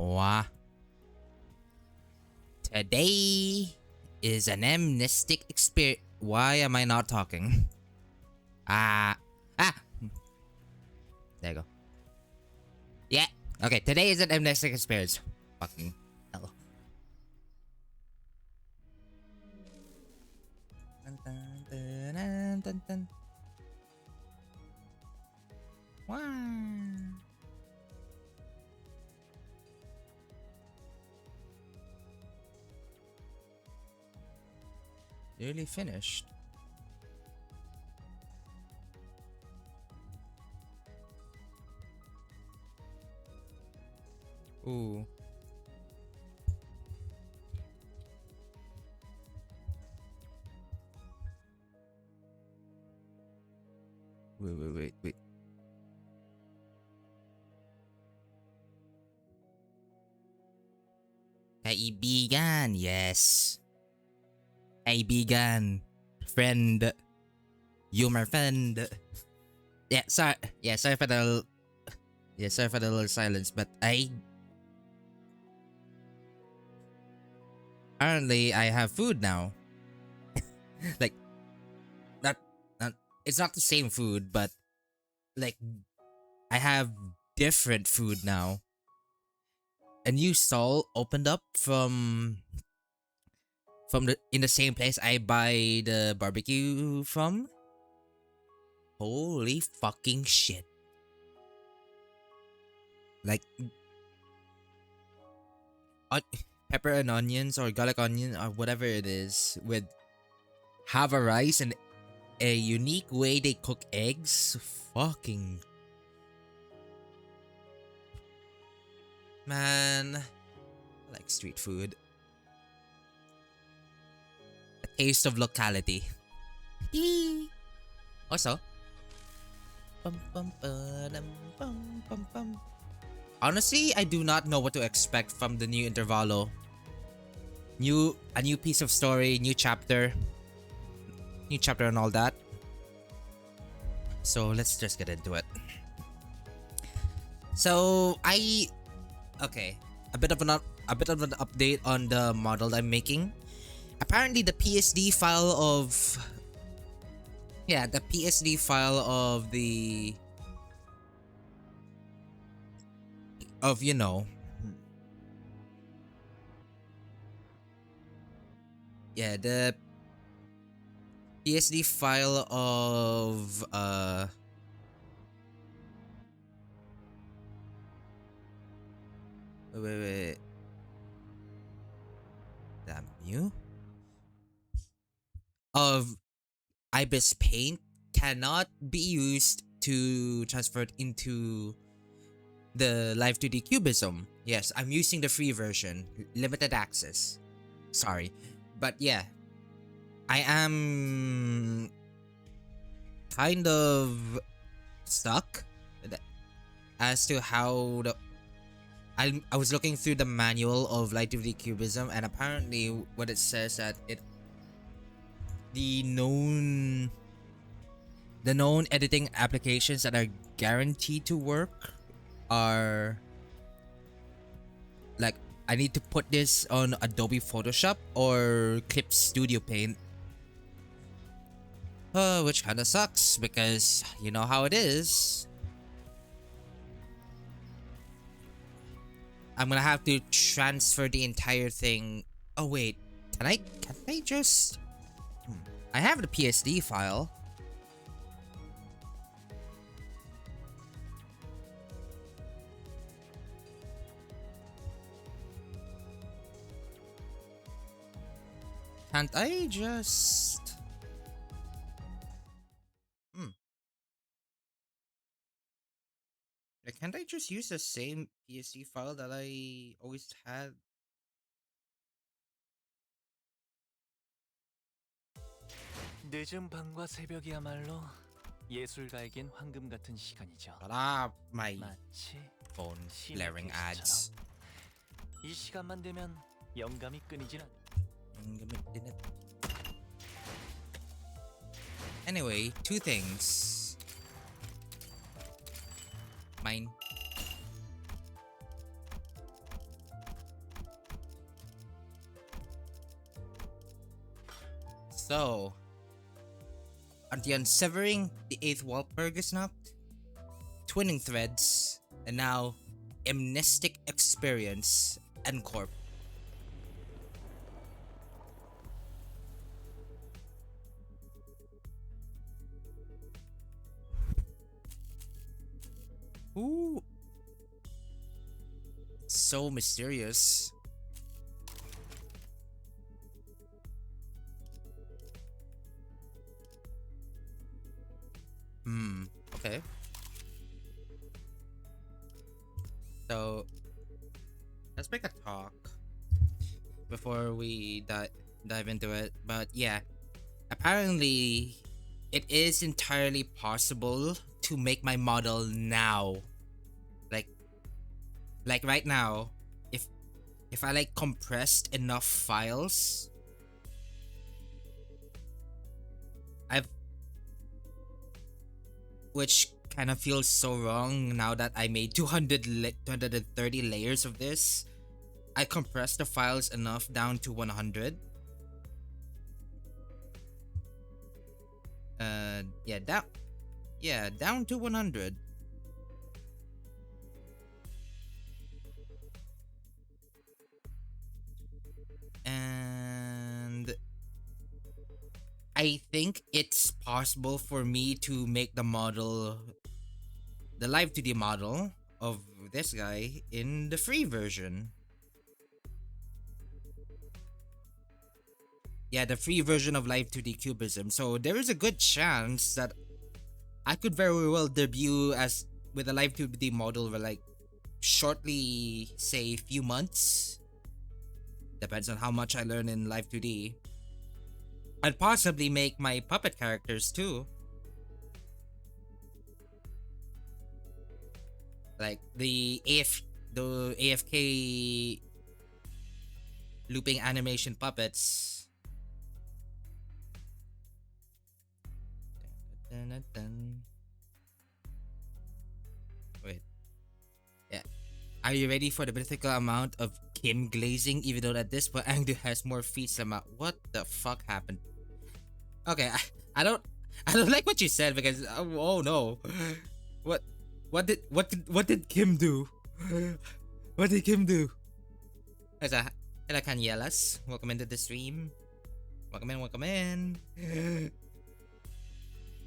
Wow. Today is an amnestic experience. Why am I not talking? Ah. There you go. Yeah. Okay, today is an amnestic experience. Fucking hell. Dun, dun, dun, dun, dun, dun. Wow. Nearly finished. Ooh. Wait. Kaibigan, yes. Kaibigan. Friend. You my friend. Yeah, sorry. Sorry for the little silence, but apparently I have food now. Like not it's not the same food, but like I have different food now. A new stall opened up from the in the same place I buy the barbecue from. Holy fucking shit. Like pepper and onions or garlic onion or whatever it is with Java rice and a unique way they cook eggs. Fucking man, I like street food. A taste of locality. Yee. Also, honestly, I do not know what to expect from the new Intervalo. A new piece of story, new chapter and all that. So let's just get into it. So okay, a bit of an update on the model I'm making. Apparently, the PSD file of you know. Yeah, the PSD file of wait. Damn you. Of Ibis Paint cannot be used to transfer it into the Live 2D Cubism. Yes, I'm using the free version, limited access. Sorry, but yeah, I am kind of stuck as to how I was looking through the manual of Light 2D Cubism, and apparently what it says that the known editing applications that are guaranteed to work are like I need to put this on Adobe Photoshop or Clip Studio Paint. Which kinda sucks because you know how it is. I'm gonna have to transfer the entire thing. Oh wait, can I just I have the PSD file. Can't I just can't I just use the same PSD file that I always had? 늦은 밤과 새벽이야말로 예술가에겐 황금 같은 시간이죠. Shut up, my 마치 phone blaring ads. 이 시간만 되면 영감이 끊이질 않. Anyway, two things. Mine. So, until unsevering, the eighth Walpurg is knocked, twinning threads, and now Mnestic experience and corp. Ooh, so mysterious. Okay. So, let's make a talk before we dive into it. But yeah, apparently it is entirely possible to make my model now. Like right now, if I like compressed enough files, I've which kind of feels so wrong now that I made 230 layers of this. I compressed the files enough down to 100. Yeah, down to 100. And I think it's possible for me to make the live 2D model of this guy in the free version. Yeah, the free version of live 2D cubism. So there is a good chance that I could very well debut as with a live 2D model for like shortly, say, few months. Depends on how much I learn in live 2D. I'd possibly make my puppet characters too. Like the AFK looping animation puppets. Dun, dun, dun. Wait. Yeah. Are you ready for the mythical amount of Kim glazing? Even though at this point Angdu has more feats amount. What the fuck happened? Okay, I don't like what you said because oh no. What did Kim do? What did Kim do? Hello Canyelas. Welcome into the stream. Welcome in.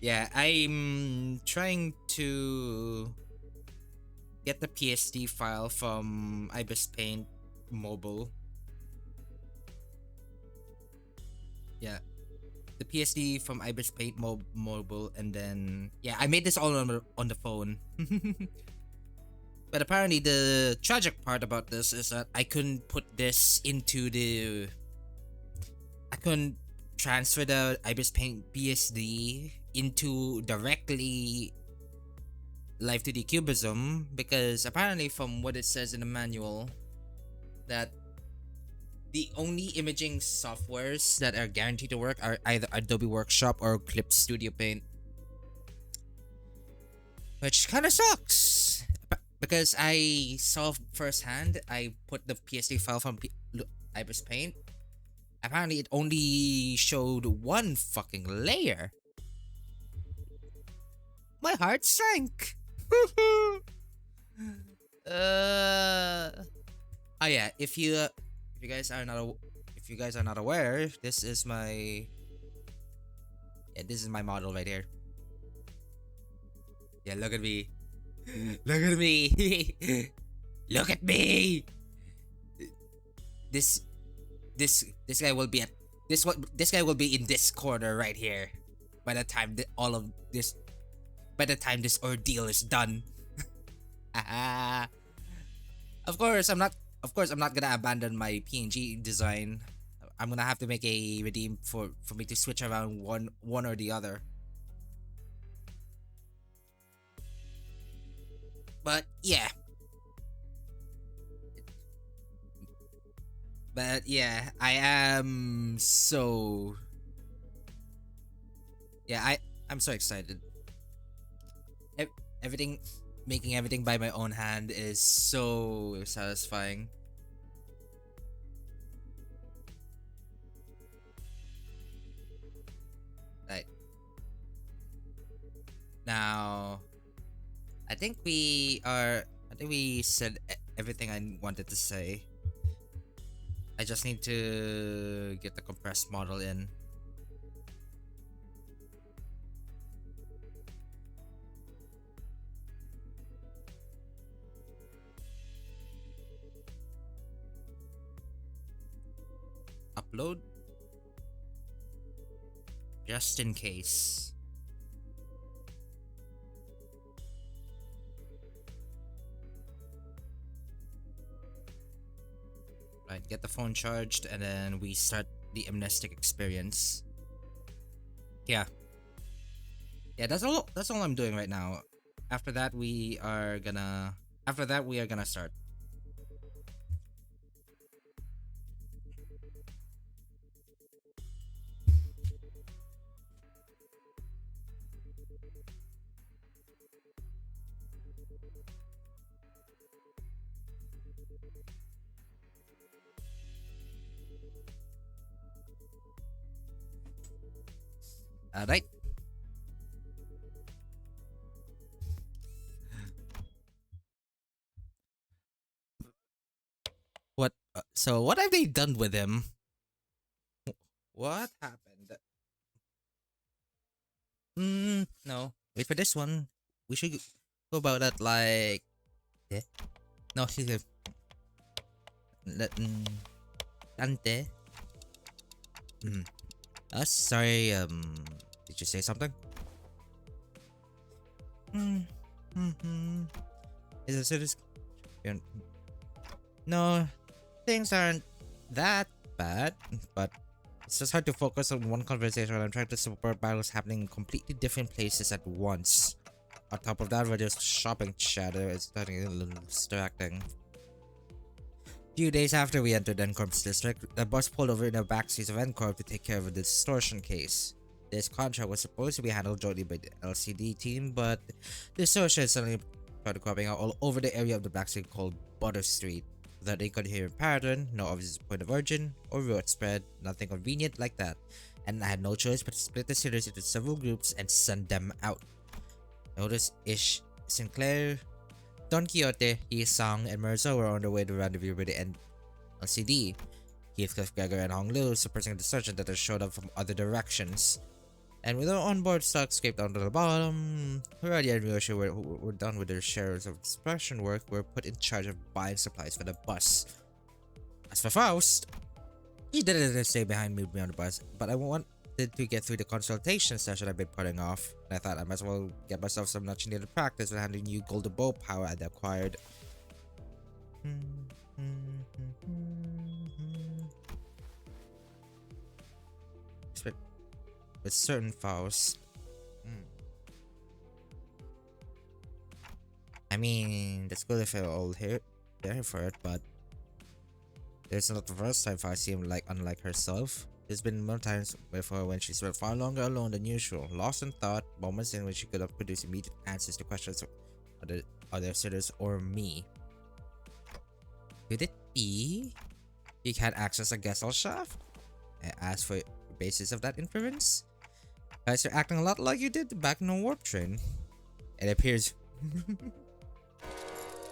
Yeah, I'm trying to get the PSD file from Ibis Paint mobile. Yeah. The PSD from Ibis Paint mobile, and then yeah, I made this all on the phone. But apparently the tragic part about this is that I couldn't put this into I couldn't transfer the Ibis Paint PSD into directly Live 2D Cubism because apparently from what it says in the manual that the only imaging softwares that are guaranteed to work are either Adobe Workshop or Clip Studio Paint. Which kind of sucks. Because I saw firsthand, I put the PSD file from Ibis Paint. Apparently it only showed one fucking layer. My heart sank. Oh yeah, if you guys are not aware, this is my model right here. Yeah, look at me. Look at me. Look at me. This guy will be this guy will be in this corner right here by the time this ordeal is done. Of course I'm not gonna abandon my PNG design. I'm gonna have to make a redeem for me to switch around one or the other. But yeah. I am so I'm so excited. Making everything by my own hand is so satisfying. Now, I think we are. I think we said everything I wanted to say. I just need to get the compressed model in. Upload. Just in case. Right, get the phone charged and then we start the Mnestic experience. Yeah. Yeah, that's all I'm doing right now. After that we are gonna start. Alright. So what have they done with him? What happened? No. Wait for this one. We should go about that like. Eh? No, she's a. Let. Tante. Hmm. Sorry. Did you say something? Hmm. Hmm. Is it serious? No, things aren't that bad, but it's just hard to focus on one conversation when I'm trying to support battles happening in completely different places at once. On top of that, radio's shopping chatter is starting a little distracting. Few days after we entered Encorp's district, the bus pulled over in the backseat of Encorp to take care of a distortion case. This contract was supposed to be handled jointly by the LCD team, but the distortion suddenly started cropping out all over the area of the backseat called Butter Street. Without any coherent pattern, no obvious point of origin, or route spread, nothing convenient like that. And I had no choice but to split the sitters into several groups and send them out. Notice Ish, Sinclair, Don Quixote, Yi-Sang, and Mirza were on their way to rendezvous with the LCD. Heathcliff, Gregor, and Hong Lu suppressing the sergeant that had showed up from other directions. And with our onboard stock scraped down to the bottom, Radia and Ryoshi were done with their shares of suppression work, were put in charge of buying supplies for the bus. As for Faust, he didn't stay behind me on the bus, but I wanted to get through the consultation session I've been putting off, and I thought I might as well get myself some much needed practice with handling new golden bow power I'd acquired. With certain Faust. I mean, that's good if you're all here for it, but it's not the first time I seem like unlike herself. There's been more times before when she spent far longer alone than usual, lost in thought, moments in which she could have produced immediate answers to questions of other sitters or me. Could it be you can't access a Gesellschaft? I asked for the basis of that inference. Guys are acting a lot like you did back in the warp train. It appears.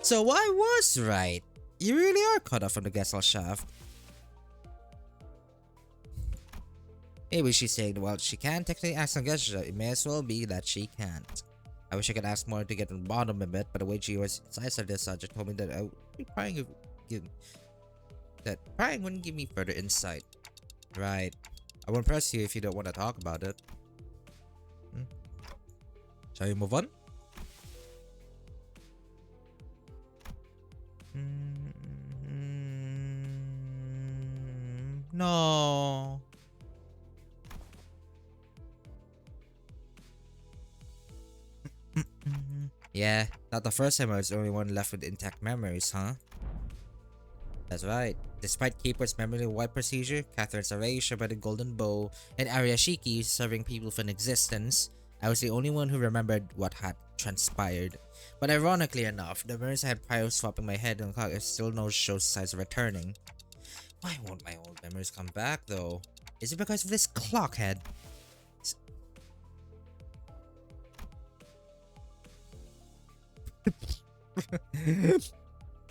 So I was right. You really are cut off from the Gesellschaft. Maybe she's saying, well, she can't technically ask on Gesellschaft. It may as well be that she can't. I wish I could ask more to get to the bottom of it, but the way she was sized this subject told me that I would be prying wouldn't give me further insight. Right. I won't press you if you don't want to talk about it. Shall we move on? No. Yeah, not the first time I was the only one left with intact memories, huh? That's right. Despite Keeper's memory wipe procedure, Catherine's erasure by the golden bow, and Ariashiki serving people for an existence, I was the only one who remembered what had transpired. But ironically enough, the memories I had prior swapping my head and clock still no show signs of returning. Why won't my old memories come back though? Is it because of this clockhead?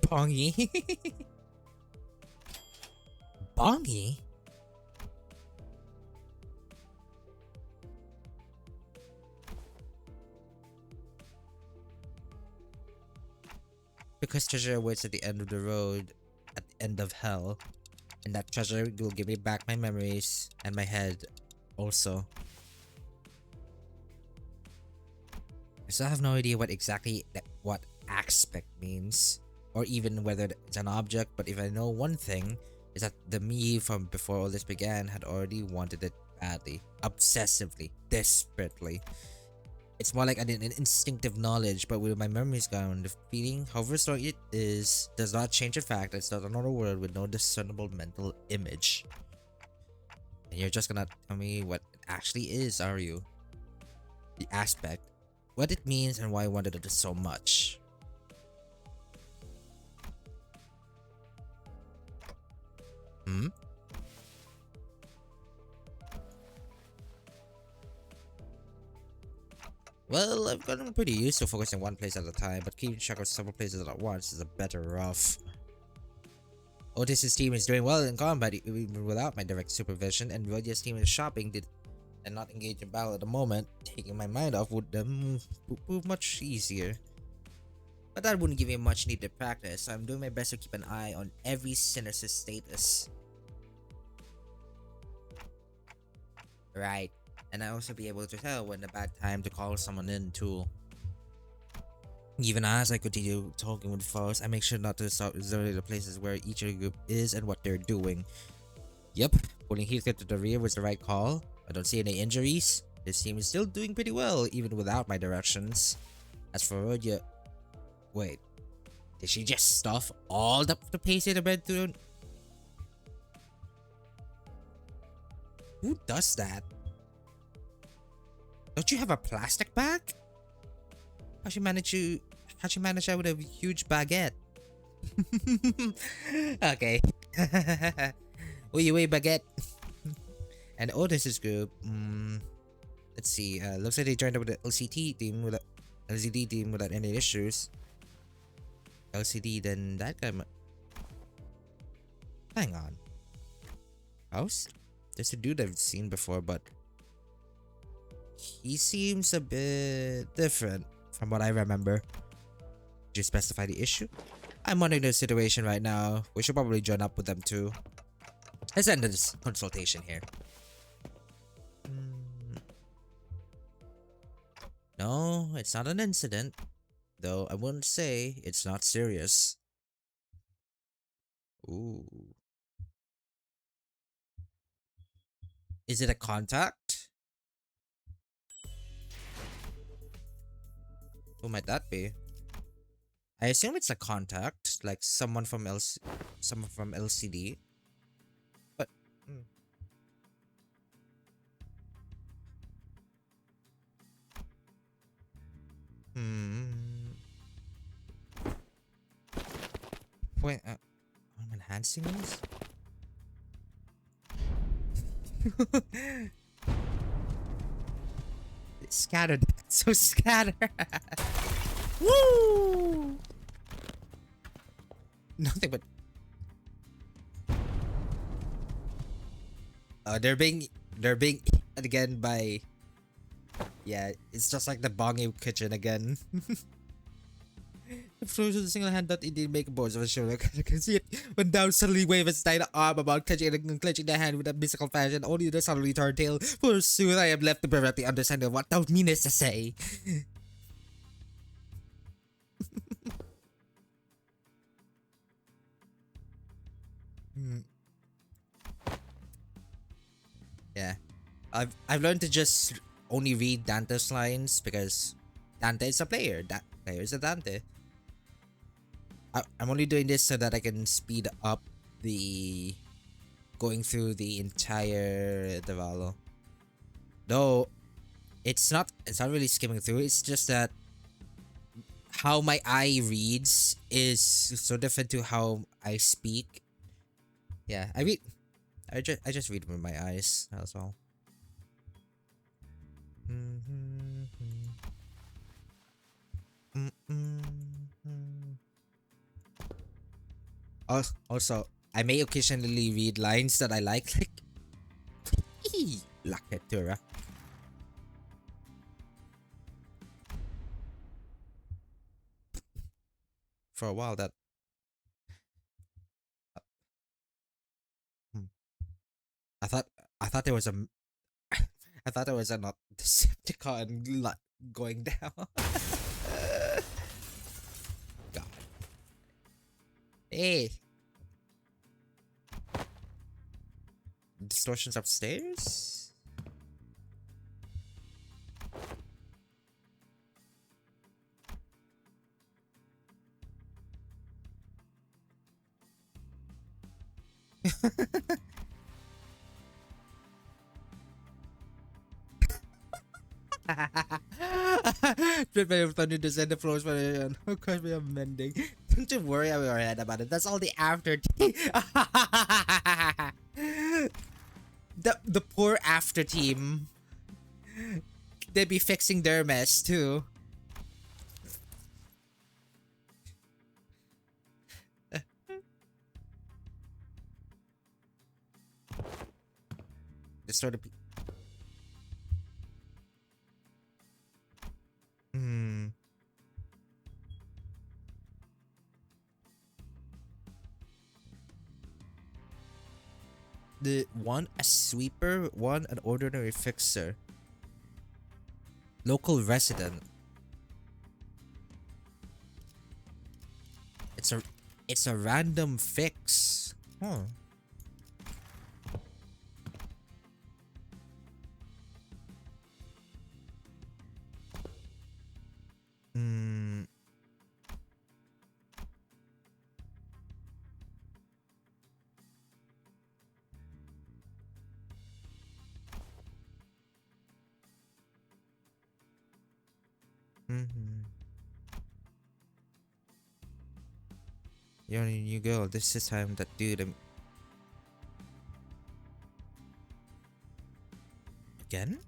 Bongy. Bongy? Because treasure awaits at the end of the road, at the end of hell. And that treasure will give me back my memories and my head also. I still have no idea what exactly what aspect means, or even whether it's an object, but if I know one thing, is that the me from before all this began had already wanted it badly, obsessively, desperately. It's more like an instinctive knowledge, but with my memories gone, the feeling, however strong it is, does not change the fact that it's not another world with no discernible mental image. And you're just gonna tell me what it actually is, are you? The aspect. What it means and why I wanted it so much. Hmm? Well, I've gotten pretty used to focusing one place at a time, but keeping track of several places at once is a better rough. Otis's team is doing well in combat even without my direct supervision, and Rodia's team is shopping and not engage in battle at the moment. Taking my mind off would prove much easier. But that wouldn't give me much needed practice, so I'm doing my best to keep an eye on every Sinner's status. Right. And I also be able to tell when the bad time to call someone in too. Even as I continue talking with foes, I make sure not to stop observing the places where each of the group is and what they're doing. Yep, pulling Heathcliff to the rear was the right call. I don't see any injuries. This team is still doing pretty well, even without my directions. As for Rhodia... Wait. Did she just stuff all the paste in the bread through? Who does that? Don't you have a plastic bag? How'd you manage that with a huge baguette? Okay. Wait, baguette. And Otis's group, let's see, looks like they joined up with the LCD team without any issues. LCD, then that guy hang on. House? There's a dude I've seen before, but he seems a bit different from what I remember. Did you specify the issue? I'm monitoring the situation right now. We should probably join up with them too. Let's end this consultation here. No, it's not an incident. Though I wouldn't say it's not serious. Ooh. Is it a contact? Who might that be? I assume it's a contact, like someone from LCD. But wait, I'm enhancing these? It's scattered. So scattered. Woo! Nothing but they're being hit again by, yeah, it's just like the Bongy kitchen again. The frozen single hand that indeed make boards of a shoulder. I can see it when down suddenly wave his tiny arm about clenching the hand with a mystical fashion. Only the suddenly turned tail. Forsooth, I am left to prevent the understanding of what thou meanest to say. Yeah, I've learned to just only read Dante's lines because Dante is a player. That player is a Dante. I'm only doing this so that I can speed up the going through the entire Devalo. Though it's not really skimming through. It's just that how my eye reads is so different to how I speak. Yeah, I just read with my eyes. That's all. Mm-mm. Also, I may occasionally read lines that I like Laketura. For a while, that hmm, I thought I thought there was a I thought there was a not Decepticon going down. God. Hey, distortions upstairs. Treatment of thunder descend the floors for of course we are mending. Don't you worry our head about it. That's all the after team. The poor after team. They be fixing their mess too. The sort of hmm. The one a sweeper, one an ordinary fixer. Local resident. It's a random fix. Huh. Hmm. Mm-hmm. You're a new girl. This is time that dude again?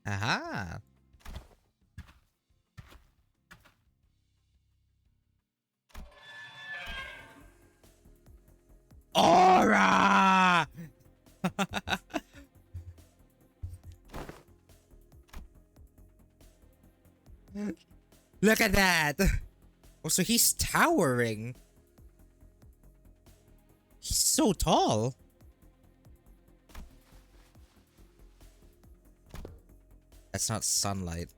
Aha. Aura! Look at that. Oh, so he's towering. He's so tall. That's not sunlight.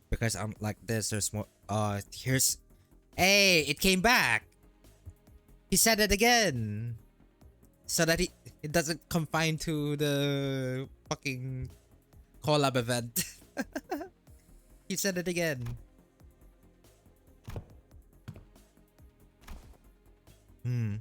Because I'm like this, there's more. Here's. Hey, it came back. He said it again. So that it doesn't confine to the fucking collab event. He said it again. Hmm.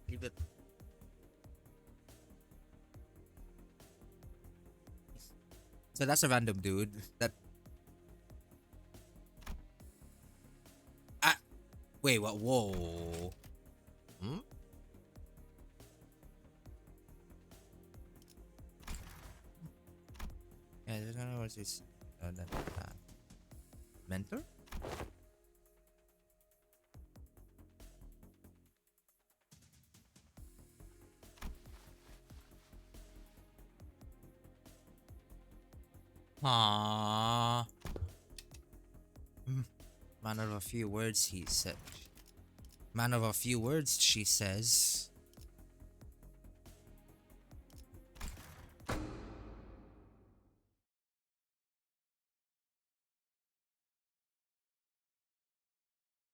Leave it. So that's a random dude that. Ah, wait, what? Whoa. Hmm? Yeah, there's another what's this? Mentor? Aww. Man of a few words, he said. Man of a few words, she says.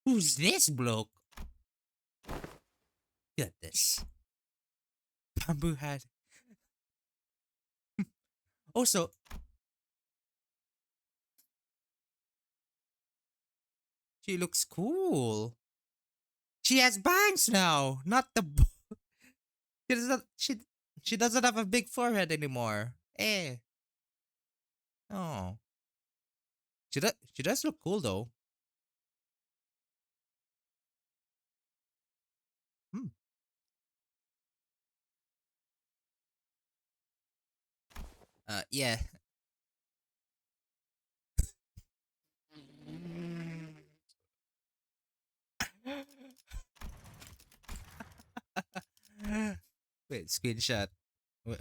Who's this bloke? Look at this. Bamboo hat. Also, she looks cool. She has bangs now, not the. She doesn't. She doesn't have a big forehead anymore. Eh. Oh, she does look cool though. Hmm. Yeah. Wait, screenshot. Wait,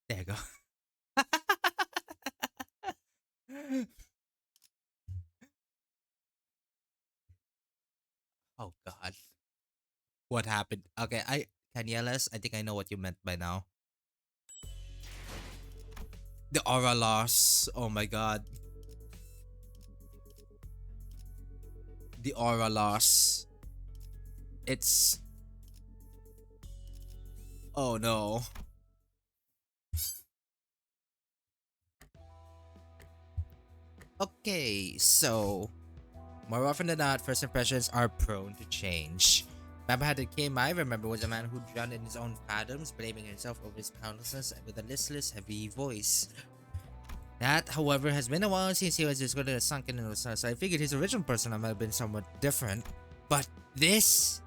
there you go. Oh God, what happened? Okay, Canielas, I think I know what you meant by now. The aura loss. Oh my God, the aura loss. It's oh no. Okay, so more often than not, first impressions are prone to change. Babahatted Kim, I remember, was a man who drowned in his own fathoms, blaming himself over his powerlessness with a listless, heavy voice. That, however, has been a while since he was discovered as sunken in the sun, so I figured his original persona might have been somewhat different. But this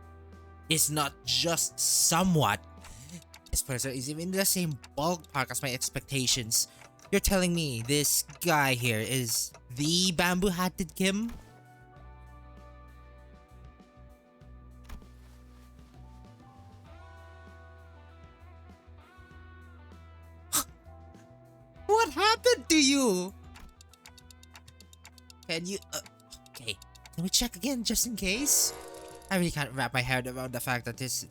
is not just somewhat. His persona is even in the same ballpark as my expectations. You're telling me this guy here is the bamboo-hatted Kim? What happened to you? Can you... okay. Can we check again just in case? I really can't wrap my head around the fact that this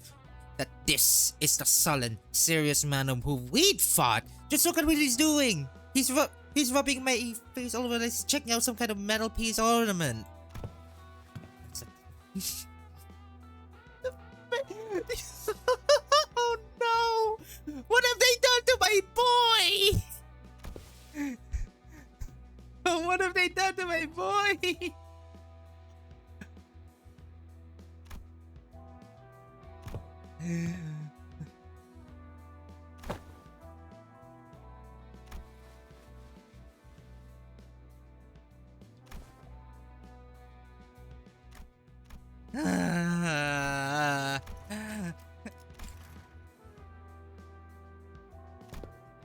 is the sullen, serious man who we'd fought. Just look at what he's doing. He's rubbing my face all over. He's checking out some kind of metal piece ornament. Oh no! What have they done to my boy? What have they done to my boy?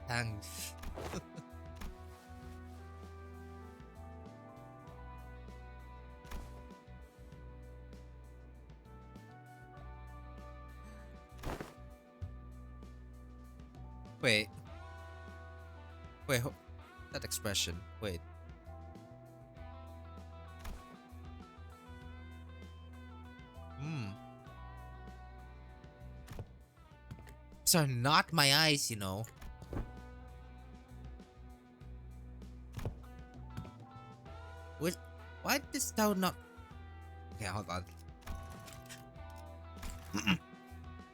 Thanks. Wait. Wait, that expression. Wait. Hmm. These are not my eyes, you know. What? Why does thou not... Okay, hold on.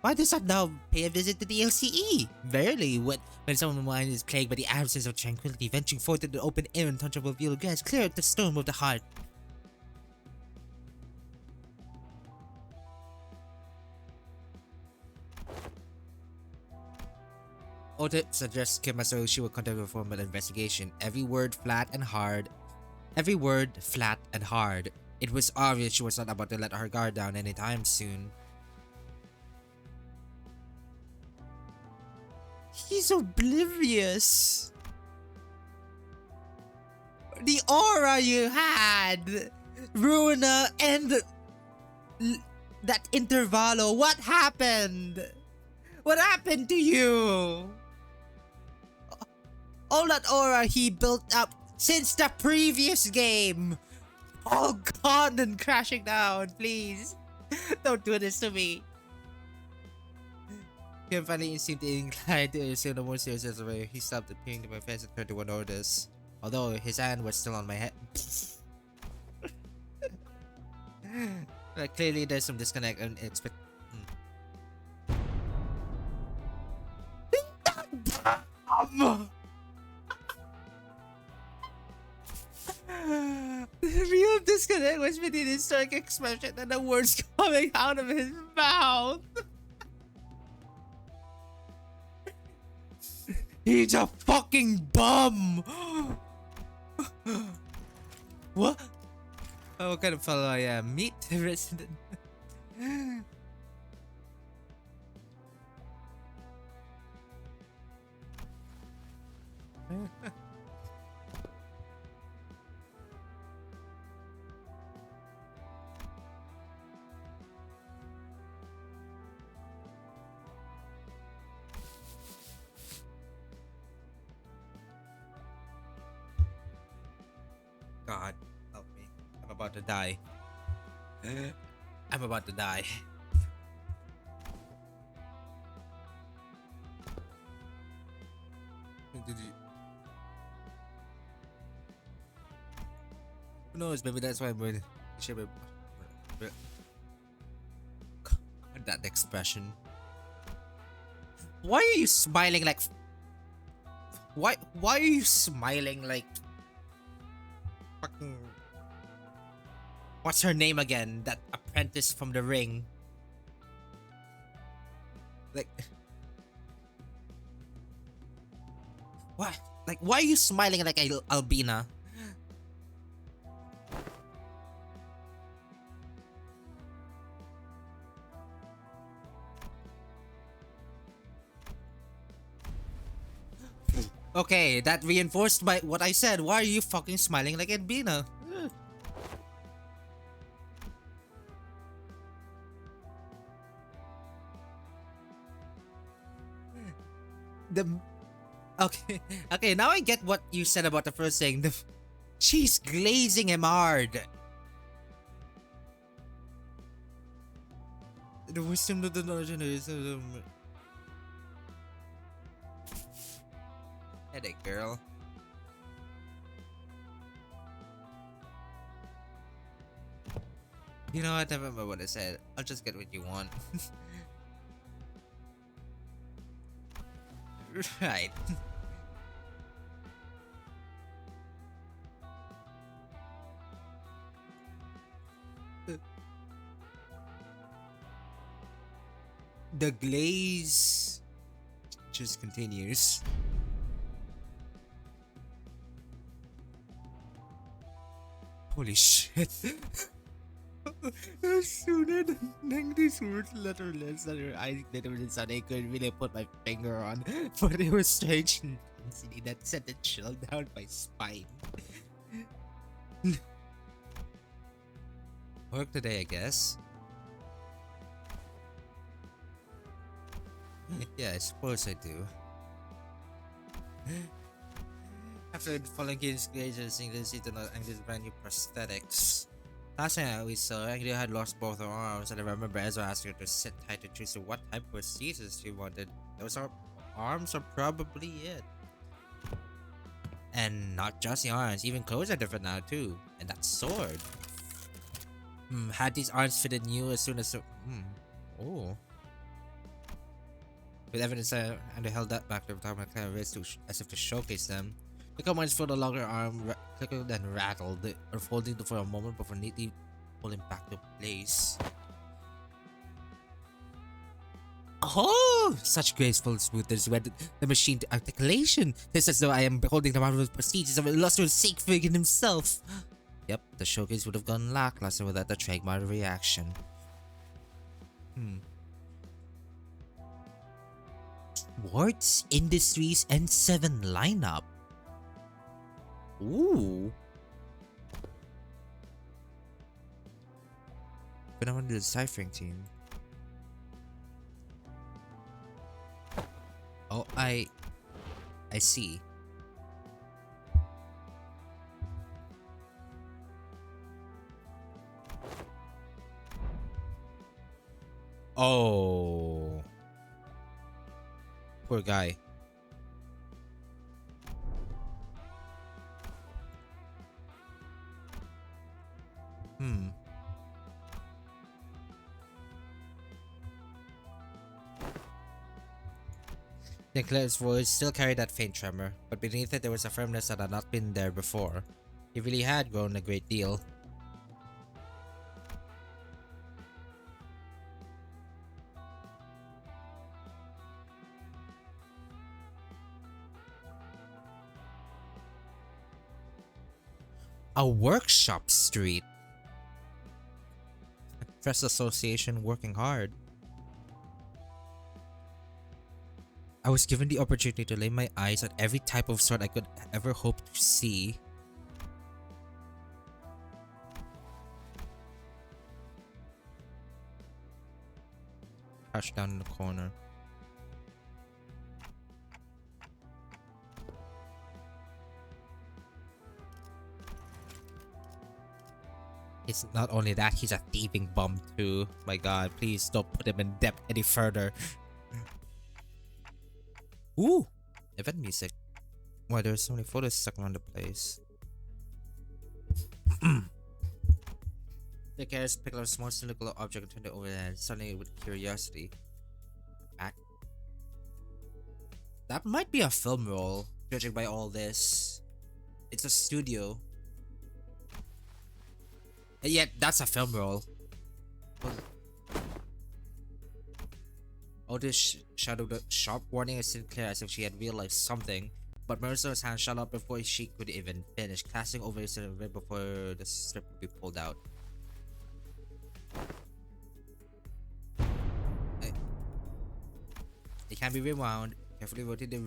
Why does that now pay a visit to the LCE? Verily, when someone's mind is plagued by the absence of tranquility, venturing forth into the open air and untouchable view of gas, clear out the storm of the heart. Ota suggests Kim as though she would conduct a formal investigation. Every word flat and hard. Every word flat and hard. It was obvious she was not about to let her guard down anytime soon. He's oblivious. The aura you had, Runa, and that intervalo. What happened? What happened to you? All that aura he built up since the previous game, all gone and crashing down. Please, don't do this to me. Kim finally seemed inclined to assume the more serious way. He stopped appearing to my face and turned to one orders. Although his hand was still on my head. But clearly there's some disconnect and expect. The real disconnect was between his stoic expression and the words coming out of his mouth. He's a fucking bum! What? Oh, what kind of fellow I am? Meet the resident. God, help me. I'm about to die. I'm about to die. Who knows? Maybe that's why I'm going to that expression. Why are you smiling like? Why are you smiling like? Fucking. What's her name again? That apprentice from The Ring. Like. What? Like, why are you smiling like Albina? Okay, that reinforced my what I said. Why are you fucking smiling like Albina? The okay, okay. Now I get what you said about the first thing. She's glazing him hard. The wisdom of the knowledge is headache, girl. You know what? Never remember what I said. I'll just get what you want. Right. The glaze just continues. Holy shit. Sooner than these words letterless that her eyes glittered and sun, I couldn't really put my finger on, but it was strange intensity that sent a chill down my spine. Work today, I guess. Yeah, I suppose I do. After following his grades and seeing this Angela's brand new prosthetics. Last time we saw, Angela had lost both her arms, and I remember Ezra asked her to sit tight to choose what type of prosthesis she wanted. Those arms are probably it. And not just the arms, even clothes are different now too. And that sword. Had these arms fitted new as soon as oh. With evidence and they held that back to the top of my wrist as if to showcase them. The commands for the longer arm clickered and rattled, unfolding for a moment before neatly pulling back to place. Oh! Such graceful smoothness read the machine to articulation. It's as though I am beholding the marvelous prestiges of illustrious Siegfried himself. Yep, the showcase would have gone lackluster without the trademark reaction. Sports, Industries, and 7 lineup. Ooh. But I want to do the deciphering team. Oh, I see. Oh. Poor guy. Sinclair's voice still carried that faint tremor, but beneath it there was a firmness that had not been there before. He really had grown a great deal. A workshop street. Press association working hard. I was given the opportunity to lay my eyes on every type of sword I could ever hope to see. Crouched down in the corner. It's not only that, he's a thieving bum too. My god, please don't put him in depth any further. Ooh! Event music. Why there's so many photos stuck around the place. The carrots pick up a small cylindrical object and turn it over and suddenly with curiosity. Act. That might be a film roll, judging by all this. It's a studio. And yet, that's a film roll. Oh, this shadow, the sharp warning is still clear as if she had realized something. But Marissa's hand shut up before she could even finish, casting over his right before the strip could be pulled out. It can be rewound. Carefully rotate the...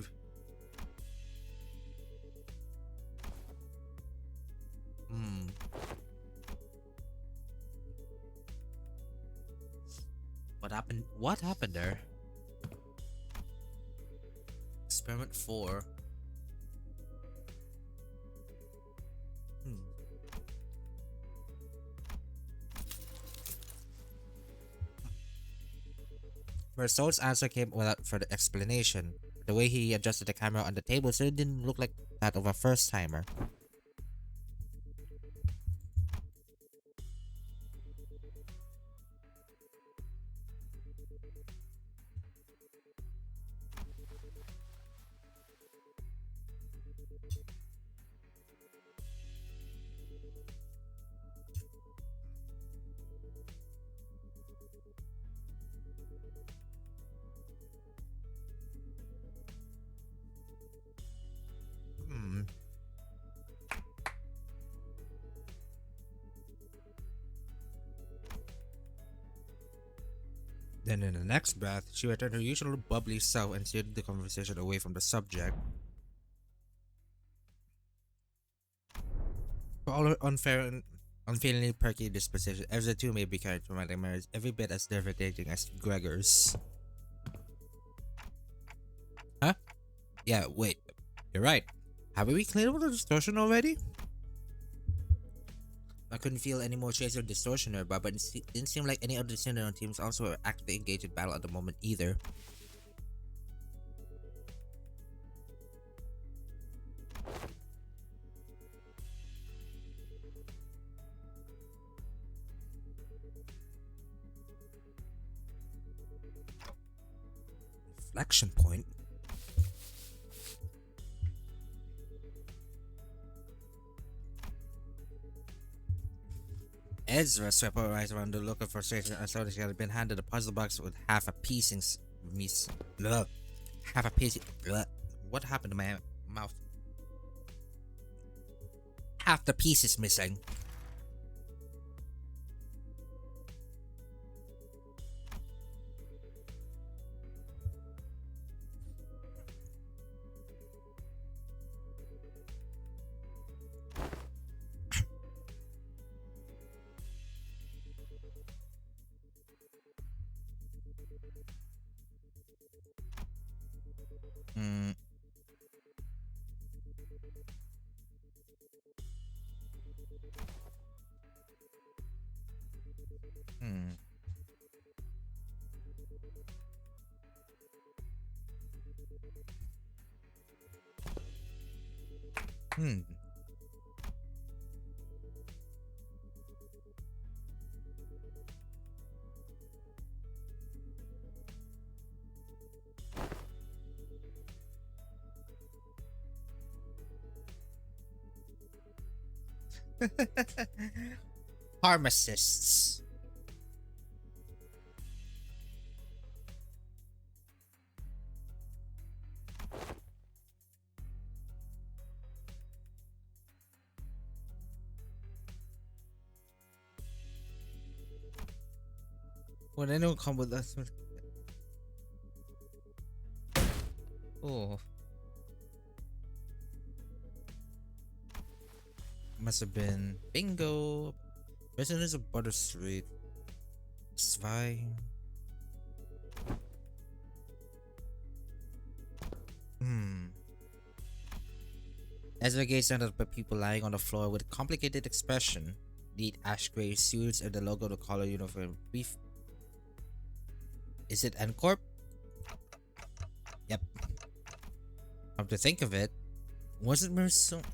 What happened? What happened there? Experiment 4. Marcel's answer came without further explanation. The way he adjusted the camera on the table certainly didn't look like that of a first-timer. Then in the next breath, she returned her usual bubbly self and steered the conversation away from the subject. For all her unfailingly perky disposition, Ezra too may be carried from my marriage every bit as devastating as Gregor's. Huh? Yeah, wait. You're right. Haven't we cleared up the distortion already? I couldn't feel any more trace of distortion nearby, but it didn't seem like any other Syndicate teams also were actively engaged in battle at the moment either. Inflection point? Ezra swept her eyes around the look of frustration and saw that she had been handed a puzzle box with half a piece in half a piece. What happened to my mouth? Half the piece is missing. Pharmacists. When anyone come with us. Oh. Must have been bingo. Prisoners of Butter Street. Zwei. Ezra gazed down at the people lying on the floor with a complicated expression. Neat ash gray suits and the logo of the collar uniform. Brief. Is it N-Corp? Yep. Come to think of it, wasn't Merceau?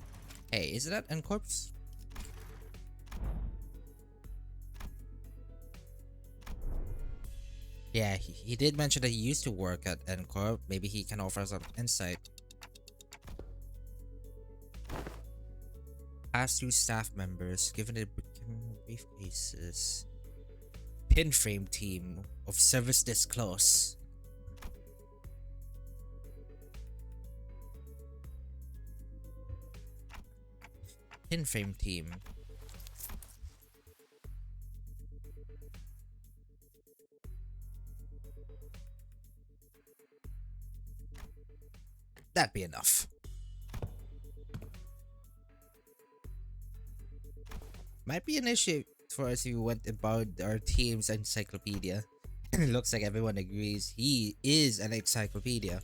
Hey, is that N-Corp's? Yeah, he did mention that he used to work at N-Corp. Maybe he can offer some insight. Past two staff members given the briefcases. Pin frame team of service this close. Pin frame team. That'd be enough. Might be an issue for us if we went about our team's encyclopedia. It looks like everyone agrees he is an encyclopedia.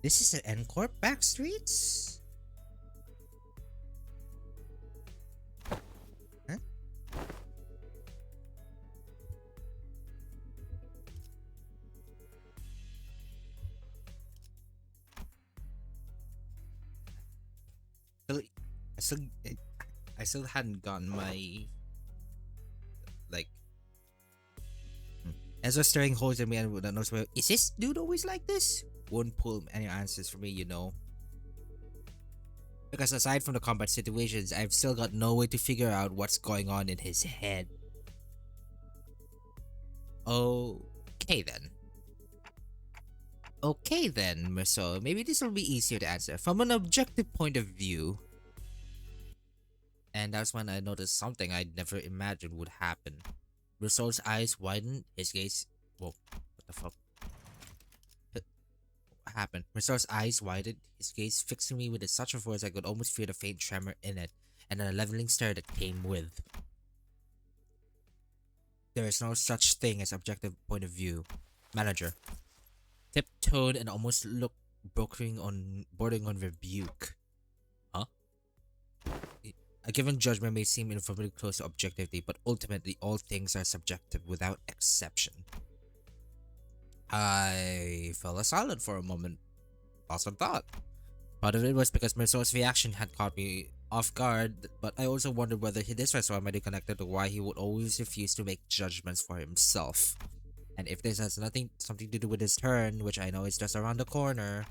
This is an N-Corp backstreets? Huh? I still hadn't gotten my like. Ezra staring holes at me and with a nose. Is this dude always like this? Won't pull any answers for me, you know. Because aside from the combat situations, I've still got no way to figure out what's going on in his head. Okay then. Okay then, Merceau. Maybe this will be easier to answer. From an objective point of view. And that's when I noticed something I'd never imagined would happen. Merceau's eyes widened, his gaze... Whoa, what the fuck? What happened? Merceau's eyes widened, his gaze fixing me with such a force I could almost feel the faint tremor in it, and a leveling stare that came with. There is no such thing as objective point of view. Manager. Tiptoed and almost looked bordering on rebuke. Huh? A given judgment may seem informally close to objectivity, but ultimately all things are subjective without exception. I fell silent for a moment, lost in thought. Part of it was because Merceau's reaction had caught me off guard, but I also wondered whether this response might be connected to why he would always refuse to make judgments for himself. And if this has something to do with his turn, which I know is just around the corner.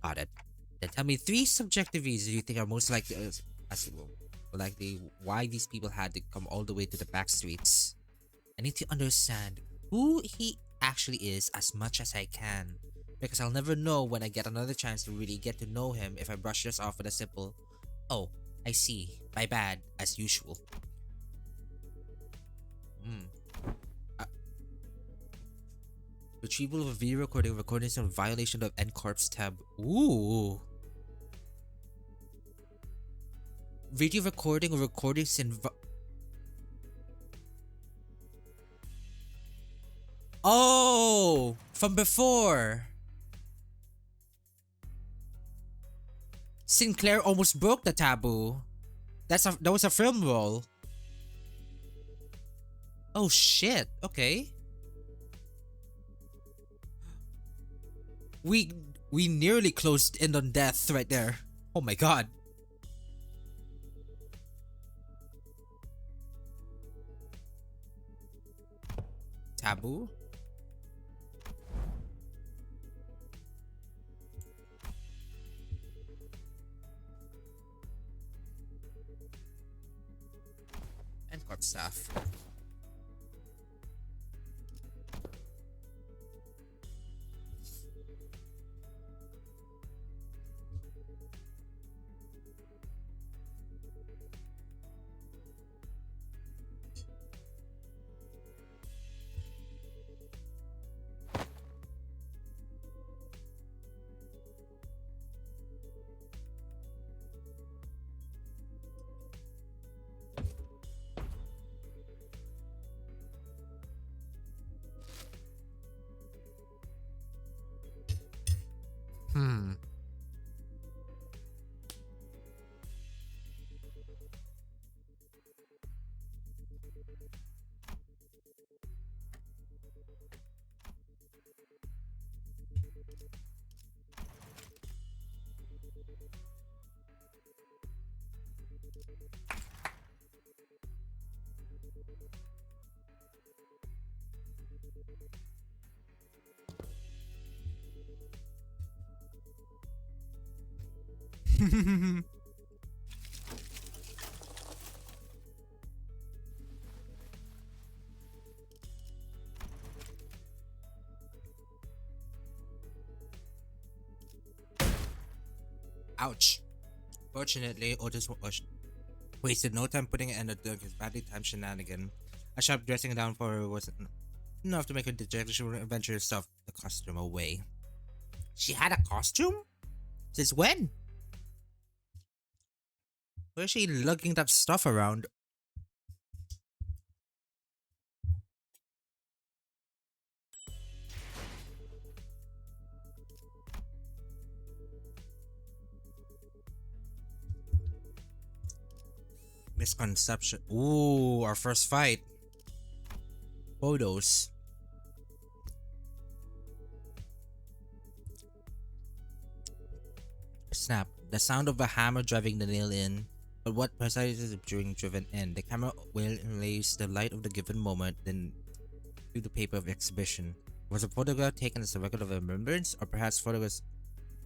Got it. Then tell me 3 subjective reasons you think are most likely likely why these people had to come all the way to the back streets. I need to understand who he actually is as much as I can, because I'll never know when I get another chance to really get to know him if I brush this off with a simple, "Oh, I see, my bad," as usual. Retrieval of a video recording some violation of N-Corp's tab. Ooh. Video recording or recordings in Oh, from before. Sinclair almost broke the taboo. That was a film roll. Oh shit. Okay. We nearly closed in on death right there. Oh my god. Taboo? And corp staff. Ouch. Fortunately, Otis wasted no time putting an end to his badly timed shenanigan. A sharp dressing down for her wasn't enough to make her dejected. She would eventually stuff the costume away. She had a costume? Since when? Where's she lugging that stuff around? Misconception. Ooh, our first fight. Photos. Snap. The sound of a hammer driving the nail in. But what precisely is being driven in? The camera will lays the light of the given moment, then to the paper of exhibition. Was a photograph taken as a record of remembrance, or perhaps photograph's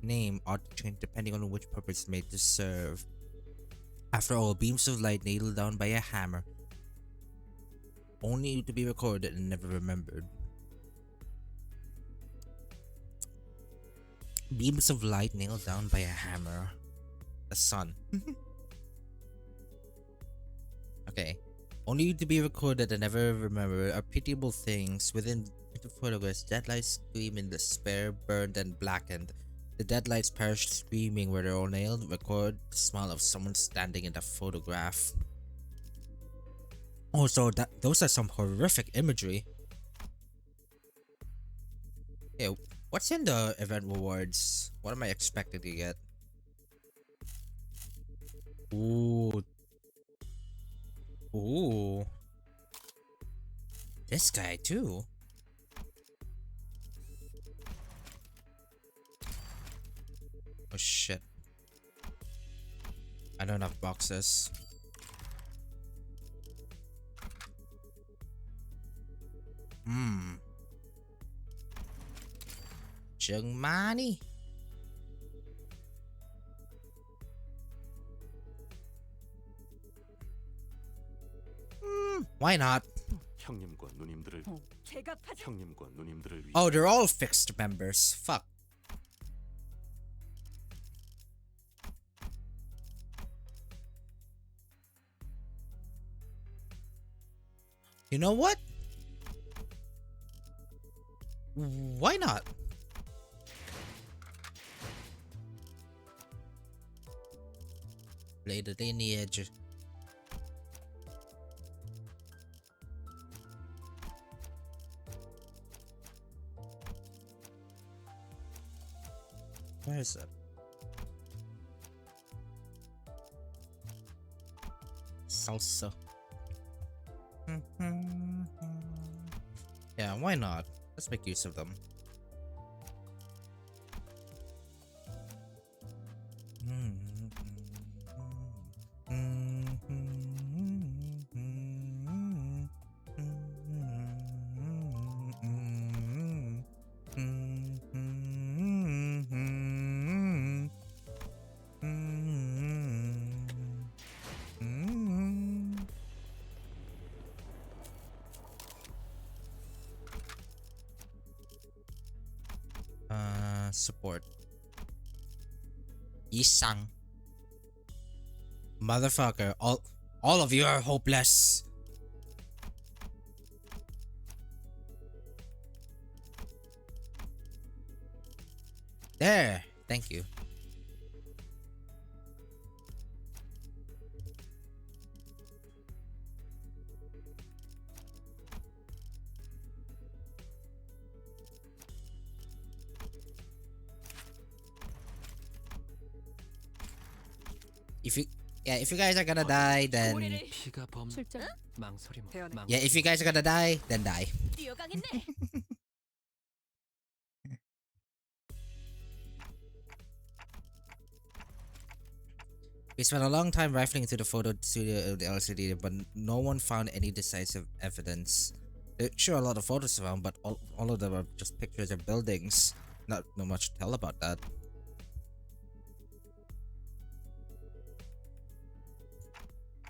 name ought to change depending on which purpose it's made to serve? After all, beams of light nailed down by a hammer, only to be recorded and never remembered. Beams of light nailed down by a hammer. The sun. Okay. Only to be recorded and never remembered are pitiable things. Within the photographs, deadlights scream in despair, burned and blackened. The deadlights perished screaming where they're all nailed. Record the smile of someone standing in the photograph. Also, those are some horrific imagery. Hey, what's in the event rewards? What am I expected to get? Ooh. Ooh. This guy too. Oh shit. I don't have boxes. Chung money. Why not? Oh, they're all fixed members. Fuck. You know what? Why not? Play the lineage. Where is it? Salsa. Yeah, why not? Let's make use of them. Support. Isang. Motherfucker, all of you are hopeless. There, thank you. If you guys are gonna die, then yeah, if you guys are gonna die, then die. We spent a long time rifling through the photo studio of the LCD, but no one found any decisive evidence. Sure, a lot of photos found, but all of them are just pictures of buildings. Not much to tell about that.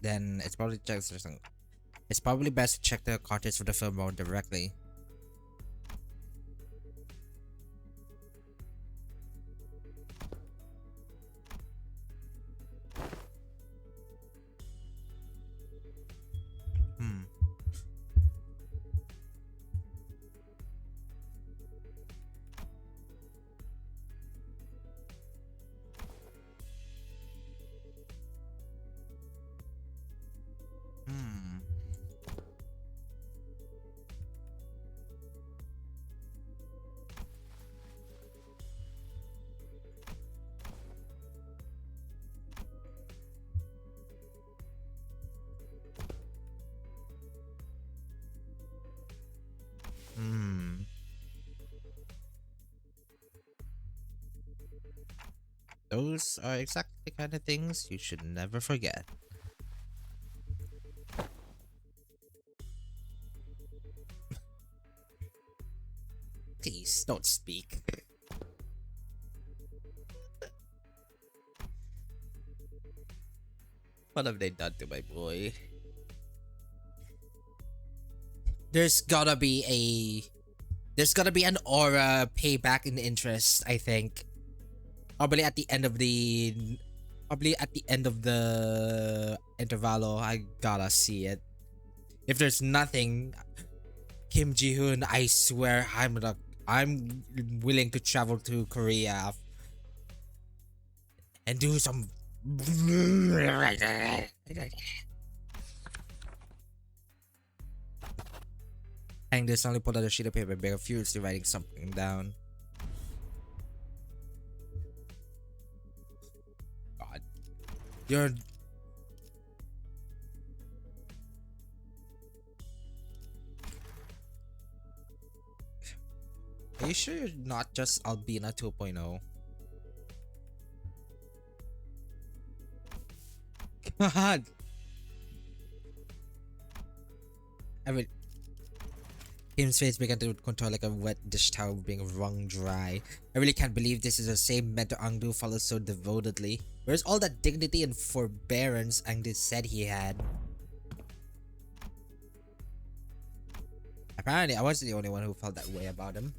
then it's probably best to check the cartridge for the film mode directly. Hmm. Hmm. Hmm. Those are exactly the kind of things you should never forget. Please don't speak. What have they done to my boy? There's gotta be a there's gotta be an aura payback in interest, I think. Probably at the end of the intervalo, I gotta see it. If there's nothing, Kim Ji-hoon, I swear I'm willing to travel to Korea and do some hang this only pull out a sheet of paper, bear furiously writing something down. God. You're Are you sure you're not just Albina 2.0? God. I mean, Kim's face began to contour like a wet dish towel being wrung dry. I really can't believe this is the same mentor Angdu follows so devotedly. Where's all that dignity and forbearance Angdu said he had? Apparently, I wasn't the only one who felt that way about him.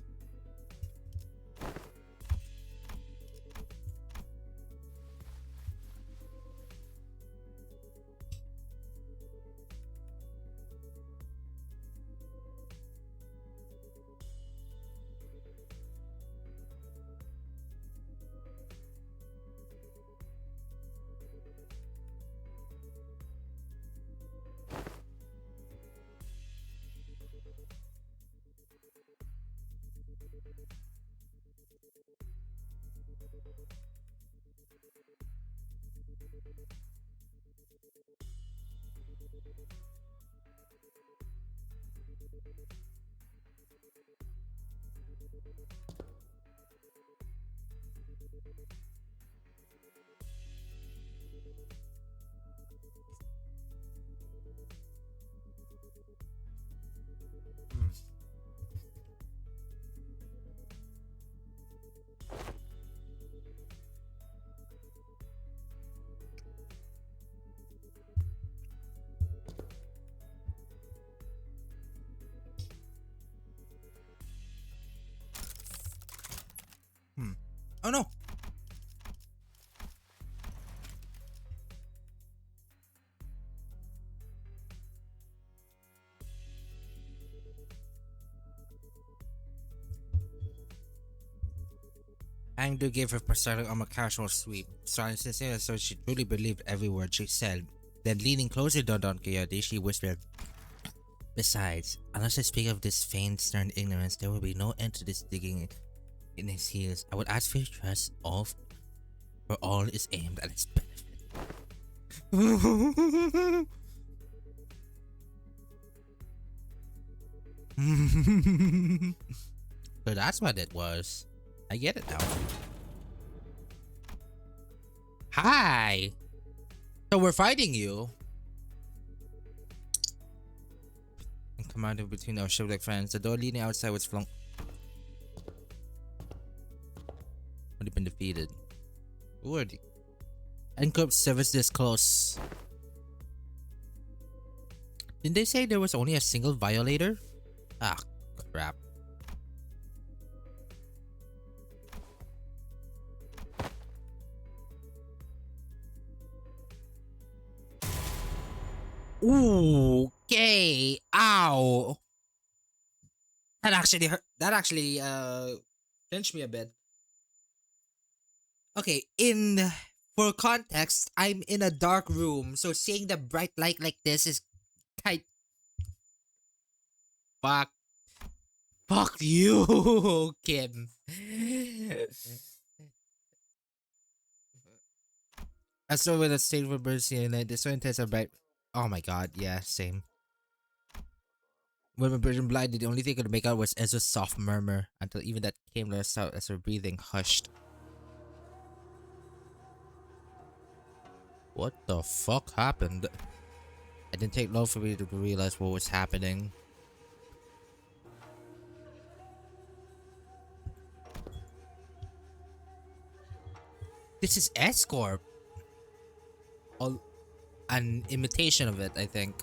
Oh no! Angdu gave her prosthetic arm a casual sweep, starting sincere so she truly believed every word she said. Then leaning closer to Don Quixote, she whispered, "Besides, unless I speak of this feigned stern ignorance, there will be no end to this digging in his heels. I would ask for your trust, for all is aimed at its benefit." So that's what it was. I get it now. Hi! So we're fighting you. And commanded between our ship-like friends. The door leading outside was flung. Already been defeated. Who are the Encrypt service this close? Didn't they say there was only a single violator? Ah, crap. Ooh, okay. Ow. That actually hurt. That actually pinched me a bit. Okay, for context, I'm in a dark room, so seeing the bright light like this is kind fuck fuck you, Kim. I saw with a state of emergency and it's so intense and bright. Oh my god, yeah, same. When my vision blinded, the only thing I could make out was Ezra's soft murmur until even that came less out as her breathing hushed. What the fuck happened? It didn't take long for me to realize what was happening. This is S-Corp. An imitation of it, I think.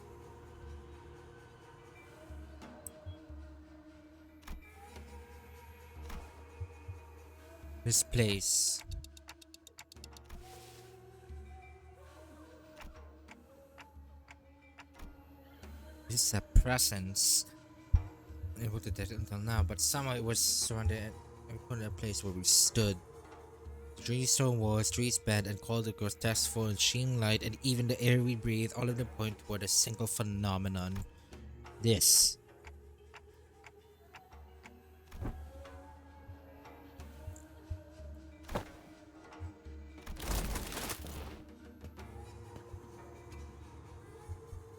This place. This is a presence. Able to detect it until now, but somehow it was surrounded and put in a place where we stood. Trees, stone walls, trees bent and called it grotesque and sheen light, and even the air we breathe, all of them point toward a single phenomenon. This.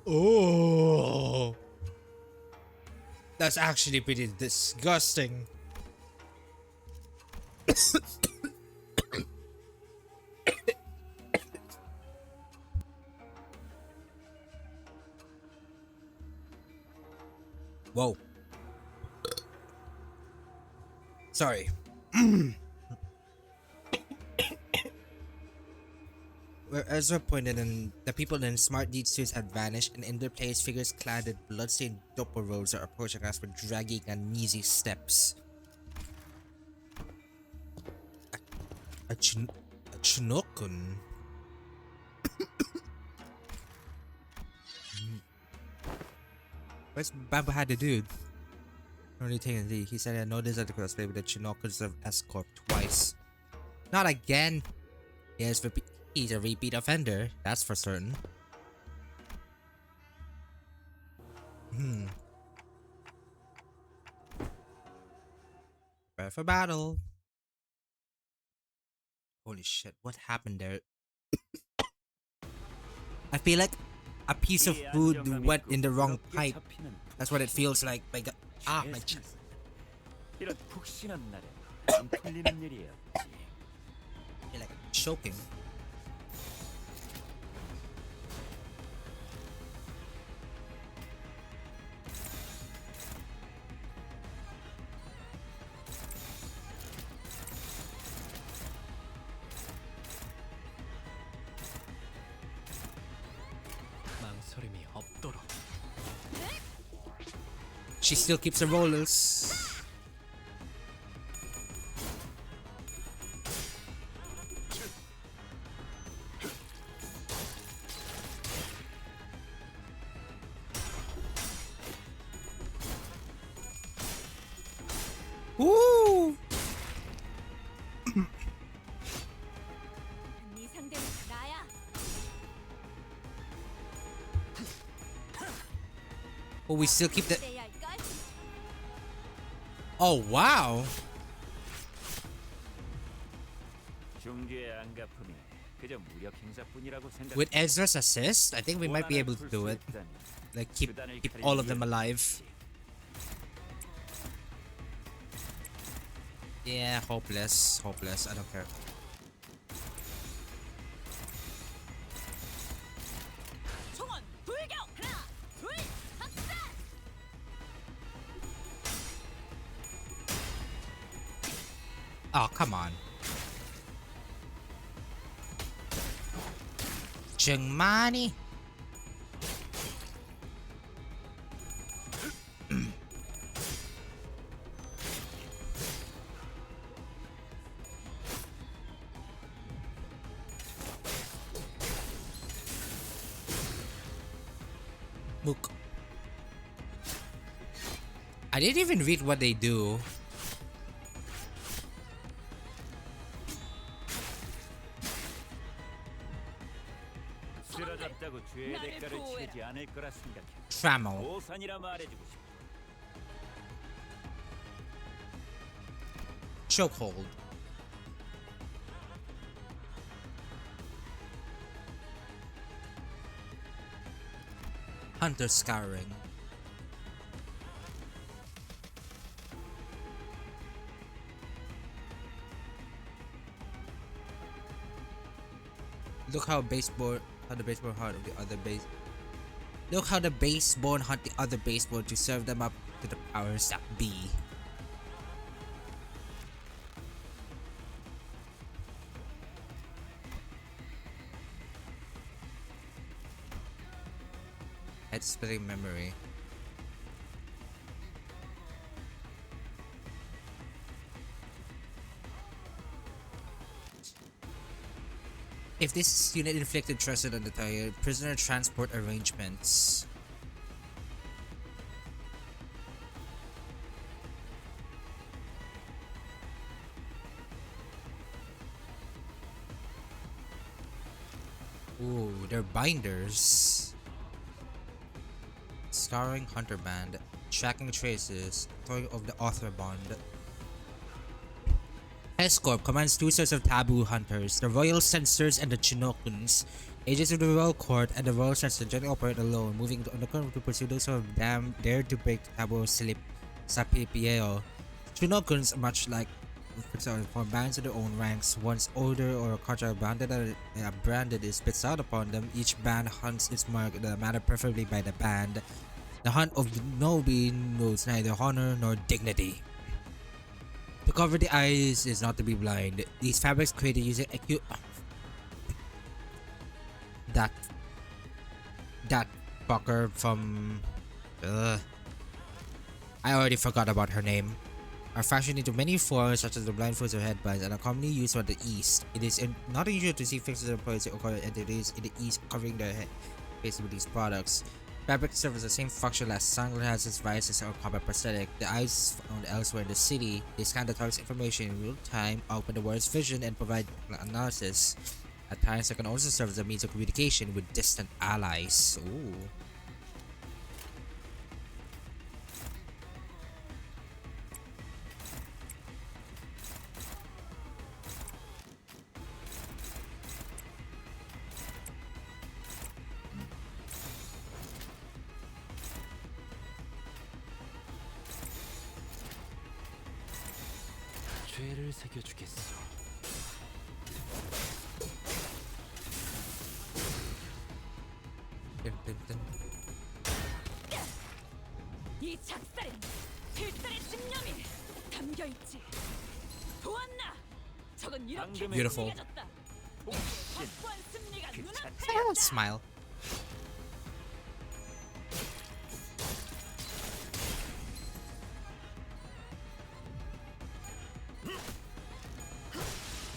Oh, that's actually pretty disgusting. Whoa. Sorry. Where Ezra pointed and the people in smart deed suits had vanished, and in their place figures clad in bloodstained doppel robes are approaching us with dragging uneasy steps. A Chinokun. Where's Bamboo had the dude? Only taking the lead. He said he had no desire to crossplay with the Chinokuns of S-Corp twice. Not again! He's a repeat offender, that's for certain. Prepare for battle. Holy shit, what happened there? I feel like a piece of food went in the wrong pipe. That's what it feels like. My god. Ah, my chest. 이런 푹신한 날에 안 풀리는 일이야. I feel like I'm choking. 망설임이 없도록. She still keeps the rollers. Ooh! Oh, we still keep the. Oh, wow! With Ezra's assist, I think we might be able to do it. Like, keep all of them alive. Yeah, hopeless. Hopeless. I don't care. Oh, come on. Jungmani. Mook. I didn't even read what they do. 쓰러졌다고 죄의 대가를 치르지 않을 거라 생각해. Trammel. 보상이라 말해주고 싶어. Chokehold. Hunter Scouring. Look how the baseball hunt the other base. Look how the baseborn hunt the other baseborn to serve them up to the powers that be. Head splitting memory. If this unit inflicted trusted on the target, prisoner transport arrangements. Ooh, they're binders. Scouring Hunter Band. Tracking traces. Story of the Author Bond. S-Corp commands two sets of taboo hunters, the Royal Censors and the Chinokuns. Agents of the Royal Court and the Royal Censors generally operate alone, moving undercover to pursue those who have dared to break the taboo slip sa PPAO. Chinokuns, much like form bands of their own ranks. Once order or contract branded is spits out upon them, each band hunts its mark, the matter preferably by the band. The hunt of Nobi knows neither honor nor dignity. To cover the eyes is not to be blind. These fabrics created using that fucker from I already forgot about her name. Are fashioned into many forms such as the blindfolds or headbands and are commonly used from the East. It is not unusual to see fixers employees or corporate entities in the East covering their faces with these products. Fabric serves the same function as sunglasses, visors, or combat prosthetic. The eyes found elsewhere in the city. They scan the target's information in real time, open the world's vision, and provide analysis. At times, they can also serve as a means of communication with distant allies. Ooh. 죄를 새겨주겠어. 이 작살엔 필살의 집념이 담겨 있지. 보았나? 저건 이렇게 Beautiful. 확고한 승리가 눈앞에 Smile.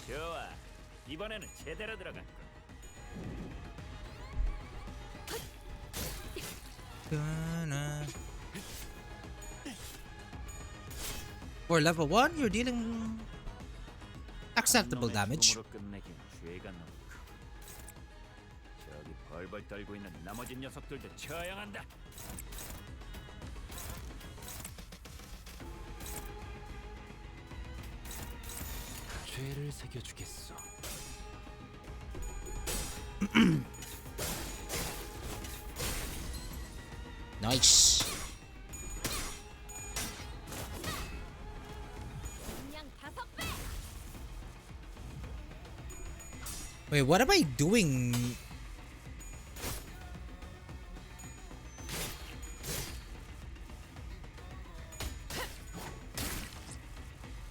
좋아. 이번에는 제대로 들어갔고. For level 1, you're dealing acceptable damage. 끝내긴 죄가 넘고. 저기 벌벌 떨고 있는 나머지 녀석들도 처형한다. 죄를 새겨주겠어. Nice. 그냥 5배. Wait, what am I doing?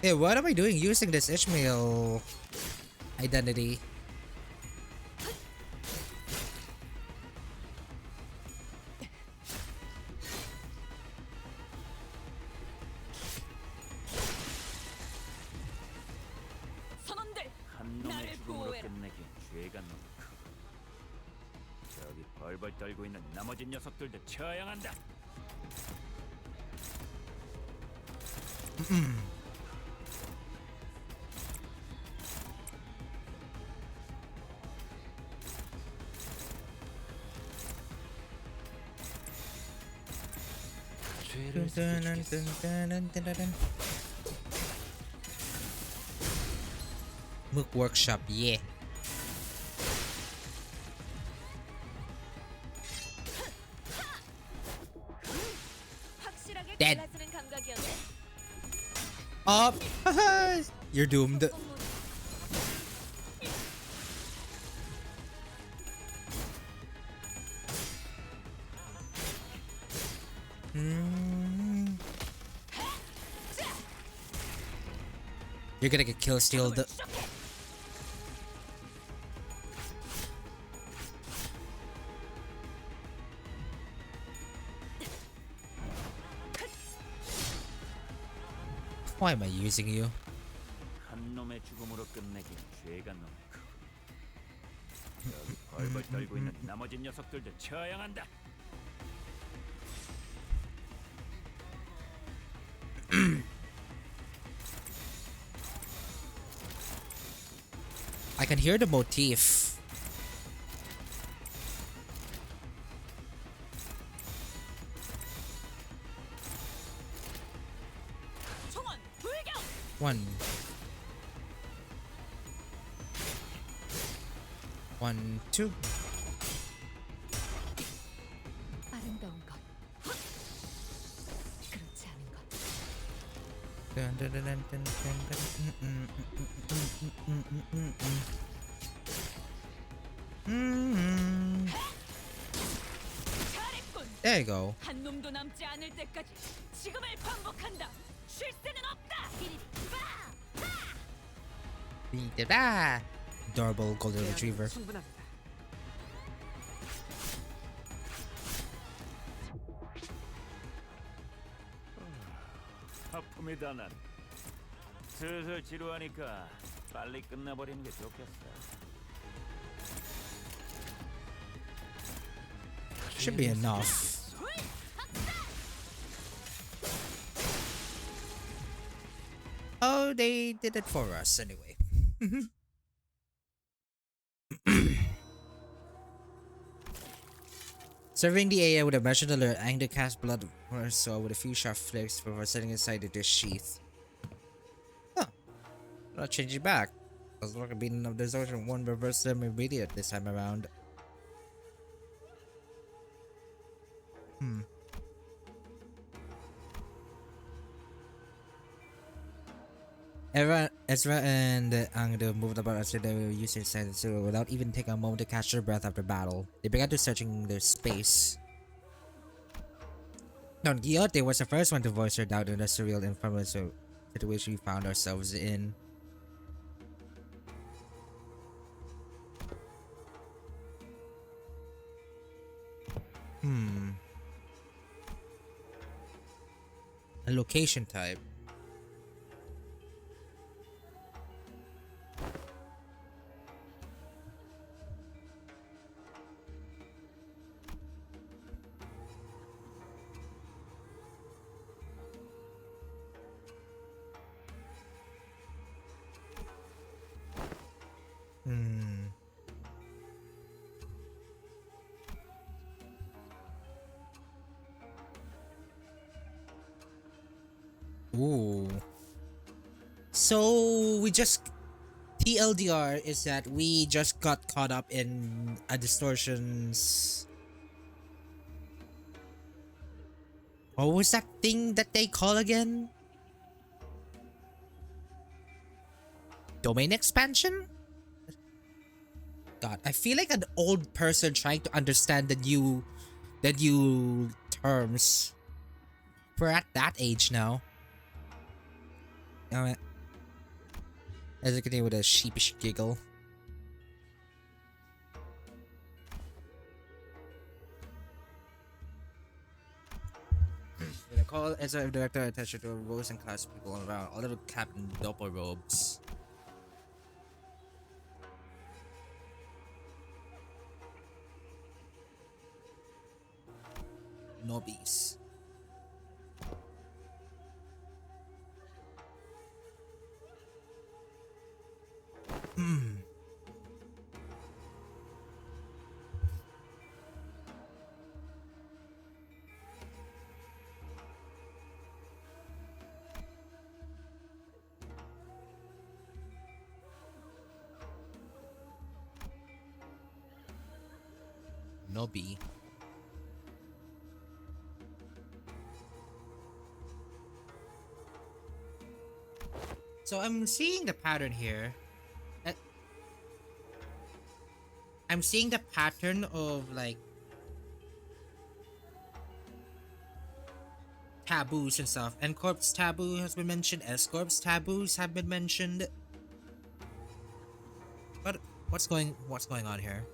Hey, what am I doing using this Ishmael identity? 선원들, 한 놈의 나를 죽음으로 보호해라. 끝내긴 죄가 넘고. 저기 벌벌 떨고 있는 나머지 녀석들도 처형한다. 죄를 지켜주겠어. Mook workshop, yeah. 확실하게 Dead. 갈라지는 감각이었네. Up. You're doomed. You're gonna get kill stealed. Why am I using you? 한 놈의 죽음으로 끝내긴 죄가 너무 커. 여기 벌벌 떨고 있는 나머지 녀석들도 처형한다. I can hear the motif. 총원 불경. One. One, two. 아름다운 것. 그렇지 않은 것. Dun, dun, dun, dun, dun, dun, dun. 잘했군. There you go. 한 놈도 남지 않을 때까지 지금을 반복한다. 쉴 새는 없다. Da. Adorable golden retriever. 충분합니다. 하품이다 난. 슬슬 지루하니까 빨리 끝내버리는 게 좋겠어. Should be enough. Oh, they did it for us anyway. Serving the AA with a mentioned alert, anger cast blood or so with a few sharp flicks before setting inside the dish sheath. Huh. I'll change it back. As long as beating of desertion won't reverse them immediate this time around. Ezra and Angdo moved about after they were using Silent Zero without even taking a moment to catch their breath after battle. They began to searching their space. Don Quixote was the first one to voice her doubt in the surreal infernal situation we found ourselves in. A location type. Ooh. So we just TLDR is that we just got caught up in a distortions. What was that thing that they call again? Domain expansion? God, I feel like an old person trying to understand the new terms. We're at that age now. Alright. As I continue with a sheepish giggle. When I call as a director attention to rows and class people around, all little cap in double robes. Nobbies. Nobby. So I'm seeing the pattern here. Uh, I'm seeing the pattern of like taboos and stuff. And corpse taboo has been mentioned. S-corpse taboos have been mentioned. But what's going on here?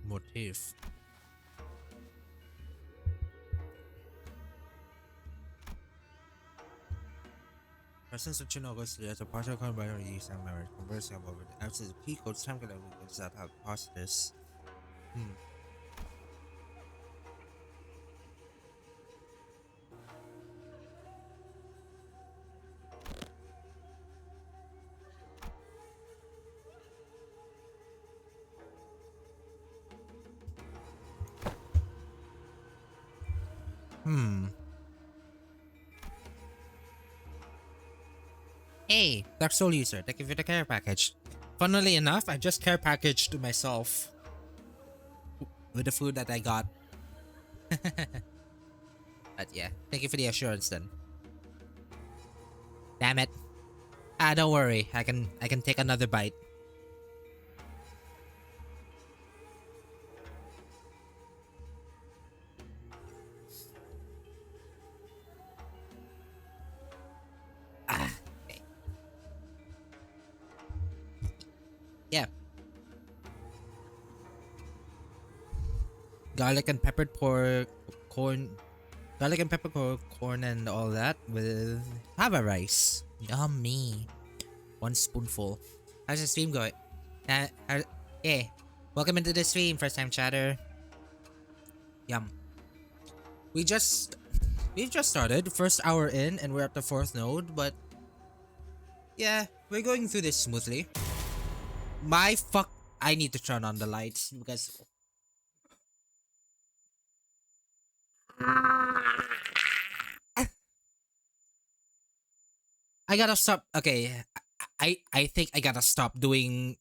Motif. Presence of Chinogus as a partial combined use and memory conversing over the absence of key codes time calculations that have positives. Hey, Dark Soul user, thank you for the care package. Funnily enough, I just care packaged to myself with the food that I got. But yeah, thank you for the assurance then. Damn it. Don't worry. I can take another bite. Okay. Yeah. Garlic and peppered pork, corn, garlic and pepper pork, corn and all that with Hava rice. Yummy. 1 spoonful. How's the stream going? Hey, welcome into the stream, first time chatter. Yum. We've just started, first hour in, and we're at the 4th node, but yeah, we're going through this smoothly. I need to turn on the lights because I gotta stop. Okay, I think I gotta stop playing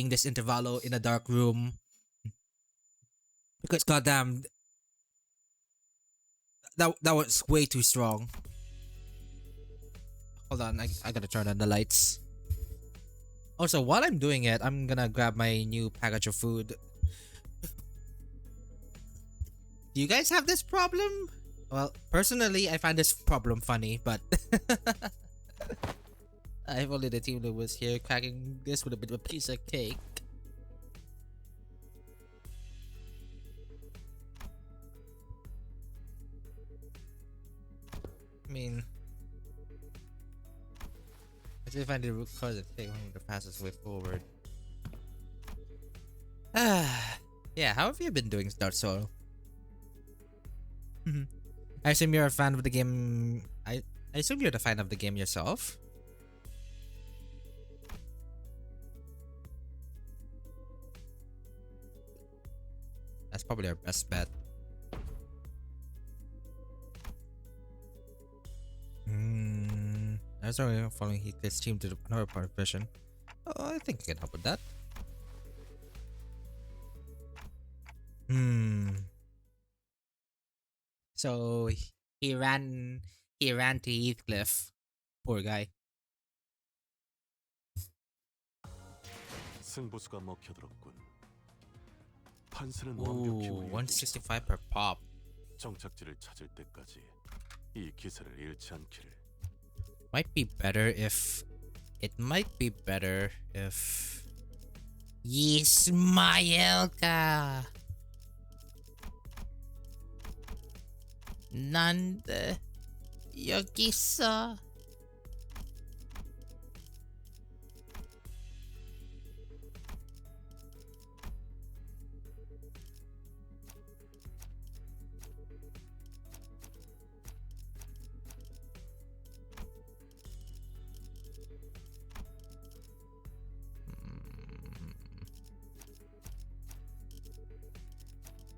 this intervallo in a dark room because goddamn that was way too strong. Hold on, I gotta turn on the lights. Also, while I'm doing it, I'm gonna grab my new package of food. Do you guys have this problem? Well, personally, I find this problem funny, but if only the team that was here cracking this with a bit of a piece of cake. I mean, I still find the root cause of taking the fastest way forward. Yeah, how have you been doing, Dark Soul? I assume you're a fan of the game. I assume you're the fan of the game yourself. That's probably our best bet. I was already following this team to another part of vision. Oh, I think I can help with that. Hmm. So he ran to Heathcliff. Poor guy. 승부수가 먹혀들었군. 판세는 완벽히 Ooh, 우리에게 165 per pop. 정착지를 찾을 때까지 이 기세를 잃지 않기를. Might be better if 이스마엘 ka. 난데 여기 있어.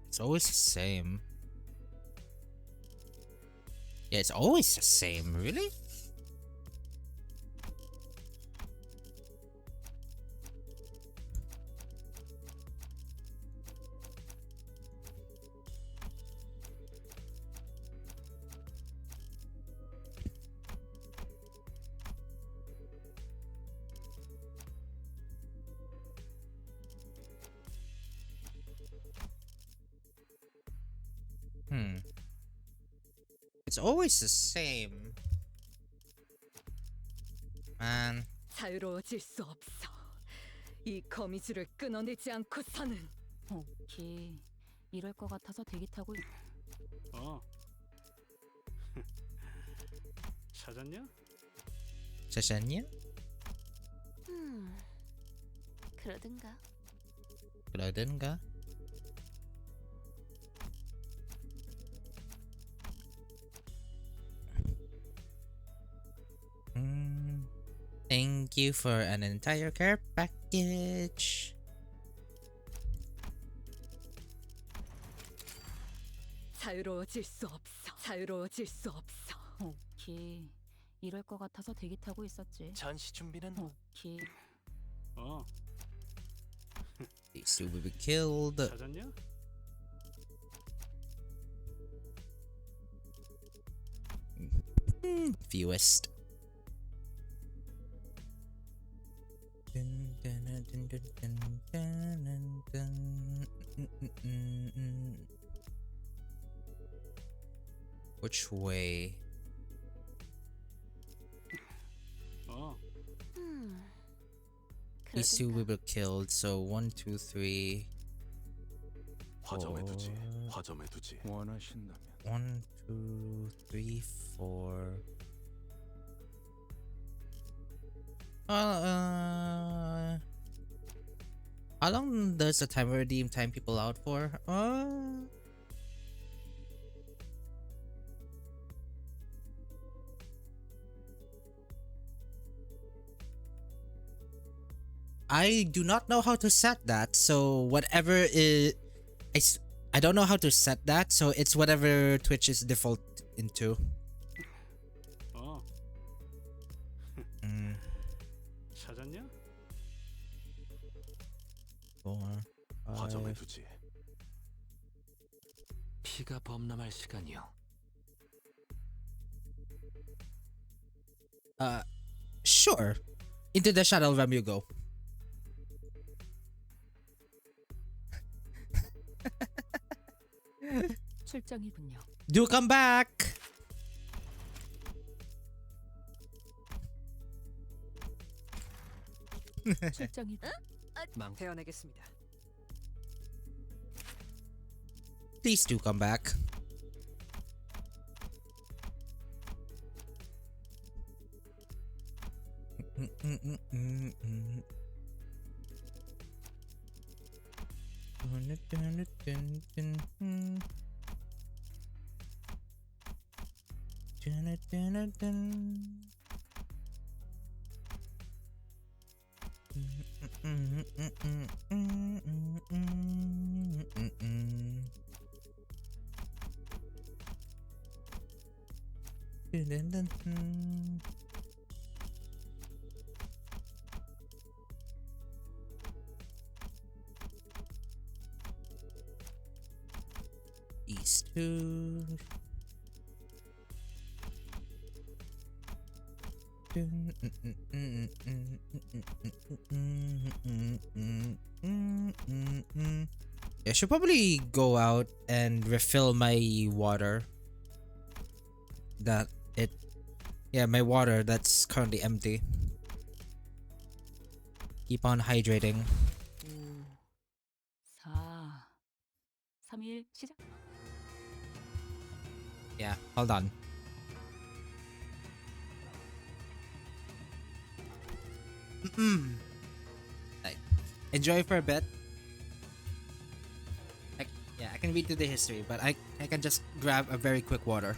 It's always the same. Yeah, it's always the same, really? It's always the same. Man. 자유로워질 수 없어. 이 거미줄을 끊어내지 않고서는. 오케이. 이럴 것 같아서 대기 타고 어. 찾았냐? 찾았냐? 그러든가. 그러든가? Thank you for an entire care package. 자유로워질 수 없어. 자유로워질 수 없어. 오케이. 이럴 것 같아서 대기 타고 있었지. 전시 준비는 오케이. 어. These two will be killed. 찾았냐? Fewest. Which way? 어. These two will be killed. So 1, 2, 3. 화점에 두지. four. 화점에 두지. 원하신다면 1, 2, 3, 4. How long does the timer redeem time people out for? I do not know how to set that, so whatever is... I don't know how to set that, so it's whatever Twitch is default into. 어. 찾았냐? 4, 화점에 5. 두지. 피가 범람할 시간이요. Sure. Into the Shadow Realm you go. 출정이군요. Do come back! 출정이군. 태어나겠습니다. Please do come back. these two. I should probably go out and refill my water. My water that's currently empty. Keep on hydrating. 5, 4, 3, 1 시작. Yeah, hold on. Like, enjoy for a bit. I can read through the history, but I can just grab a very quick water.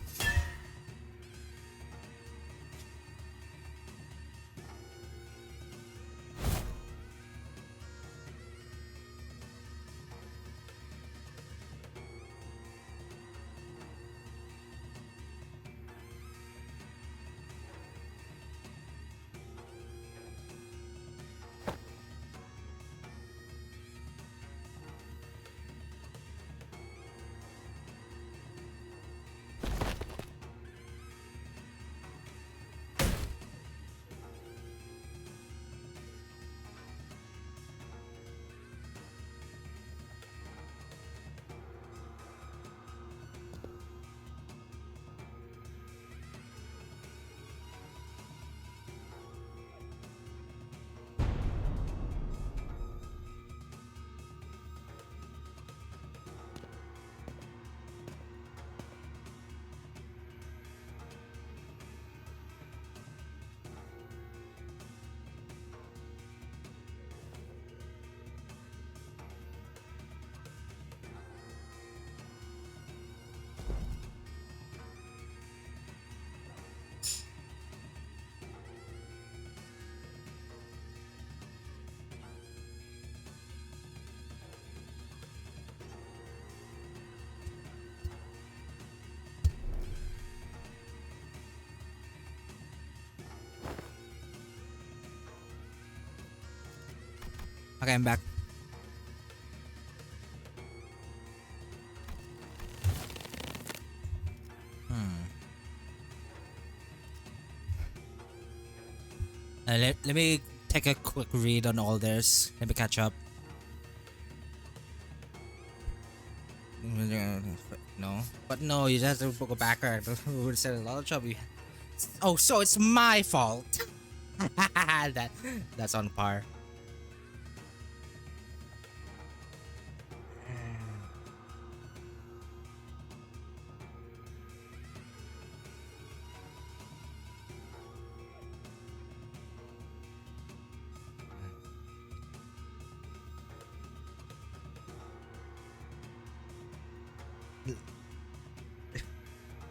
Okay, I'm back. Let me take a quick read on all this. Let me catch up. No, but no, you just have to go back. It would set a lot of trouble. Oh, so it's my fault. That's on par.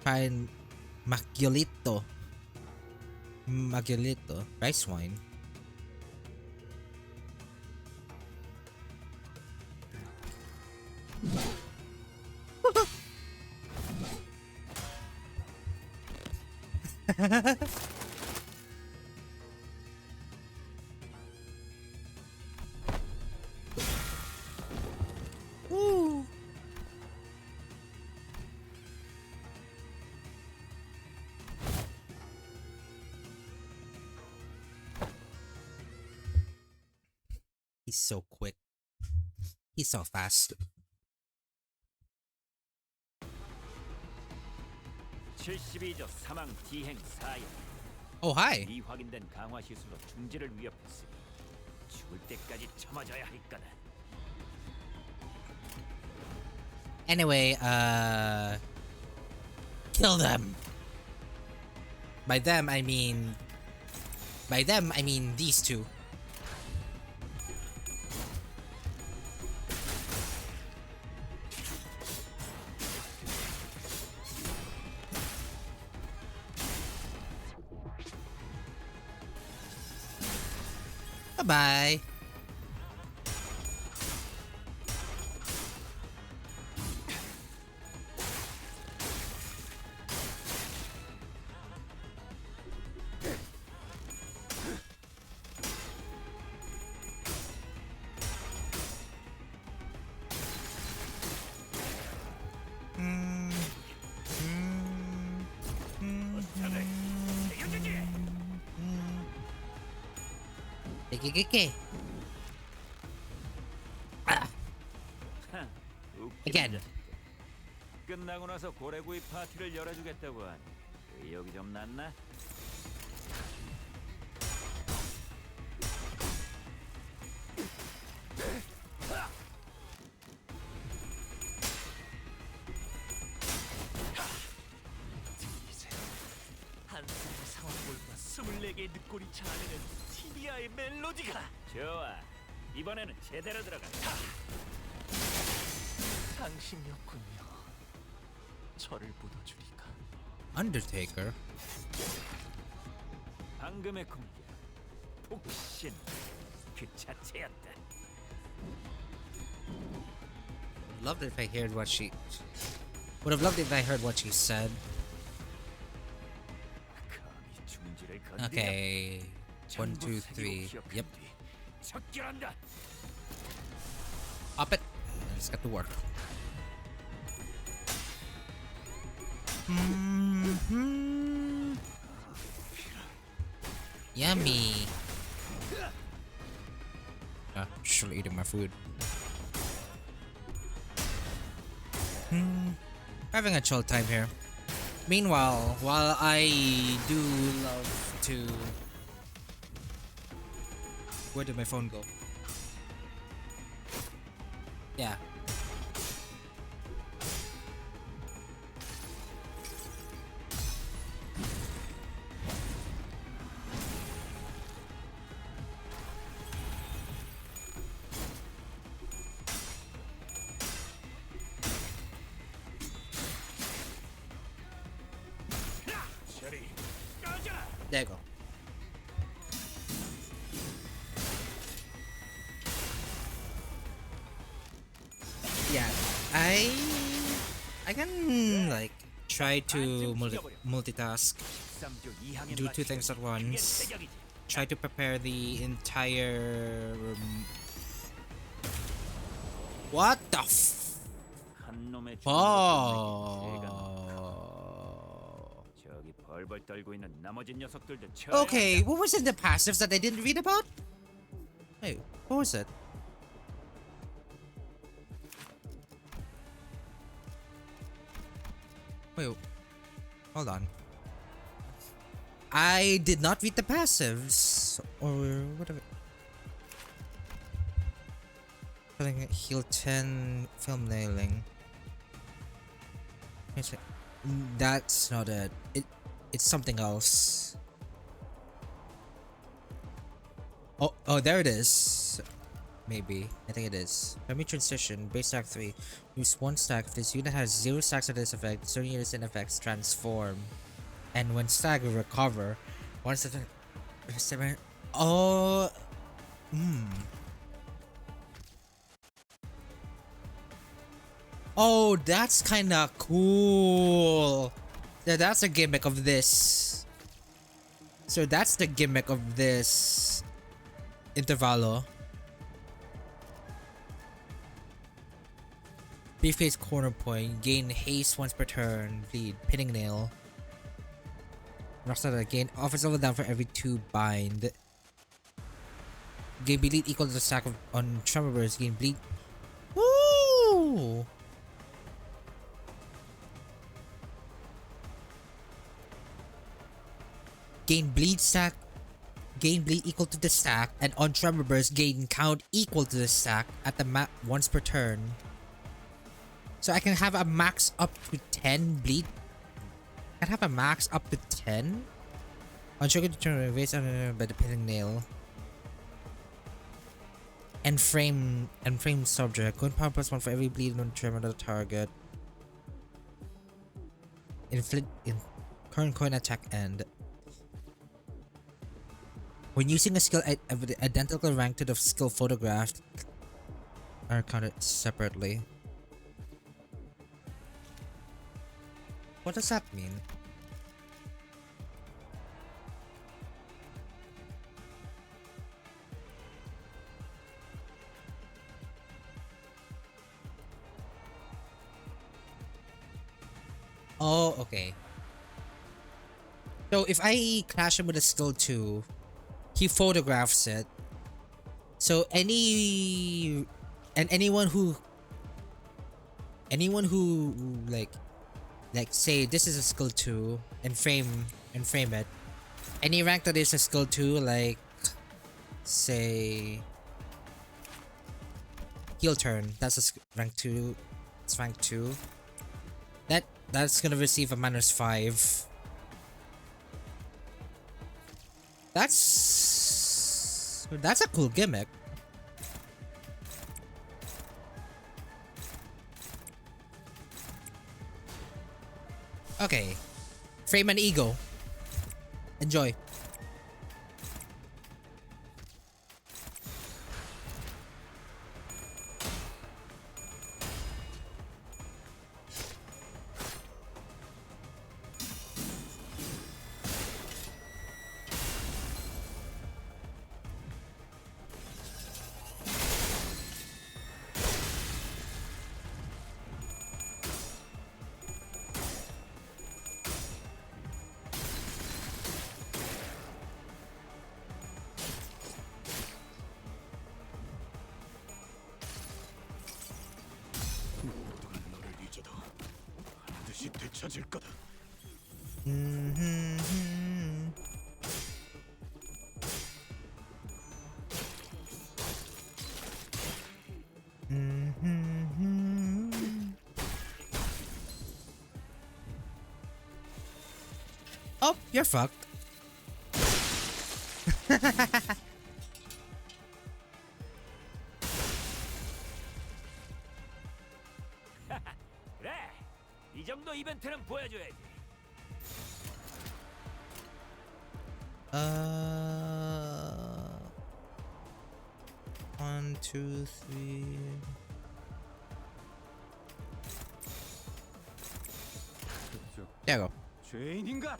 Try Macchiolito. Macchiolito. Rice wine. Woo. He's so quick. He's so fast. 72조 사망 디행 사형. Oh, hi. 이 확인된 강화 시술로 중지를 위협했으니 죽을 때까지 참아줘야 할 거다. Anyway, kill them. By them, I mean these two. Bye-bye. Kiki. Ah, 하, 웃기는 again. 자식들. 끝나고 나서 고래구이 파티를 열어주겠다고 하니 의욕이 좀 났나? 한 사람의 상황골과 24개의 늑골이 자아내는 티비아의 멜로디가 좋아. 이번에는 제대로 들어간다. 상심이었군요. 저를 묻어주리까. Undertaker. 방금의 공격. 폭신. 그 자체였다. Loved it if I heard what she. Would have loved it if I heard what she said. 감히 중지를 건드려. Okay. One, 전부 two, 사기로 three. 기억한 Yep. 뒤 척결한다. Up it. Let's get to work. Mm-hmm. Yummy. Still eating my food. Having a chill time here. Meanwhile, while I do love to... Where did my phone go? Yeah. There you go. Yeah, I can like try to multitask, do two things at once, try to prepare the entire what the 한 놈의 oh. 저기 벌벌 떨고 있는 나머지 녀석들도 Okay, what was in the passives that I didn't read about? Wait, what was it? Wait, hold on. I did not read the passives or whatever. Heal 10, film nailing. That's not it. It's something else. Oh, there it is. Maybe. I think it is. Let me transition. Base stack 3. Use 1 stack. If this unit has 0 stacks of this effect, certain units and effects transform. And when stack will recover. Once the... Oh... Oh, that's kinda cool. Yeah, that's the gimmick of this. So that's the gimmick of this intervalo. Briefcase corner point. Gain haste once per turn. Bleed. Pinning nail. Rockstar gain offers level down for every 2 bind. Gain bleed equal to the stack of on tremor burst. Gain bleed. Woo! Gain bleed stack. Gain bleed equal to the stack, and on tremor burst gain count equal to the stack at the map once per turn. So I can have a max up to 10 bleed. I can have a max up to 10. On trigger determined based on by the pinning nail. And frame subject. Going power plus 1 for every bleed on tremor of the target. Inflict in current coin attack end. When using a skill of the identical rank to the skill photographed are counted separately. What does that mean? Oh, okay. So if I clash him with a skill 2, he photographs it, So anyone who like say this is a skill 2 and frame it. Any rank that is a skill 2, like say heel turn, that's a rank 2. It's rank 2. That's gonna receive a -5. That's a cool gimmick. Okay. Frame and ego. Enjoy. 너를 잊어도 반드시 되찾을 거다. Oh, you're fucked. 그래. 이 정도 이벤트는 보여줘야지. One, two, three. There you go. 죄인인가?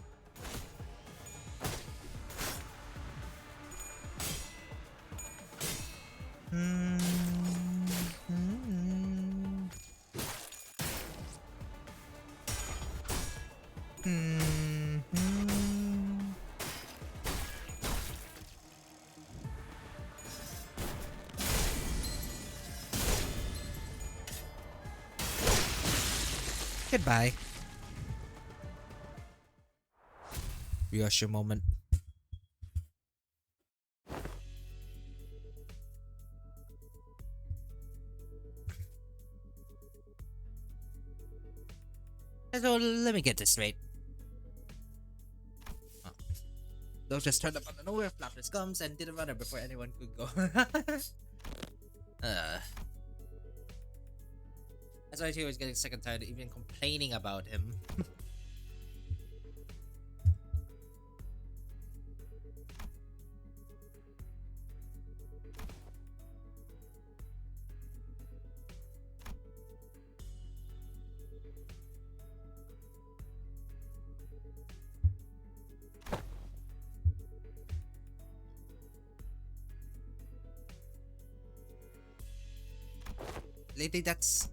Goodbye. Ryoshu moment. So let me get this straight. Oh. Those just turned up out of nowhere, flapped his gums, and did a runner before anyone could go. That's why he was getting sick and tired of even complaining about him. Lately, that's...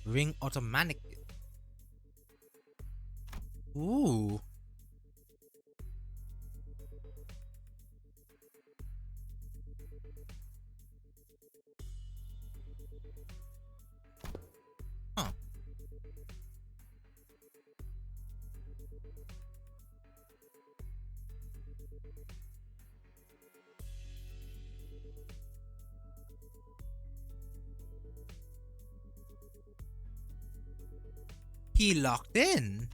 Ring automatic. Ooh. Huh. He locked in.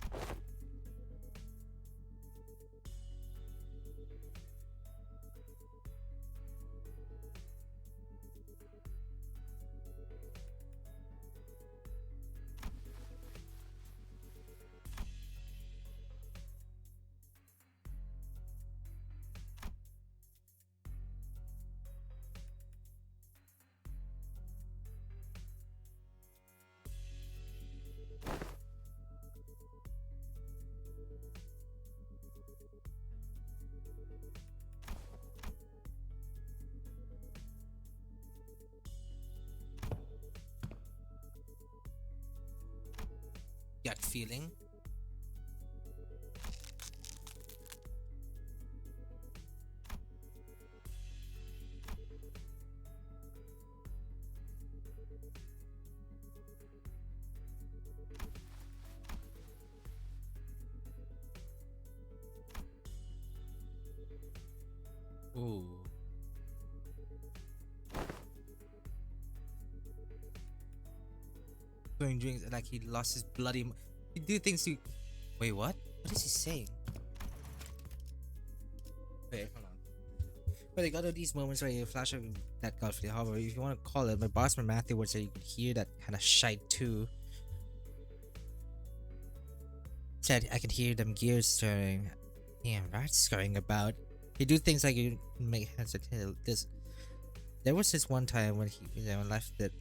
gut feeling. Ooh. Throwing drinks like he lost his bloody. He do things to. Wait, what? What is he saying? Wait, hold on. But I got all these moments where you flash of that gut feeling. However, if you want to call it, my boss, Matthew, would say you could hear that kind of shite too. Said I could hear them gears turning. Damn, rats scurrying about. He do things like you make heads or tail. There was this one time when he left that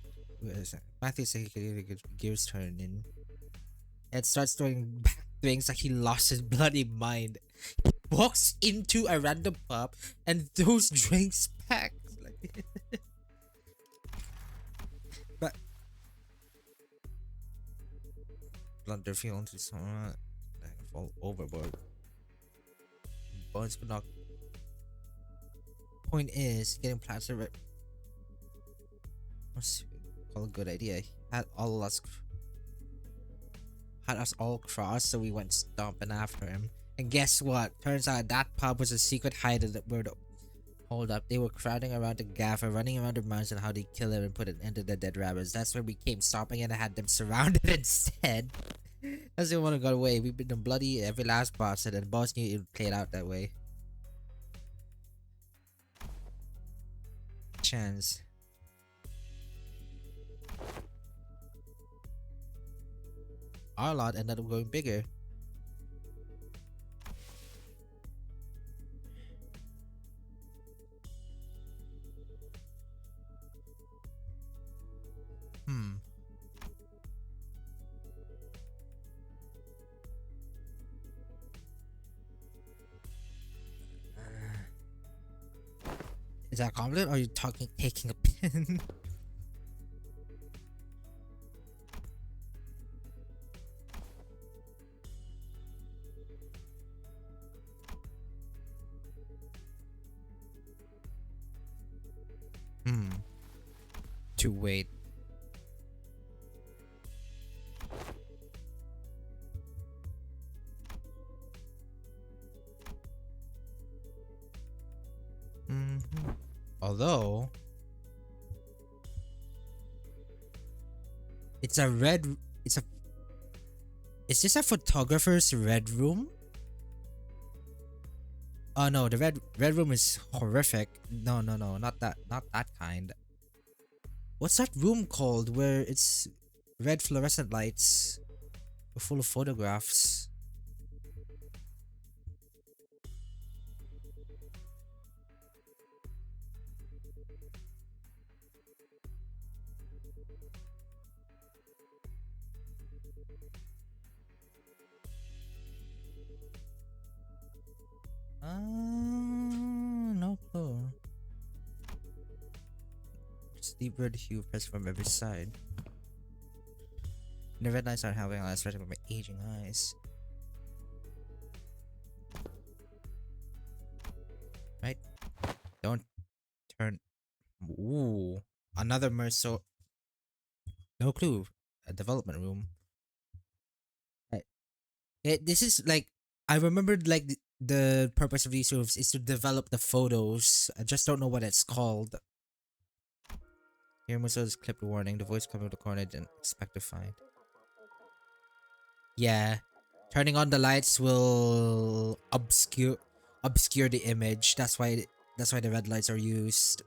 Matthew said he could hear the gears turning. And starts doing bad things like he lost his bloody mind. He walks into a random pub and throws drinks back. Like but blunder feelings to someone fall overboard. Bones could not. Point is getting plaster. What's called a good idea? He had us all crossed, so we went stomping after him. And guess what? Turns out that pub was a secret hideout that were hold up. They were crowding around the gaffer, running around the mountains on how they kill him and put an end to the dead rabbits. That's where we came stomping and I had them surrounded instead. That's the one who got away. We've been bloody every last boss, and the boss knew it would play it out that way. Chance. Our lot ended up going bigger. Is that a compliment or are you taking a pen? To wait. Although it's a red. Is this a photographer's red room? Oh no, the red room is horrific. No, not that kind. What's that room called where it's red fluorescent lights full of photographs? No clue. It's deep red hue pressed from every side. The red lights aren't helping, especially with my aging eyes. Right? Don't turn. Ooh, another Merso. No clue. A development room. Right. This is like I remembered like the purpose of these rooms is to develop the photos. I just don't know what it's called. Here, Merso's clipped warning. The voice coming from the corner didn't expect to find. Yeah, turning on the lights will obscure the image. That's why the red lights are used.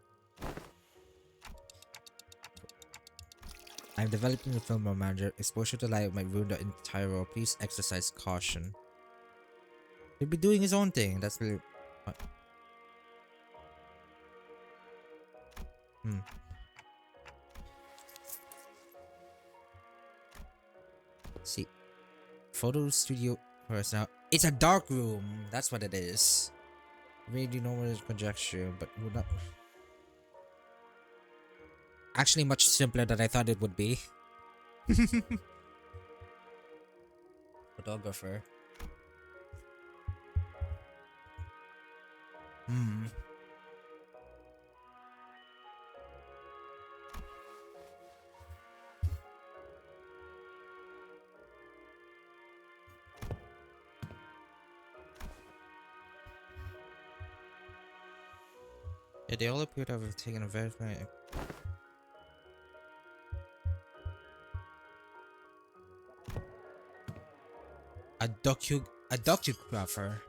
I'm developing a film manager. Exposure to light might ruin the entire role. Please exercise caution. He'll be doing his own thing. That's really. See. Photo studio now. It's a dark room. That's what it is. Really know what is conjecture, but we're not. Actually, much simpler than I thought it would be. photographer. Hmm. Yeah, they all appear to have taken a very a docugrapher.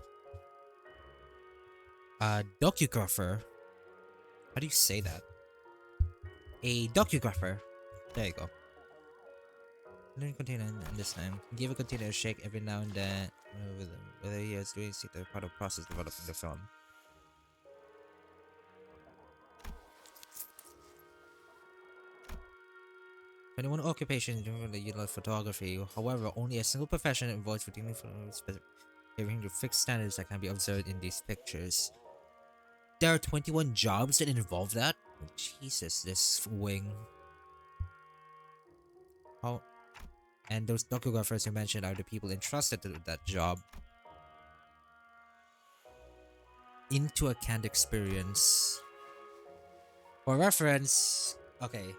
A docugrapher. How do you say that? A docugrapher. There you go. Learn container and this time. Give a container a shake every now and then. Whether he is doing the part of process developing the film. Anyone occupation in the unit of photography. However, only a single profession involves routine specific adhering to fixed standards that can be observed in these pictures. There are 21 jobs that involve that? Jesus, this wing. Oh, and those docugraphers you mentioned are the people entrusted to that job. Into a canned experience. For reference, okay,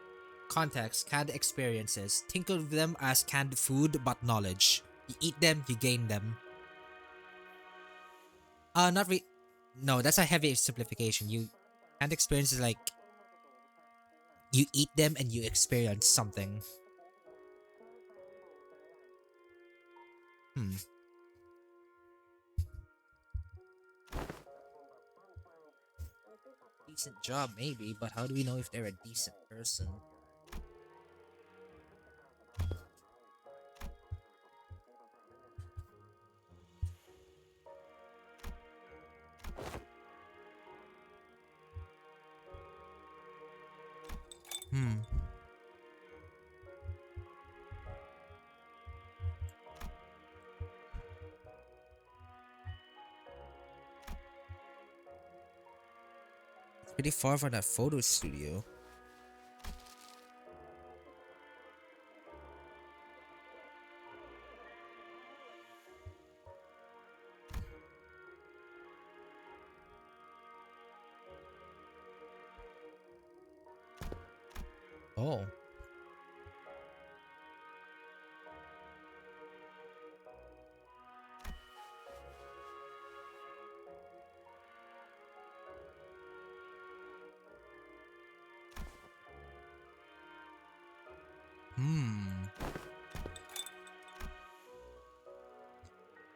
context, canned experiences. Think of them as canned food but knowledge. You eat them, you gain them. Not re- No, that's a heavy simplification. Canned experience is like you eat them and you experience something. Hmm. Decent job, maybe, but how do we know if they're a decent person? Hmm. It's pretty far from that photo studio. Oh. Hmm.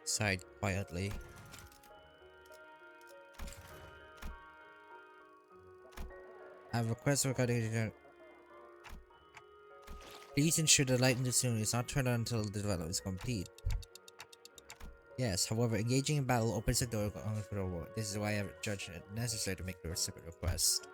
Sighed quietly. I have a request regarding. Please ensure the light in the room is not turned on until the development is complete. Yes, however, engaging in battle opens the door for the war. This is why I have judged it necessary to make the separate request.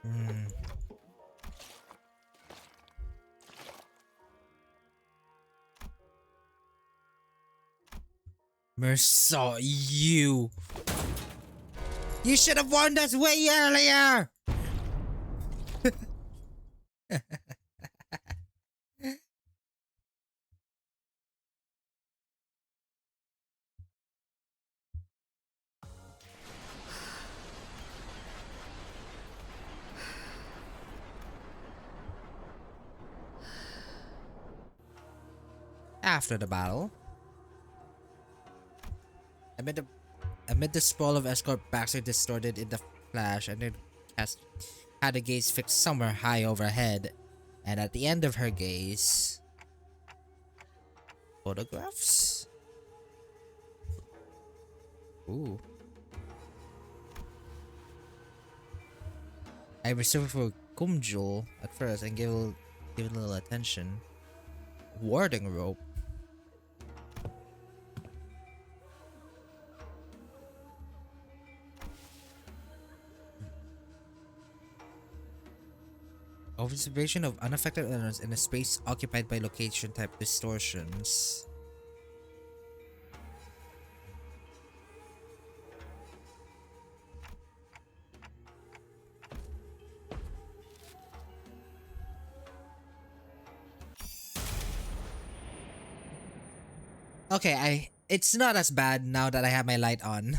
Hmm. Mersaw, you! You should have warned us way earlier! After the battle, amid the amid the sprawl of escort backs are distorted in the flash, and then had a gaze fixed somewhere high overhead, and at the end of her gaze, photographs. Ooh. I reserved for Kumjul at first and give it a little attention. Warding rope. Observation of unaffected elements in a space occupied by location type distortions. Okay, it's not as bad now that I have my light on.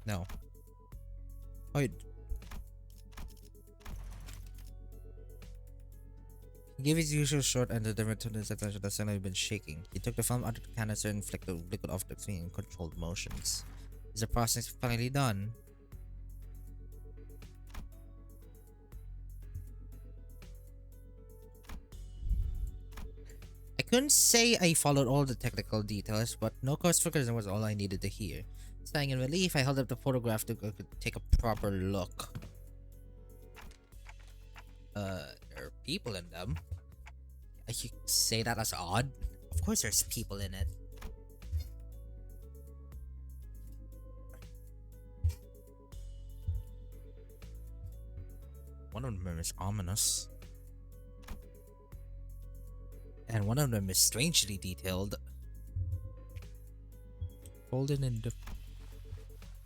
No. Oh, he gave his usual short and delivered to his attention that suddenly been shaking. He took the film out of the canister and flicked the liquid off the screen in controlled motions. Is the process finally done? I couldn't say I followed all the technical details, but no cause for concern was all I needed to hear. Sighing in relief, I held up the photograph to take a proper look. There are people in them. You say that as odd? Of course there's people in it. One of them is ominous. And one of them is strangely detailed. Folded in the...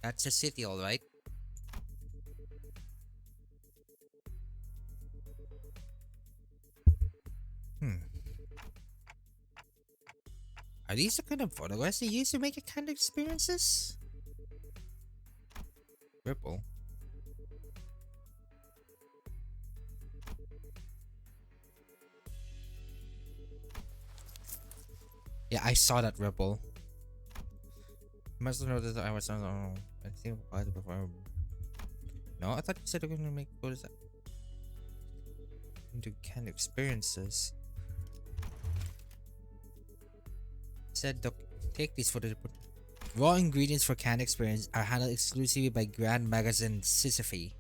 That's a city, alright. Are these the kind of photographs they use to make a kind of experiences? Ripple. Yeah, I saw that ripple. Must have noticed that I was on. I think about it before. No, I thought you said you were gonna make photos into kind of experiences. Said take these photos. Raw ingredients for canned experience are handled exclusively by Grand Magazine Sisyphe.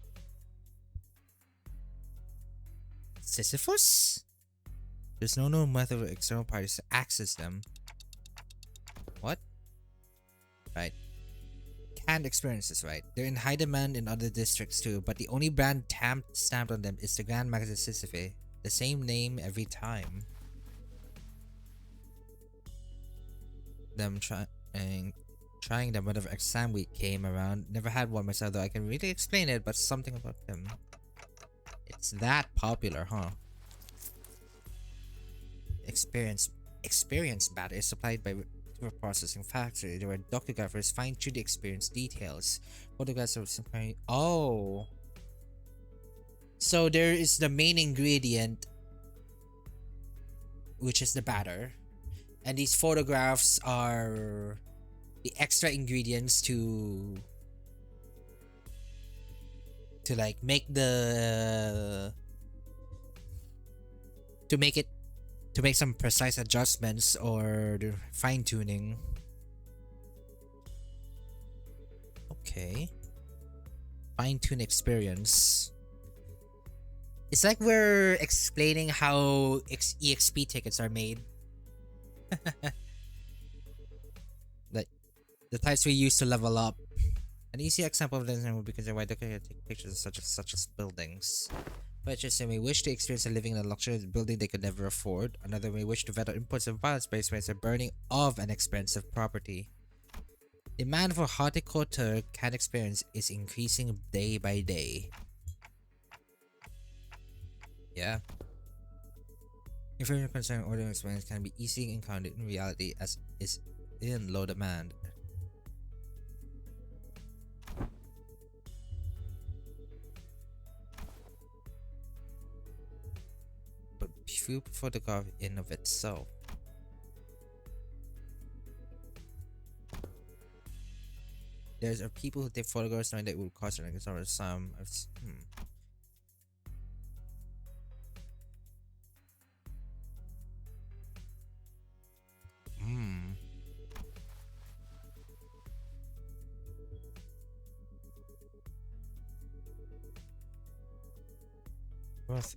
Sisyphus? There's no known method for external parties to access them. What? Right. Canned experiences, right? They're in high demand in other districts too, but the only brand stamped on them is the Grand Magazine Sisyphe. The same name every time. Them trying them whenever exam week came around. Never had one myself though. I can really explain it, but something about them. It's that popular, huh? Experience battery is supplied by a processing factory. There were doctographers fine-tune the experience details. Photographs are simply... Oh! So there is the main ingredient, which is the batter. And these photographs are the extra ingredients to like make the... to make some precise adjustments or fine-tuning. Okay. Fine-tune experience. It's like we're explaining how EXP tickets are made. Like the types we use to level up. An easy example of this would be because why don't you take pictures of such as buildings. Purchasers may wish to experience a living in a luxurious building they could never afford. Another may wish to vet out imports of violence by experiencing the burning of an expensive property. Demand for horticulture can experience is increasing day by day. Yeah. Information concerning ordering experience can be easily encountered in reality as is in low demand. But few photograph in of itself. There's people who take photographs knowing that it will cost an exorbitant sum. Worth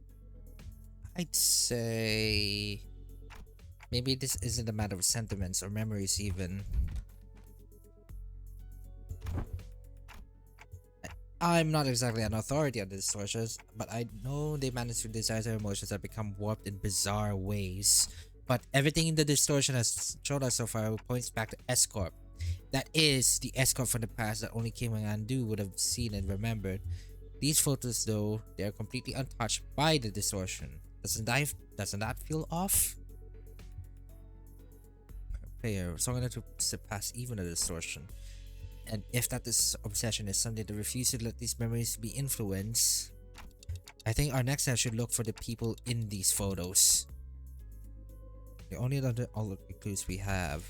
I'd say maybe this isn't a matter of sentiments or memories even. I'm not exactly an authority on these sources, but I know they manage to disguise their emotions that become warped in bizarre ways. But everything in the distortion has shown us so far points back to S-Corp. That is, the S-Corp from the past that only Kim and Andu would have seen and remembered. These photos, though, they are completely untouched by the distortion. Doesn't that feel off? Player, strong enough to surpass even the distortion. And if that is obsession is something to refuse to let these memories be influenced, I think our next step should look for the people in these photos. The only other all of the clues we have.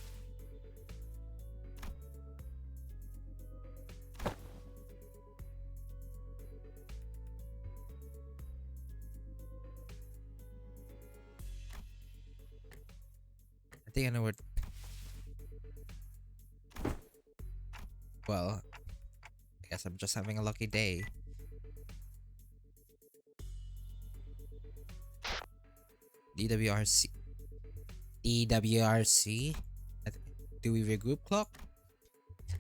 I think I know what. Well, I guess I'm just having a lucky day. DWRC. DWRC? Do we regroup clock?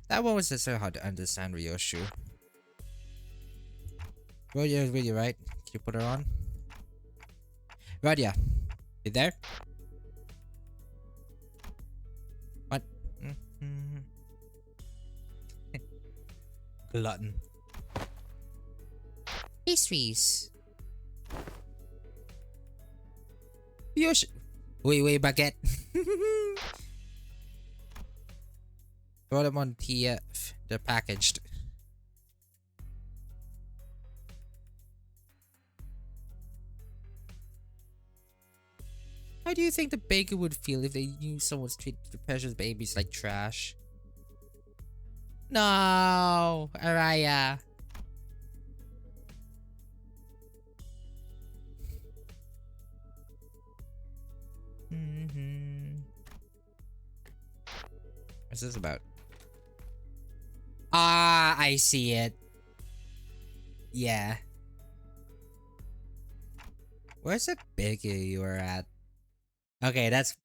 That one was necessarily hard to understand, Ryoshu. Radia, really right? Can you put her on? Radia, you there? What? Glutton. Pastries. Yoshi. Wait, baguette. Throw them on TF. They're packaged. How do you think the baker would feel if they knew someone's treated the precious babies like trash? No, Araya. What's this about? Ah, I see it. Yeah. Where's the baker you were at? Okay, that's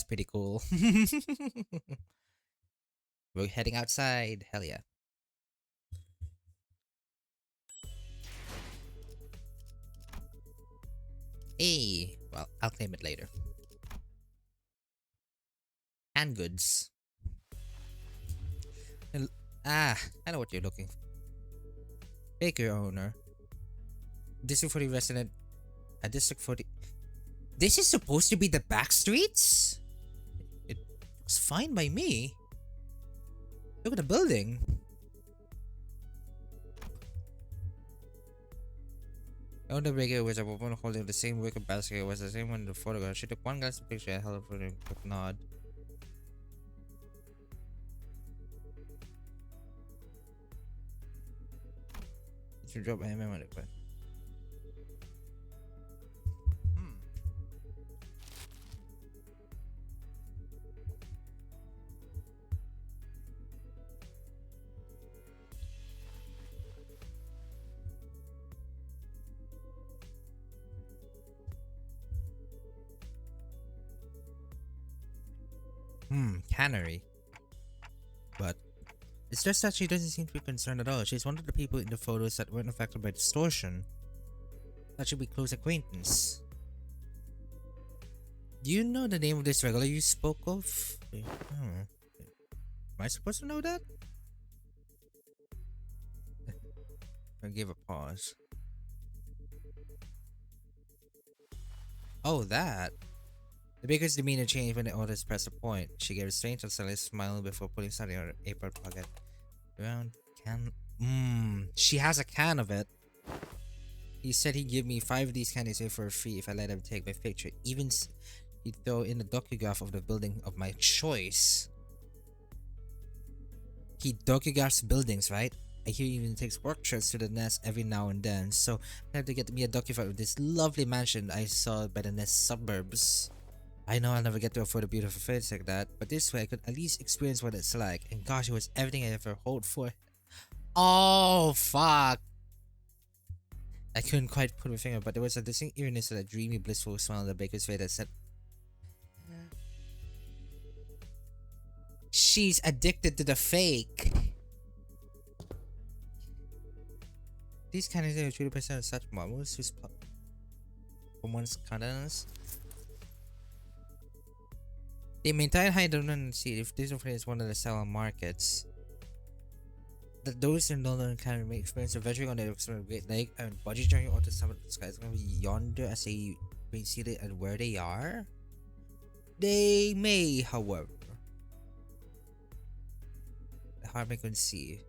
pretty cool. We're heading outside. Hell yeah. Hey, well, I'll claim it later. And goods. I know what you're looking for. Baker owner. District 40 resident. A District 40. This is supposed to be the back streets? It looks fine by me. Look at the building. Oh, the baker was a woman holding the same wicker basket was the same one in the photograph. She took one guy's picture and held it for a quick nod. You drop my memory, but cannery. But it's just that she doesn't seem to be concerned at all. She's one of the people in the photos that weren't affected by distortion. That should be close acquaintance. Do you know the name of this regular you spoke of? Am I supposed to know that? I gave a pause. Oh, that. The baker's demeanor changed when the orders pressed a point. She gave a strange and silly smile before putting something in her apron pocket. Round can. She has a can of it. He said he'd give me 5 of these candies away for free if I let him take my picture. Even he'd throw in a docograph of the building of my choice. He docugraphs buildings, right? I hear he even takes work trips to the nest every now and then. So I have to get me a docograph of this lovely mansion I saw by the nest suburbs. I know I'll never get to afford a beautiful face like that, but this way I could at least experience what it's like. And gosh, it was everything I ever hoped for. Oh, fuck. I couldn't quite put my finger, but there was a distinct eeriness to that dreamy, blissful smile on the baker's face that said, "She's addicted to the fake." These candidates are truly present such marvels whose from one's countenance. They maintain high dominancy if this is one of the selling markets. That those in London can make experience of venturing on the Great Lake and bungee jumping onto some of the skies going to be yonder as they remain seated at where they are. They may, however, the heart may conceive.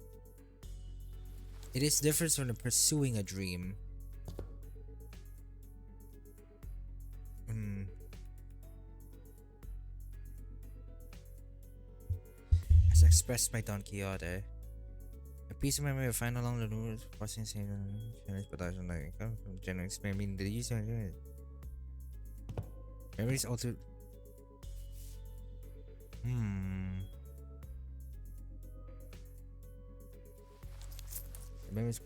It is different from pursuing a dream. As expressed by Don Quixote. A piece of memory I find along the route passing but I don't like general experience. I mean, the use of memories also. The memories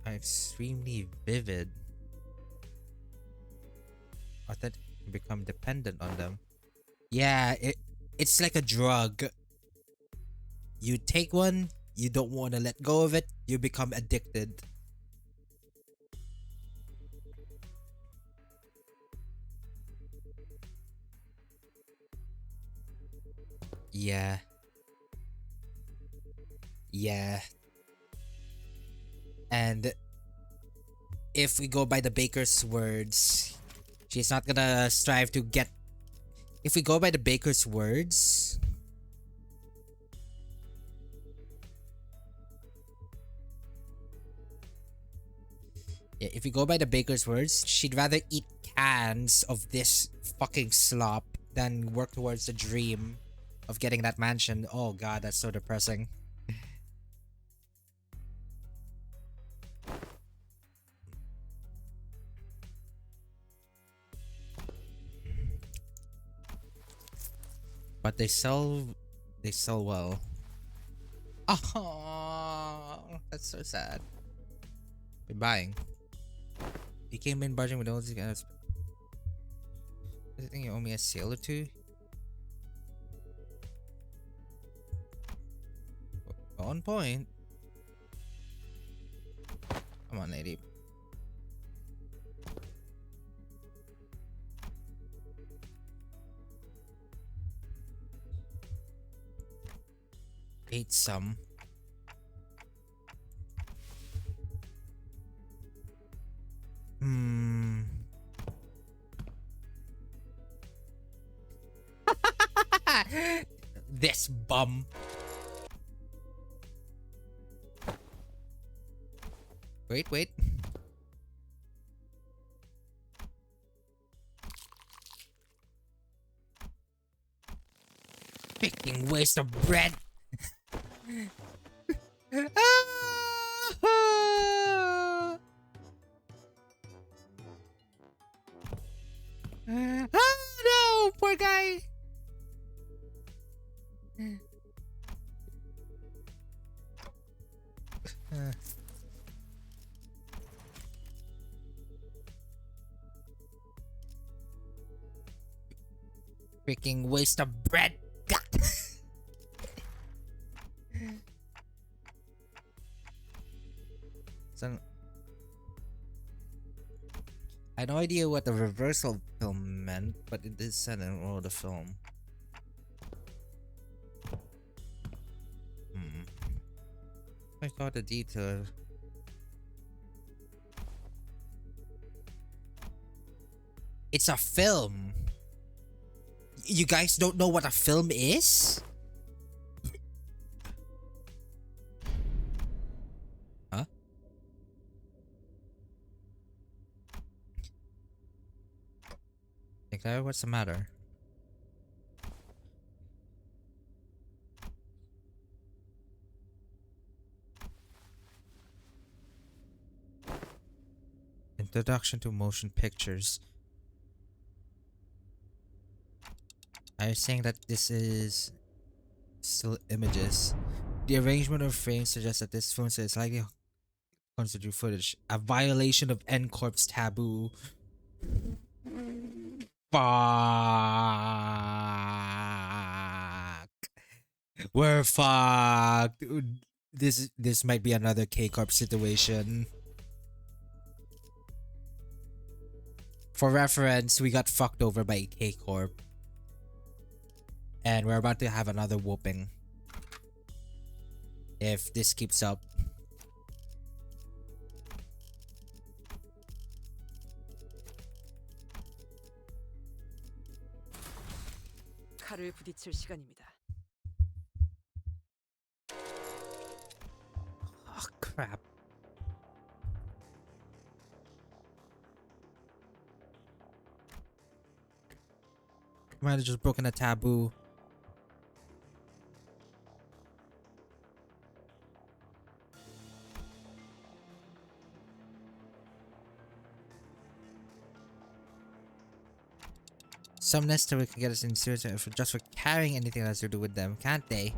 are extremely vivid. Authentic become dependent on them. Yeah, it's like a drug. You take one, you don't want to let go of it, you become addicted. Yeah. Yeah. And if we go by the baker's words, she's not gonna strive to get. If we go by the baker's words, yeah, if we go by the baker's words, she'd rather eat cans of this fucking slop than work towards the dream of getting that mansion. Oh god, that's so depressing. But they sell well. Oh, that's so sad. We're buying. You came in barging with all these guys. I think you owe me a sale or two. On point. Come on, lady. Ate some. This bum. Wait. Freaking waste of bread. No, poor guy. Freaking waste of bread. So, I had no idea what the reversal film meant, but it did set in all the film. I thought the detail. It's a film. You guys don't know what a film is? Huh? Claire, what's the matter? Introduction to motion pictures. Are you saying that this is still images? The arrangement of frames suggests that this film is likely constitute footage. A violation of N Corp's taboo. Fuck. We're fucked. Dude, this might be another K Corp situation. For reference, we got fucked over by K Corp. And we're about to have another whooping. If this keeps up. 칼을 부딪힐 시간입니다. Oh crap. Might have just broken a taboo. Some Nesta can get us in serious for just for carrying anything that has to do with them, can't they?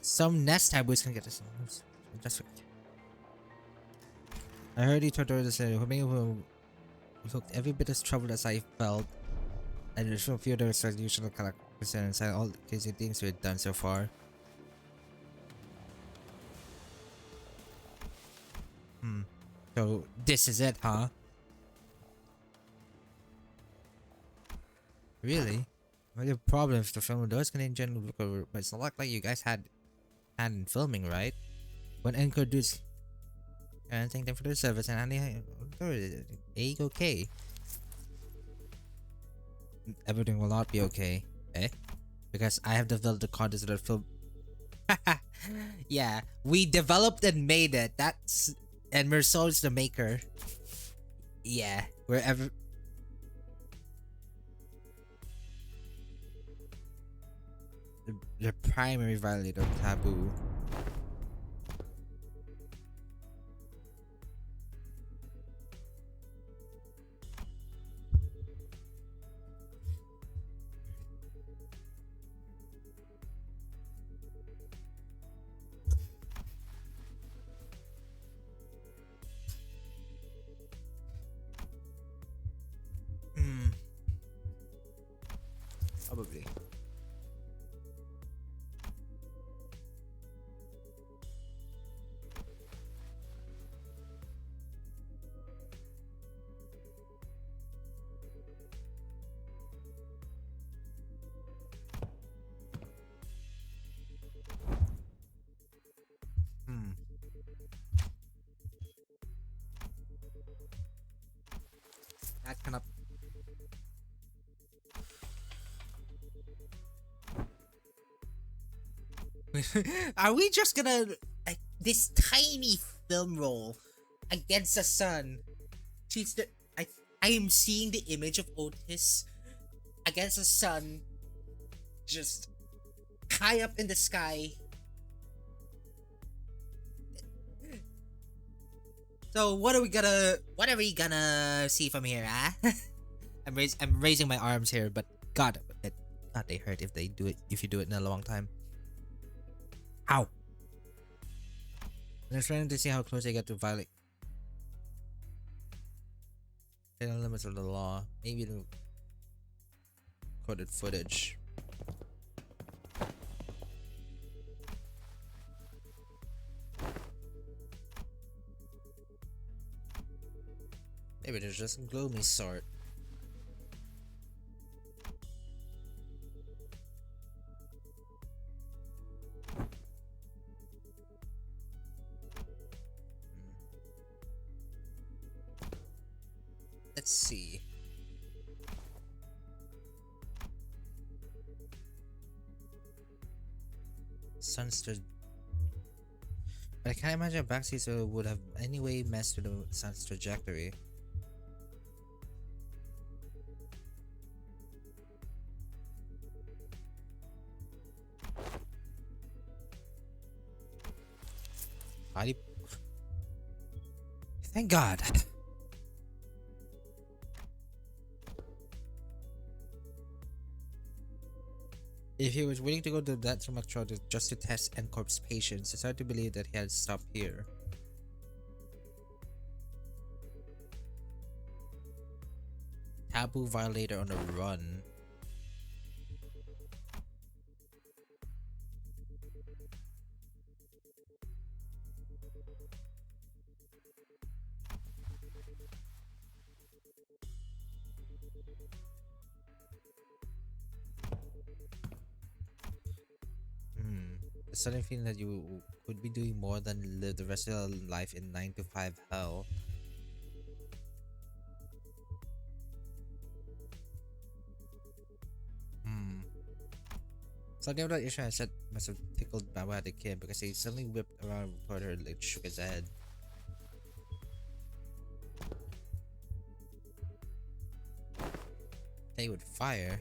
Some nest taboos can get us in just for. I heard he told her to say, who looked every bit as troubled as I felt, and there's a few other usual characters inside all the crazy things we've done so far. So this is it, huh? Really? Well, the problem if the film does contain general look over, but it's not like you guys had in filming, right? When Encore does and thank them for their service and okay. Everything will not be okay, eh? Because I have developed the content of the film. Yeah, we developed and made it. That's and Mersol's the maker. Yeah, wherever. The primary violator of taboo. Probably. That kind of. Are we just gonna this tiny film roll against the sun? She's the I am seeing the image of Otis against the sun, just high up in the sky. So what are we gonna see from here, huh? I'm raising my arms here, but God they hurt if you do it in a long time. Ow! I'm trying to see how close I get to violate the limits of the law. Maybe the coded footage. Maybe there's just some gloomy sort. Let's see. Sun's but I can't imagine a backseat would have anyway messed with the sun's trajectory. Thank God. If he was willing to go to that Sumatra just to test N-Corp's patience, it's hard to believe that he had stopped here. Taboo violator on the run. The sudden feeling that you could be doing more than live the rest of your life in 9 to 5 hell. Something about Isha I said must have tickled Baba as a kid because he suddenly whipped around toward her and like, shook his head. Play with fire?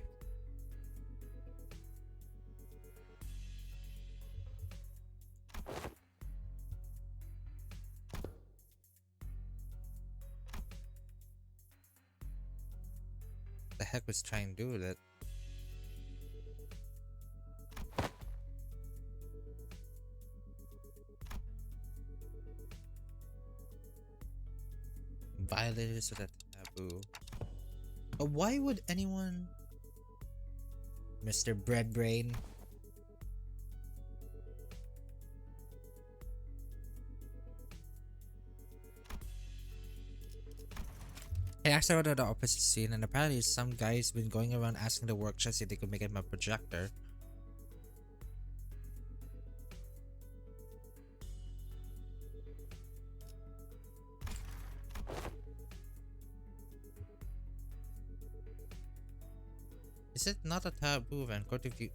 The heck was trying to do with it? Violators of that taboo. But why would anyone... Mr. Breadbrain? I asked her about the opposite scene, and apparently some guy's been going around asking the workshops if they could make him a projector. Is it not a taboo event? What if you...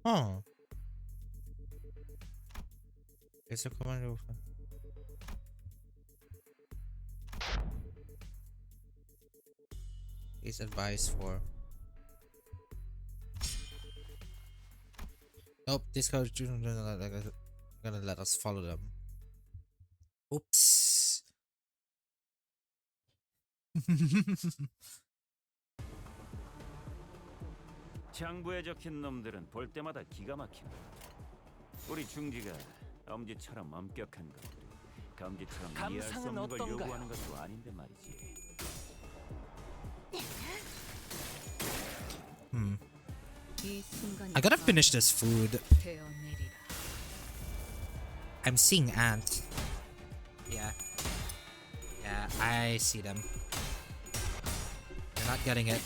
Oh. It's a command over. Is advice for. Nope, this code gonna let us follow them. Oops. 장부에 적힌 놈들은 볼 때마다 기가 막힌다. 우리 중지가 엄지처럼 엄격한 것도 감지처럼 이해할 수 감상은 없는 걸 어떤가요? 요구하는 것도 아닌데 말이지. I gotta finish this food. I'm seeing ants. Yeah. Yeah, I see them. They're not getting it.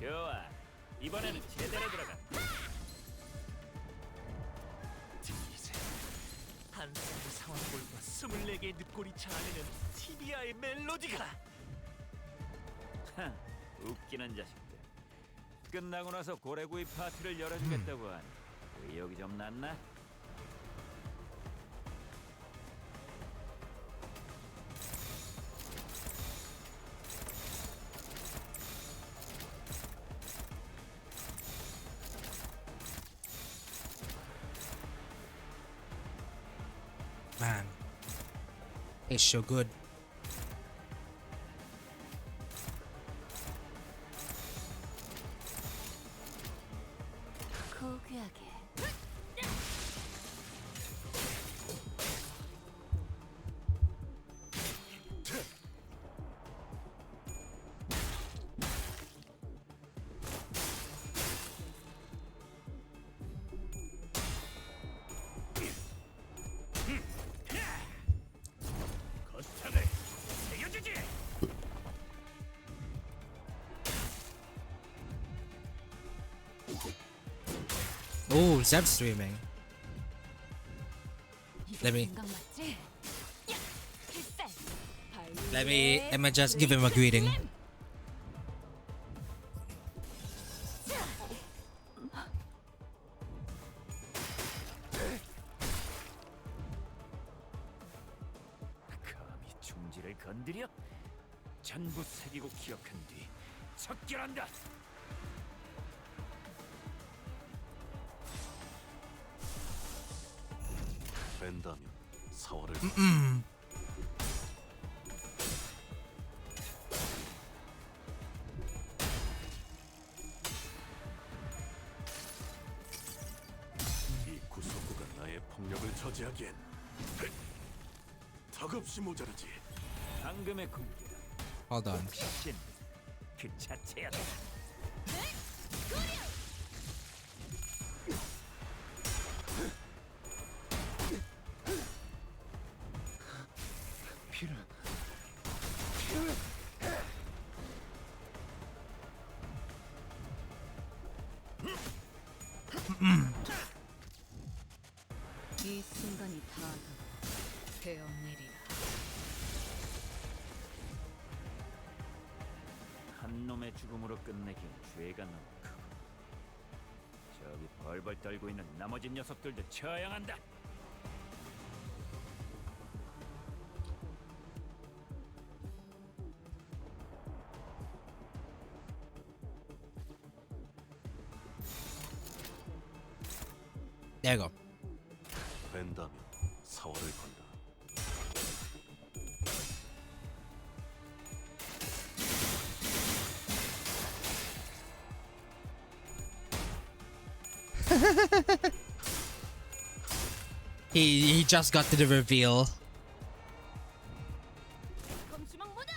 좋아, 이번에는 제대로 들어가. 이제 한 쌍의 상황골과 24개의 늑골이 자아내는 티비아의 멜로디가 하, 웃기는 자식들. 끝나고 나서 고래구이 파티를 열어주겠다고 하니 의욕이 좀 났나? Man, it's so good. 고귀하게. Oh, Zeb streaming. 이거 Let me- 건강 맞지? 야, 필살. Let me Emma just give him a greeting. 감히 중지를 건드려? 전부 새기고 기억한 뒤 척결한다. 뺀다면 사활을 이 구석구가 나의 폭력을 저지하기엔 턱없이 모자르지. 방금의 공격 Hold on. 신, 그 자체였다. 필은 이 순간이 다 되었느리라. 한 놈의 죽음으로 끝내기엔 죄가 너무 크고 저기 벌벌 떨고 있는 나머지 녀석들도 처형한다. There you go. 뺀다면 사활을 건다. He just got to the reveal. 검주망 모드.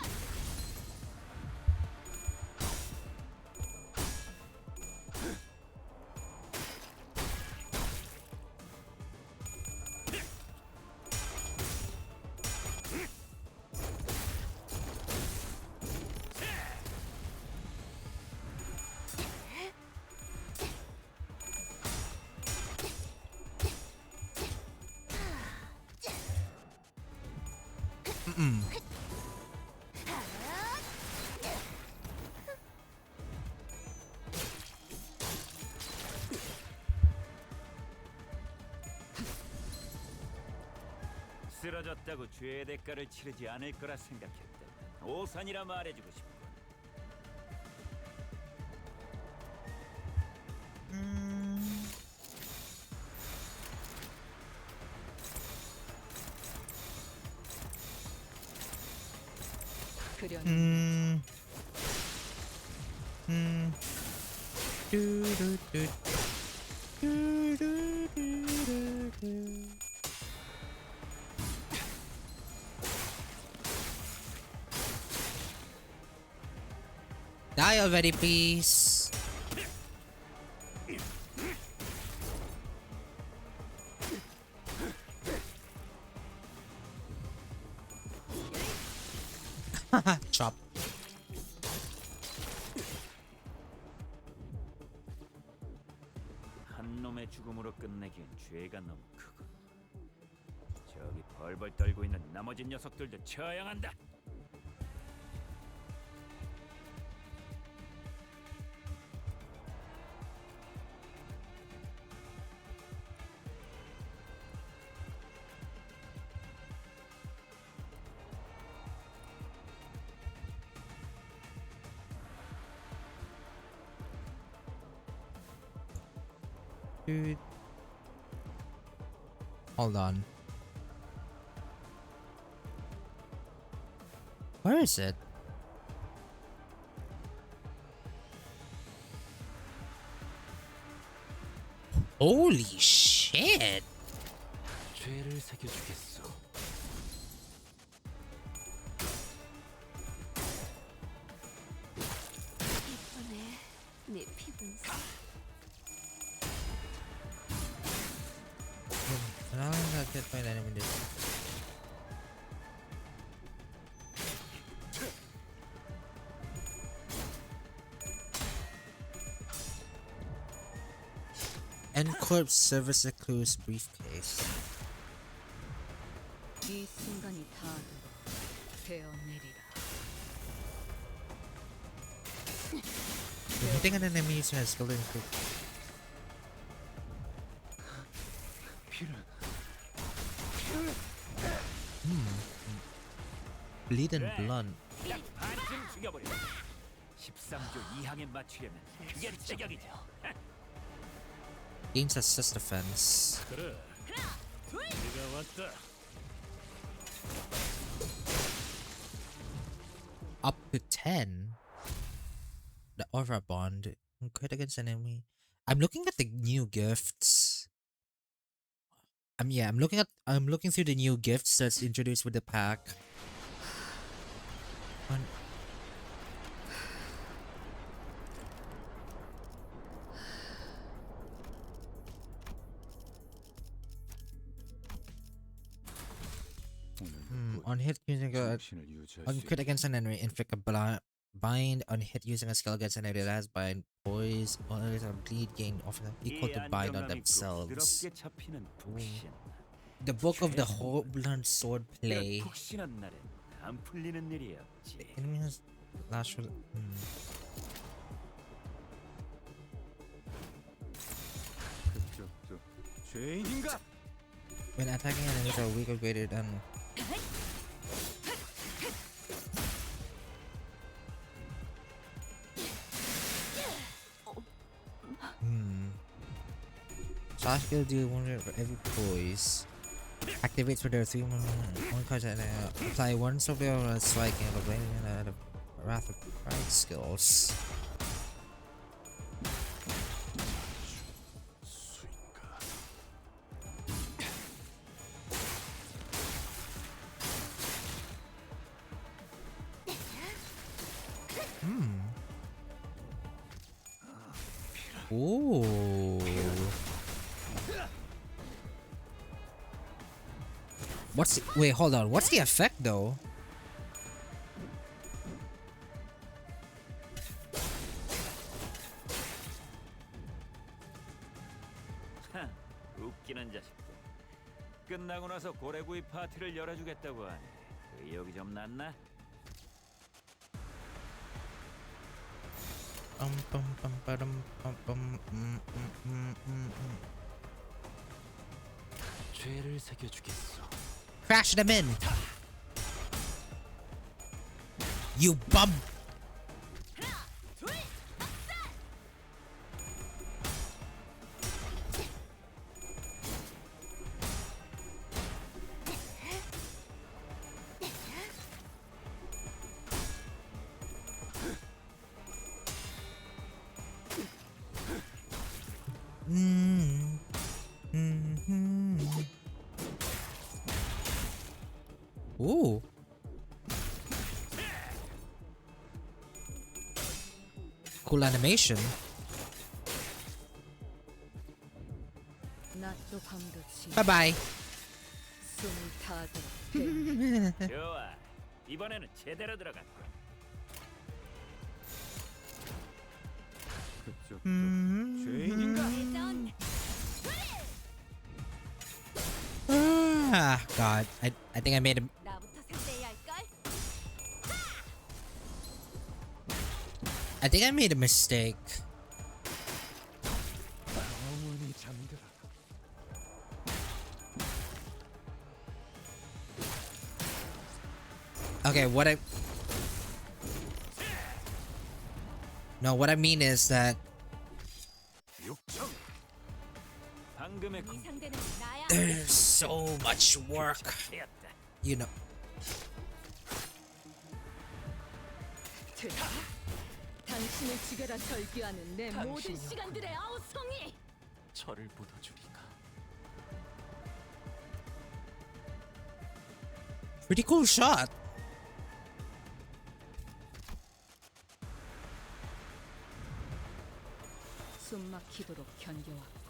쓰러졌다고 죄의 대가를 치르지 않을 거라 생각했다. 오산이라 말해주고 싶고. 그려. Die already, please. Chop. 한 놈의 죽음으로 끝내기엔 죄가 너무 크고 저기 벌벌 떨고 있는 나머지 녀석들도 처형한다. Dude. Hold on. Where is it? Holy shit! 죄를 새겨주겠소. 이번에 네 피부는 How did I get my enemy this? N-Corp Service Recluse Briefcase. 이 순간이 다 되어내리라. Hitting an enemy using a skill include. Bleed and blunt. 딱 반쯤 죽여버려. 13조 이항에 맞추려면 그게 제격이죠. Gains assist defense. 그래. 네가 왔다. Up to 10. The aura bond. Crit against enemy. I'm looking at the new gifts. I'm looking through the new gifts that's introduced with the pack. On hit using a on crit against an enemy, inflict a bind on hit using a skill against an enemy that has bind, poise, or bleed gain of equal to bind on themselves. 부드럽게 잡히는 푹신. The book of the whole blood sword play. 푹신한 날엔 안 풀리는 일이 없지. Enemy has last 죄인인가? when attacking enemies are weak or greater than Slash skill do 100 for every poise. Activates for their 3 one card and apply one severe strike and the Wrath of Pride skills. Ooh. Wait, hold on. What's the effect though? 웃기는 자식들. 끝나고 나서 고래구이 파티를 열어주겠다고 하네. 의욕이 좀 났나? 죄를 새겨주겠어. Crash them in. You bum. Ooh. Cool animation. 낮도 밤도 Bye bye. 숨을 타도록 좋아. 이번에는 제대로 들어갔고. 죄인인가? Ah, God. I think I made a 나부터 상대해야 할걸? I think I made a mistake. Okay, what I mean is that 방금의 이 상대는 나야. there's so much work, 되었다. you know. 당신을 죽여라 절규하는 내 모든 시간들의 아우성이. 저를 묻어주리까. Pretty cool shot. 숨막히도록 견뎌왔고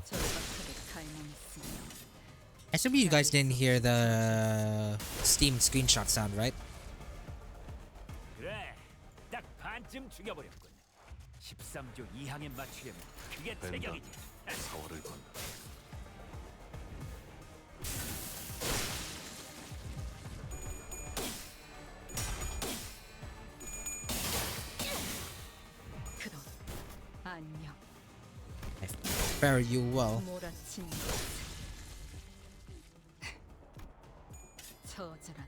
절박하게 갈망했으며. I assume you guys didn't hear the Steam screenshot sound, right? 그래. 딱 반쯤 죽여버렸군. 13조 2항에 맞추려면 그게 벤다 태경이지. 사활을 건다. 그럼 안녕. I fare you well. 몰아친 처절한 원.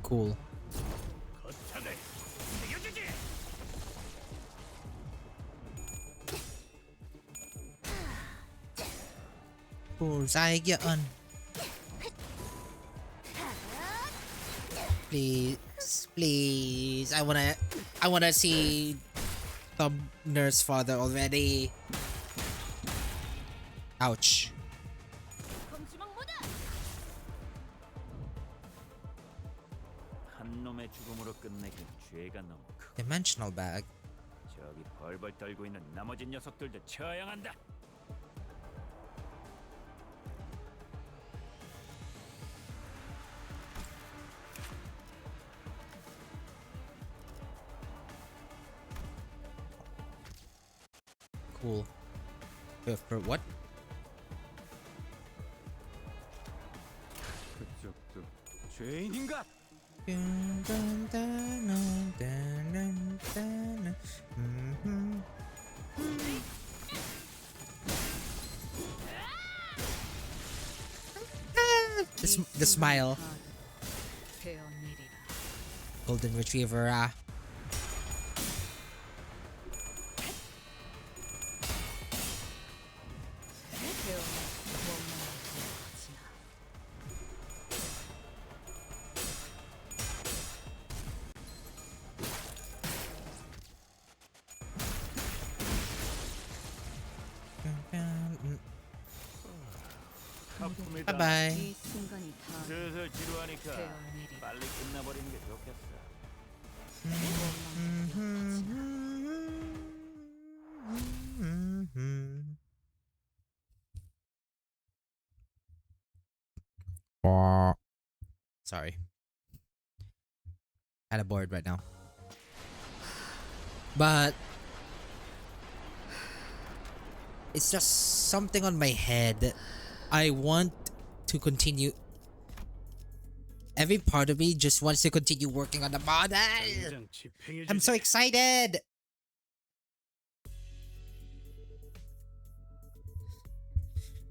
Cool. 거창을 새겨주지. Bullseye yun. Please, please. I wanna see the nurse father already. Ouch. 한 놈의 죽음으로 끝내긴 죄가 너무 크고 Dimensional bag. 저기 벌벌 떨고 있는 나머지 녀석들도 처형한다. Cool. For what? 그쪽도 죄인인가? The smile. 배운 일이라. Golden Retriever. 배운 원망을 지나. 하품이다. Bye bye. 이 순간이 다 슬슬 지루하니까 배운 일이라. 빨리 끝나버리는 게 좋겠어. Sorry. Kinda bored right now. But it's just something on my head. I want to continue. Every part of me just wants to continue working on the model. I'm so excited.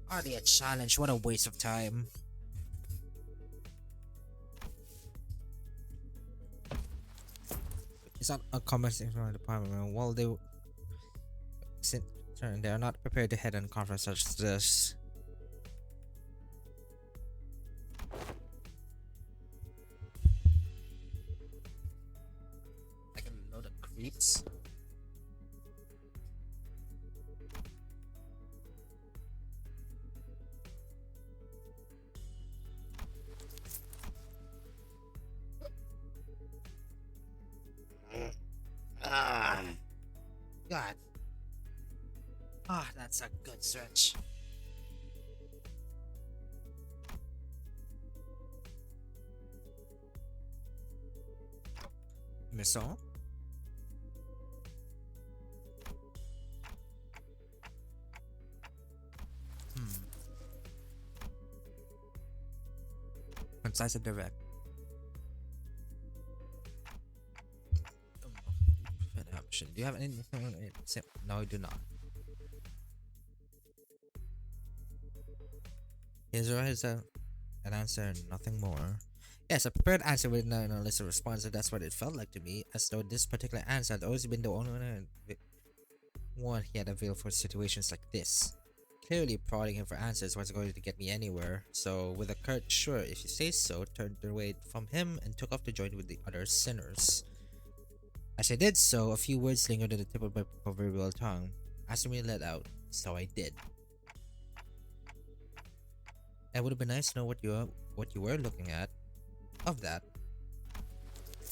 Hardly a challenge. What a waste of time. It's not a conversation from the department. While they are not prepared to head on a conference such as this. Like a load of creeps. God. That's a good stretch. Missile? Concise and direct. Option. Do you have anything? No, I do not. Israel has an answer, nothing more. Yes, a prepared answer with no list of responses. That's what it felt like to me, as though this particular answer had always been the only one he had available for situations like this. Clearly, prodding him for answers wasn't going to get me anywhere, so with a curt "sure, if you say so," turned away from him and took off to join with the other sinners. As I did so, a few words lingered on the tip of my proverbial tongue, asking me to let out, so I did. It would have been nice to know what you were looking at. Of that,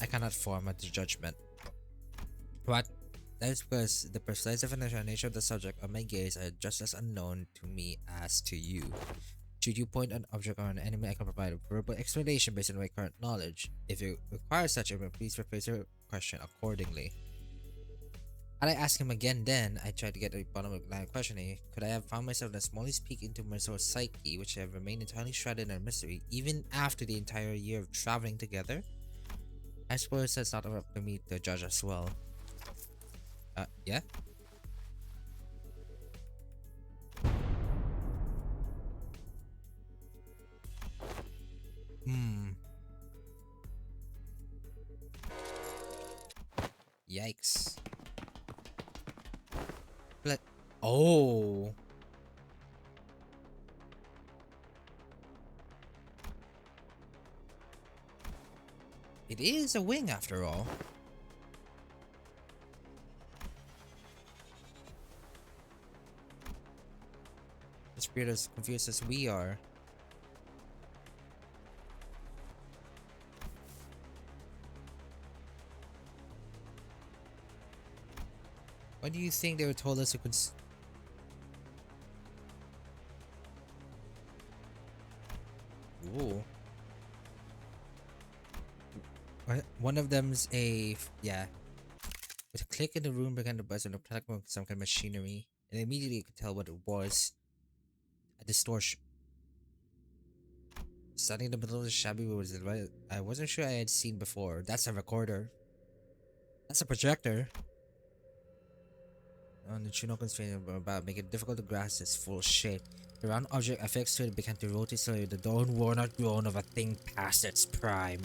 I cannot form a judgment. What? That is because the precise definition and nature of the subject of my gaze are just as unknown to me as to you. Should you point an object or an enemy, I can provide a verbal explanation based on my current knowledge. If you require such, please rephrase your question accordingly. Had I asked him again then, I tried to get a bottom of the line questioning. Could I have found myself the smallest peek into my soul's psyche, which have remained entirely shrouded in mystery, even after the entire year of traveling together? I suppose that's not up to me to judge as well. Yeah? Yikes. But oh. It is a wing after all. The spirit is confused as we are. Why do you think they were told us to Ooh. One of them's yeah. With a click in the room began to buzz and attack some kind of machinery, and immediately could tell what it was. A distortion. Standing in the middle of the shabby room was I wasn't sure I had seen before. That's a recorder. That's a projector. On the Chino constraint about making it difficult to grasp its full shape. The round object affixed to it began to rotate slowly, the dawn worn out groan of a thing past its prime.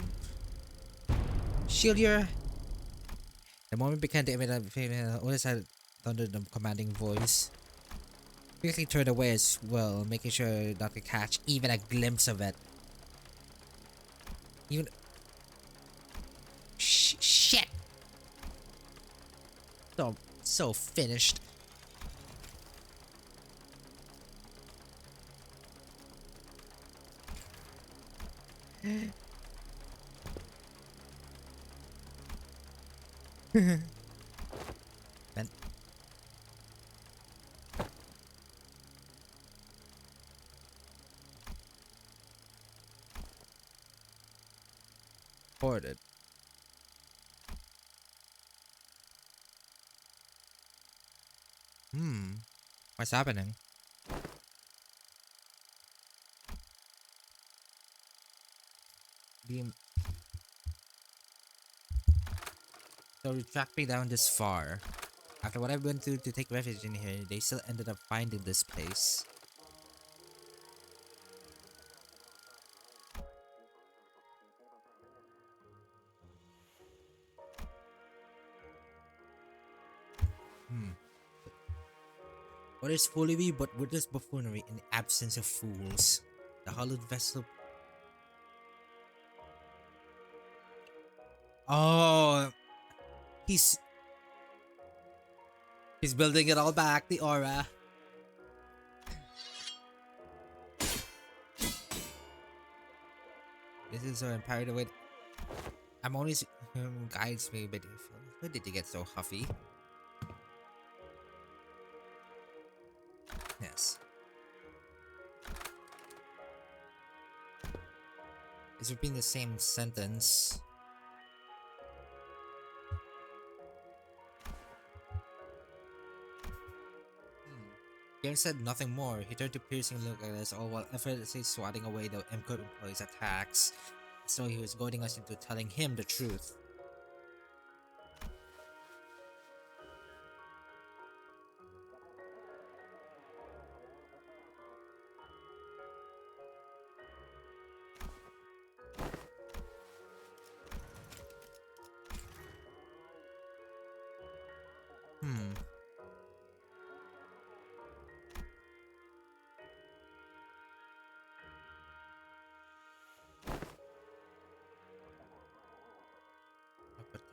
Shield your... The moment began to emit Otis had thundered a commanding voice. Quickly turned away as well, making sure not to catch even a glimpse of it. Even... Shit! So finished. Man. Ported. What's happening? Beam. So you tracked me down this far. After what I've been through to take refuge in here, they still ended up finding this place. What is foolery but witless buffoonery in the absence of fools? The hollowed vessel. Oh, he's building it all back. The aura. This is so empowered away. I'm only guides me, but why did you get so huffy? Yes. It's repeating the same sentence. James said nothing more. He turned to piercing look at us all while effortlessly swatting away the MCO employee's attacks, as though he was goading us into telling him the truth.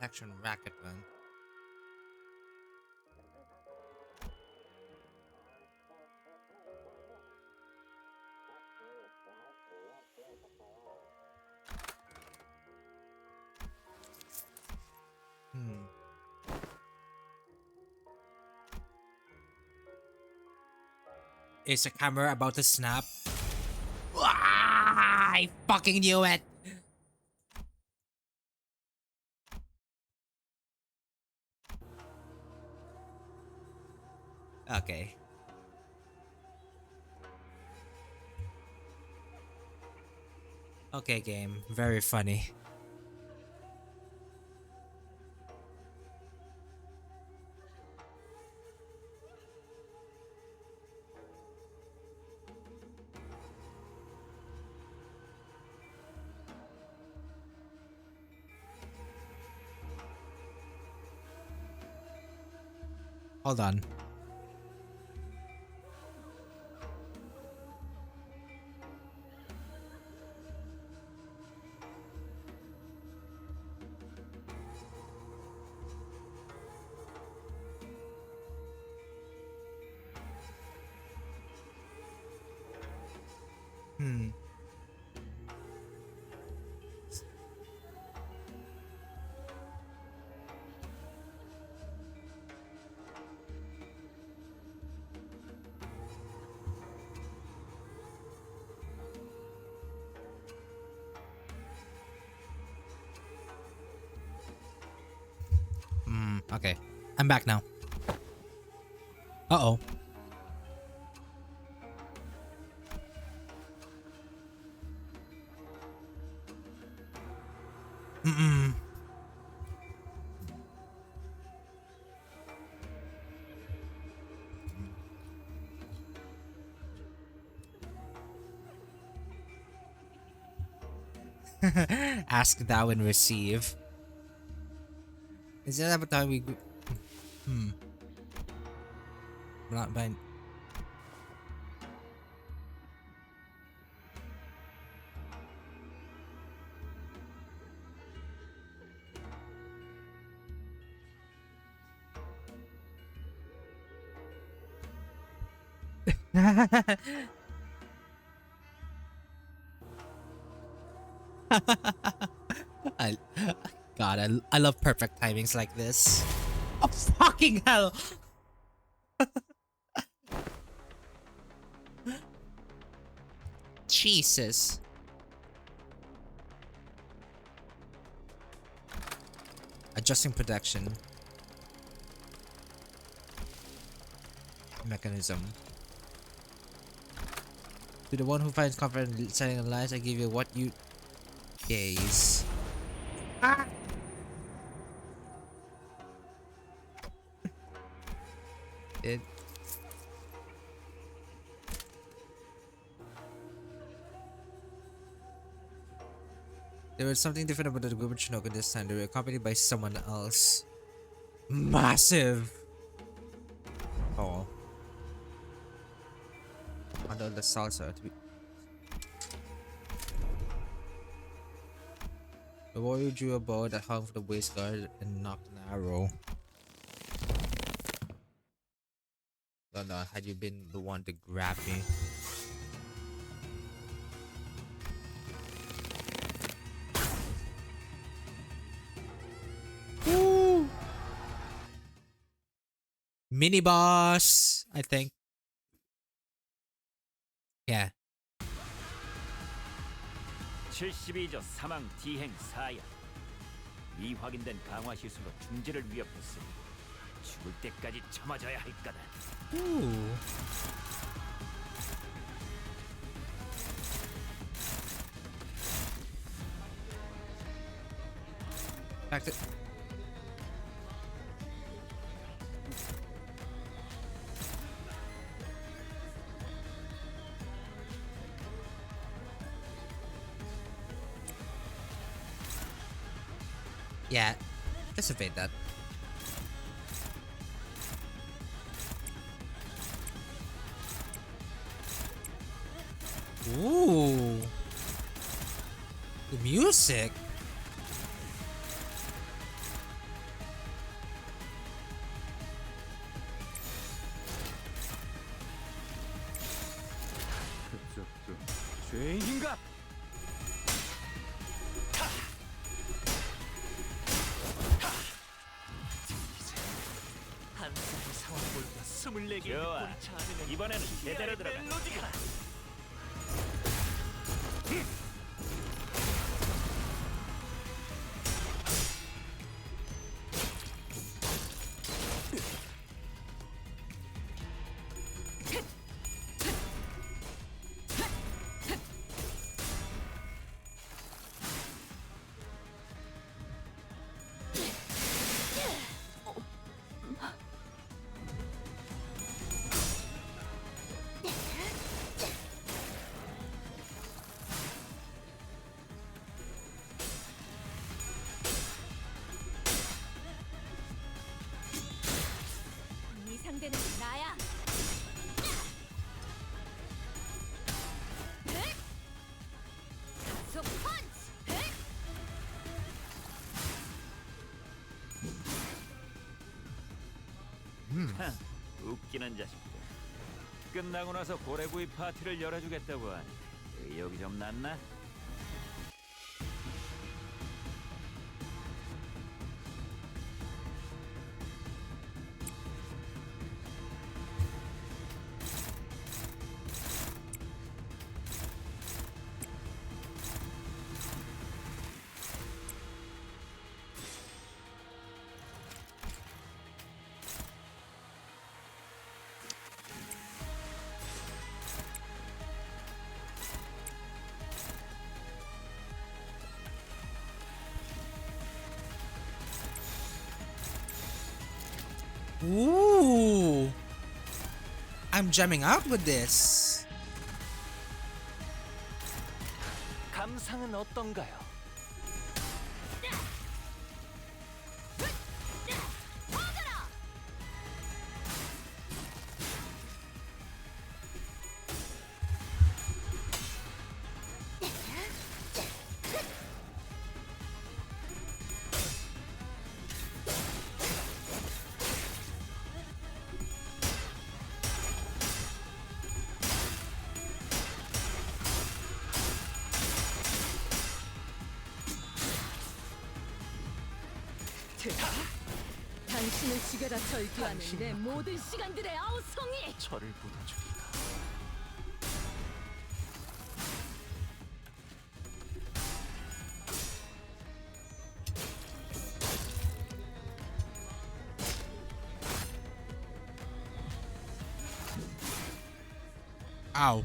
Protection racket man. Is the camera about to snap? I fucking knew it! Okay. Okay, game. Very funny. Hold on. Hmm. Okay. I'm back now. Uh-oh. Mm-mm. Ask thou and receive. Is that about time we... Hmm. Not by... I, God, I love perfect timings like this. Oh, fucking hell! Jesus. Adjusting protection. Mechanism. To the one who finds comfort in setting lies, I give you what you gaze. Ah! It. There was something different about the group of Chinook this time. They were accompanied by someone else. Massive! Oh. Under the salsa to be. The warrior drew a bow that hung from the waist guard and knocked an arrow. No, had you been the one to grab me. Woo! Mini boss, I think. Yeah. 72조 사망 디행 사야. 이 확인된 강화 시술로 중지를 위협했으니 죽을 때까지 참아줘야 할 거다. Ooh. Back to. Yeah, just evade that. Ooh, the music. 죄인인가? 한 사람의 상황볼과 24개의 좋아. 눈꼬리 차는 이번에는 제대로 들어가. 멜로디가 웃기는 자식들. 끝나고 나서 고래구이 파티를 열어주겠다고 하니 의욕이 좀 났나? Ooh, I'm jamming out with this. 감상은 어떤가요? 당신을 죽여라 절규하는 내 모든 시간들의 아우성이. 저를 묻어주리까. Ow.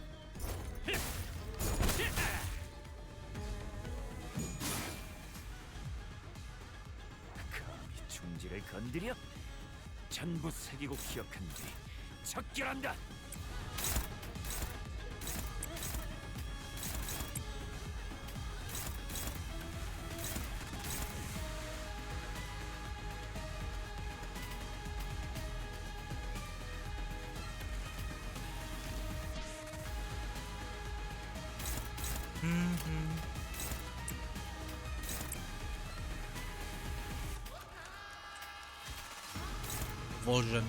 감히 중지를 건드려? 전부 새기고 기억한 뒤 적결한다. Version.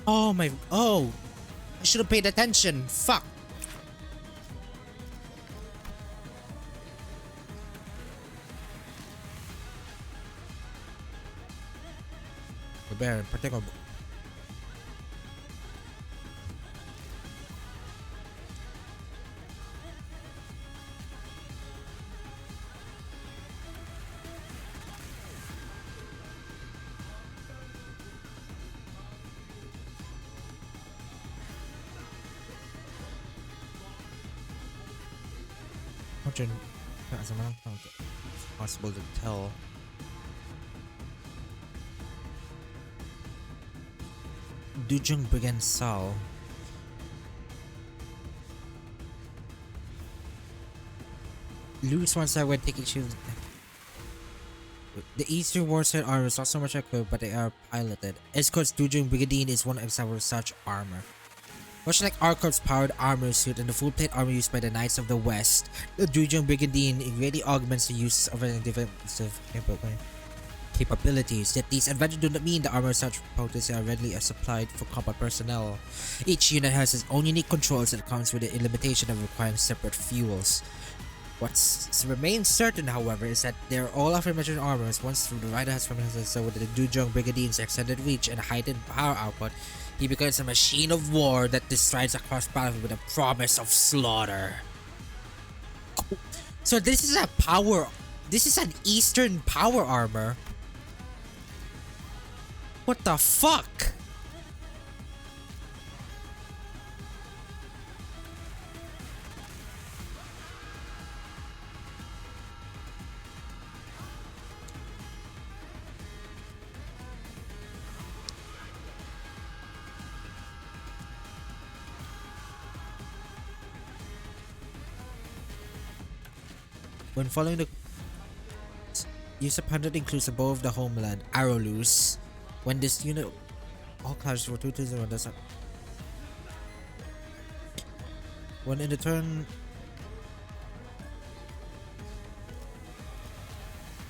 Oh my, oh, I should have paid attention. Fuck. Bear, protect our. As a matter of fact, it's possible to tell. Dujung Brigand Sal. Lose one side when taking shields. The Eastern Warside armor is not so much equipped, but they are piloted. Escort's Dujung Brigandine is one example of such armor. Much like Arcot's powered armor suit and the full plate armor used by the Knights of the West, the Dujung Brigandine greatly augments the use of defensive capabilities. Yet these advantages do not mean the armor of such potency are readily supplied for combat personnel. Each unit has its own unique controls that comes with the limitation of requiring separate fuels. What remains certain, however, is that they are all aforementioned armors. Once the rider has familiarized with the Dujung Brigadine's extended reach and heightened power output, he becomes a machine of war that strides across battlefield with a promise of slaughter. So this is a power. This is an Eastern power armor. What the fuck? When following the use of 100 includes above the homeland arrow loose. When this unit all clashes for 2 does not. When in the turn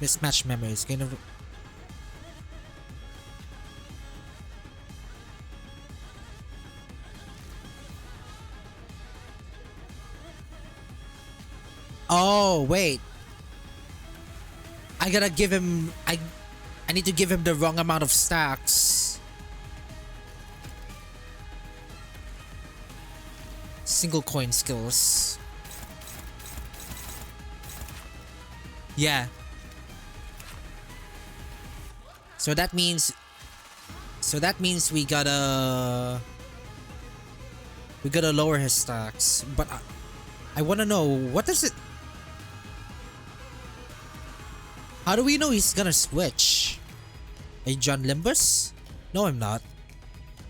mismatched memories gain of oh wait, I gotta give him I need to give him the wrong amount of stacks. Single coin skills. Yeah. So that means we gotta lower his stacks. But I wanna know, what does it, how do we know he's gonna switch? Are you John Limbus? No, I'm not.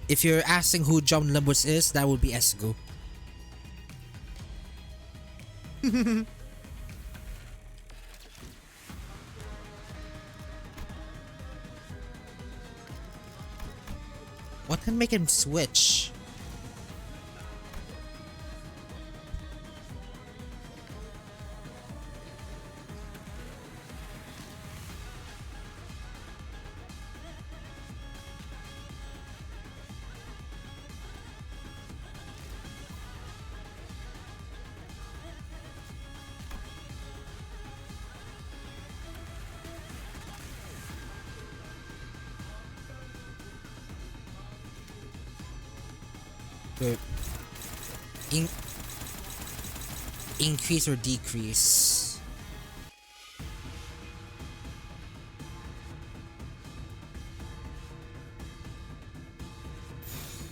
If you're asking who John Limbus is, that would be Esgu. What can make him switch? Wait. Increase or decrease?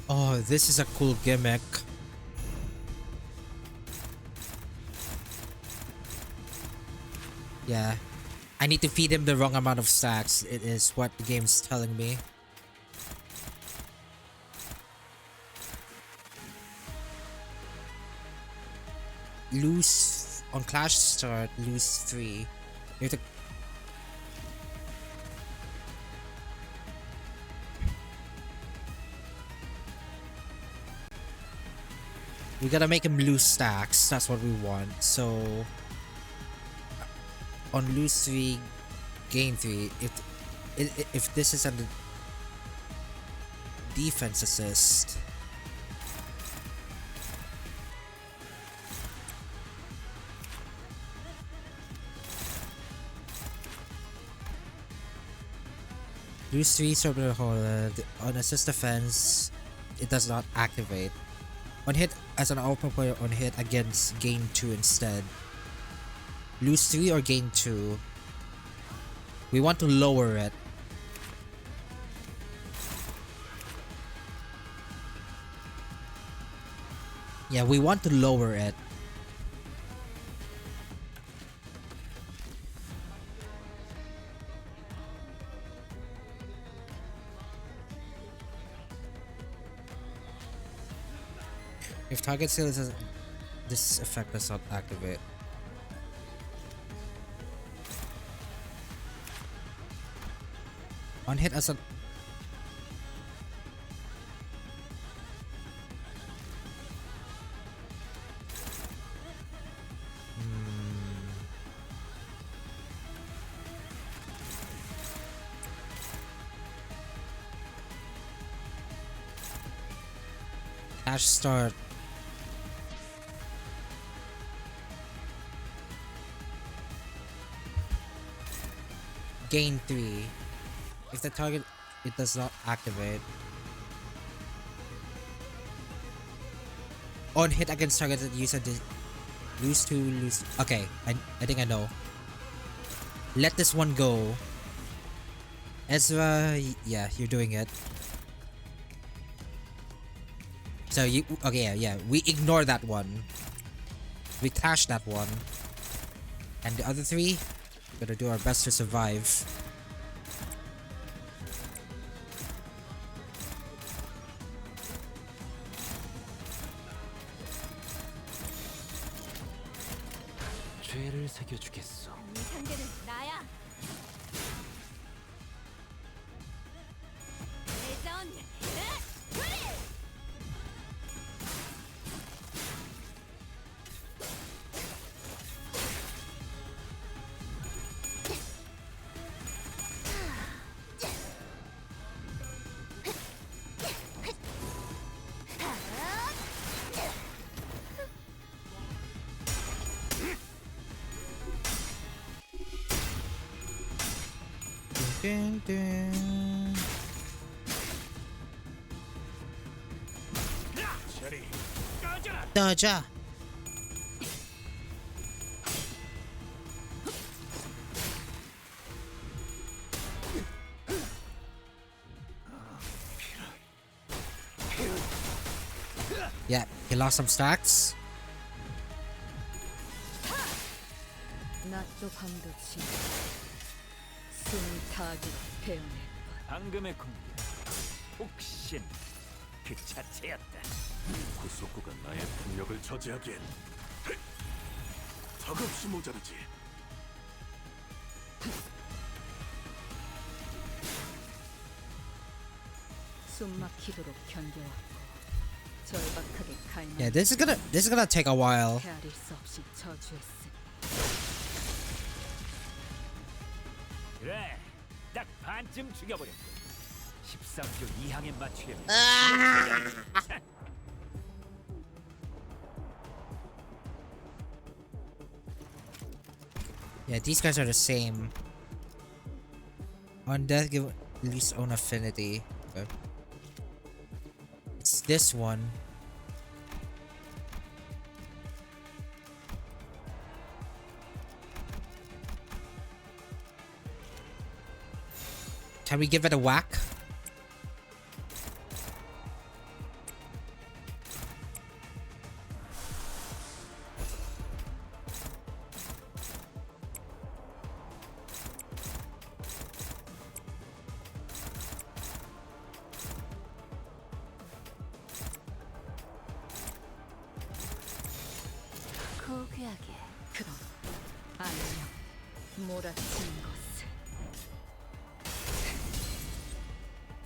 Oh, this is a cool gimmick. Yeah. I need to feed him the wrong amount of stacks. It is what the game's telling me. Lose on clash start, lose 3. You have to we gotta make him lose stacks. That's what we want. So on lose 3, gain 3. If this is a defense assist, lose 3 sobre on assist defense, it does not activate. On hit as an open player, on hit against gain 2 instead. Lose 3 or gain 2. We want to lower it. Yeah, we want to lower it. If target skill is this effect does not activate. On hit as a Cash start. Gain 3. If the target it does not activate. On hit against target that use a lose 2, lose. Okay, I think I know. Let this one go. Ezra, yeah, you're doing it. So you okay? Yeah. We ignore that one. We clash that one, and the other 3, gotta do our best to survive. 새겨주겠소. 이 상대는 나야. 대전. Dun, dun. 저리 꺼져라. 떠자. Yeah, he lost some stacks. 낮도 밤도 지 숨을 다하기로 배워낼 것. 방금의 공격 혹신 그 자체였다. 구속구가 나의 폭력을 저지하기엔 턱없이 모자르지. 숨 막히도록 견뎌왔고 절박하게 갈망. Yeah, this is gonna take a while. 헤아릴 수 없이 저주했으니 그래, 딱 반쯤 죽여버렸고 13표 이항에 맞추려면 Yeah, these guys are the same. On death, give at least own affinity. Okay. It's this one. Can we give it a whack? 고귀하게. 그럼 안녕 몰아치는 것을.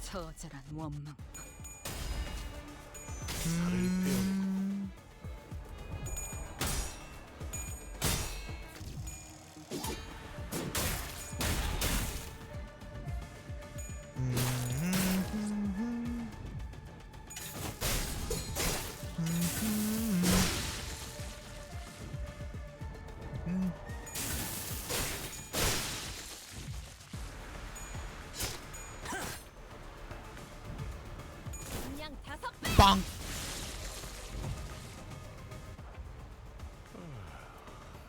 처절한 원망. 그냥 5배. Bonk!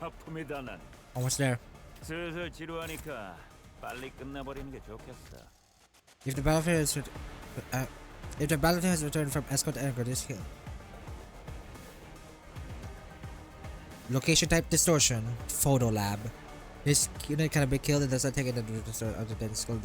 아픔이다 난. Almost there. 슬슬 지루하니까 빨리 끝나버리는 게 좋겠어. If the battlefield if the battlefield has returned from escort to anchor, this hill. Location type distortion. Photo lab. This unit cannot be killed and does not take it into the store other than skull.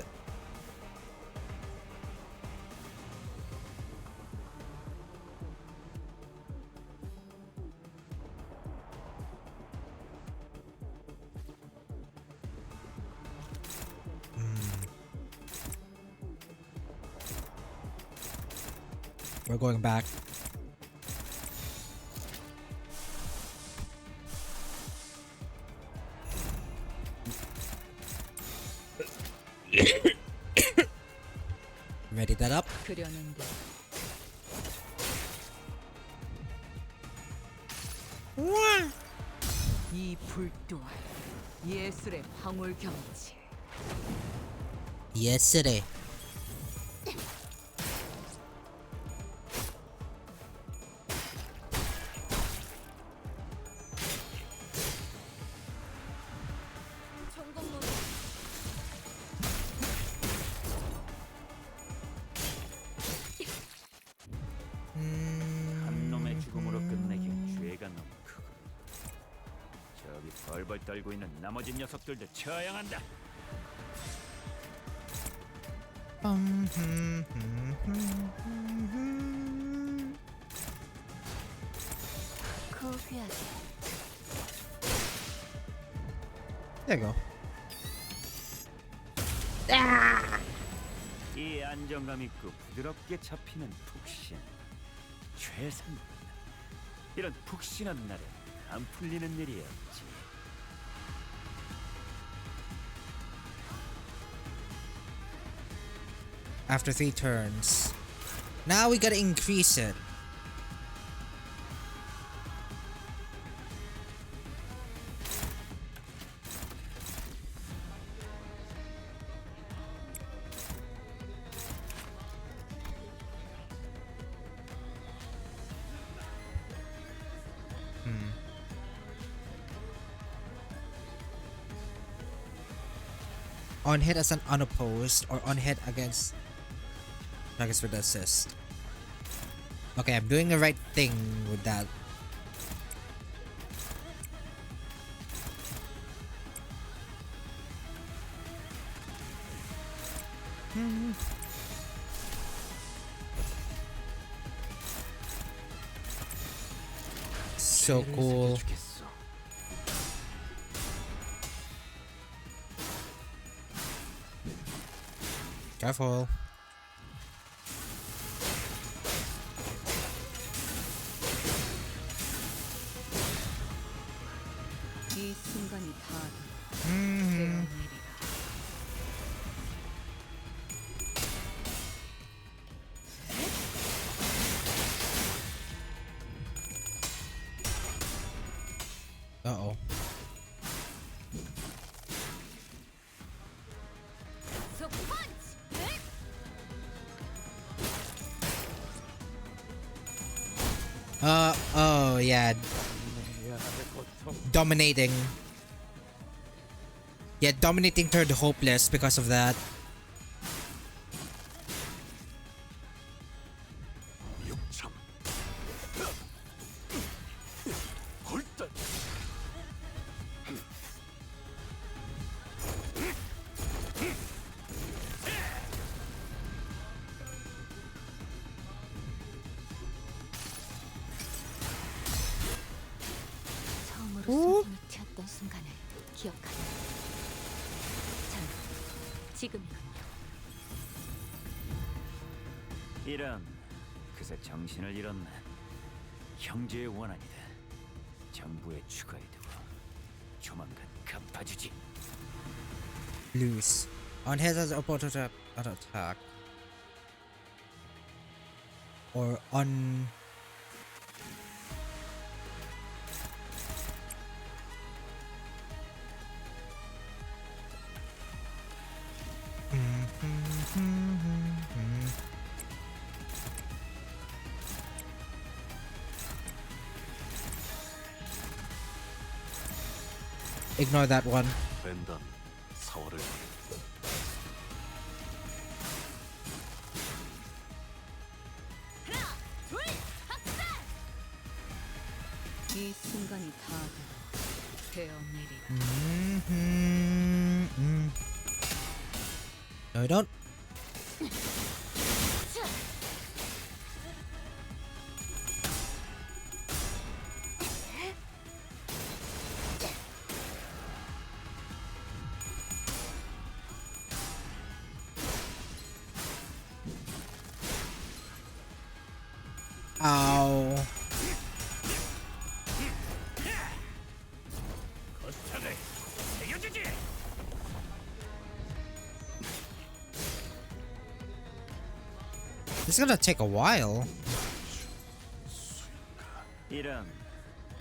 We're going back. Ready that up? 그려는데 이 불 또한 예술의 황홀경이지. Yes, it is. 총공무 한 놈의 죽음으로 끝내긴 죄가 너무 크고. 저기 벌벌 떨고 있는 나머지 녀석들도 처형한다. 고귀하게. There you go. 이 안정감 있고 부드럽게 잡히는 푹신 최상. 이런 푹신한 날에 안 풀리는 일이었지. After 3 turns. Now we gotta increase it. On hit as an unopposed or on hit against targets with assist. Okay, I'm doing the right thing with that. So cool. Careful. 이 순간이 다 되어내리라. Uh-oh. 속 펀치. 네? Oh yeah. Dominating. Yeah, dominating turned hopeless because of that. 육참. 헐떡. 처음으로 승부를 튀었던 순간을 기억하라. 전 지금이군요. 이런 그새 정신을 잃었나. 형제의 원한이다. 정부에 추가해두고 조만간 갚아주지. Lose. On hit as opposed attack. Or on ignore that one. 벤단 4월을 하나, 둘, 학살. 이 순간이 다 되어내리라. No, you don't. Ow. 거스터를 새겨주지. This is gonna take a while. 이런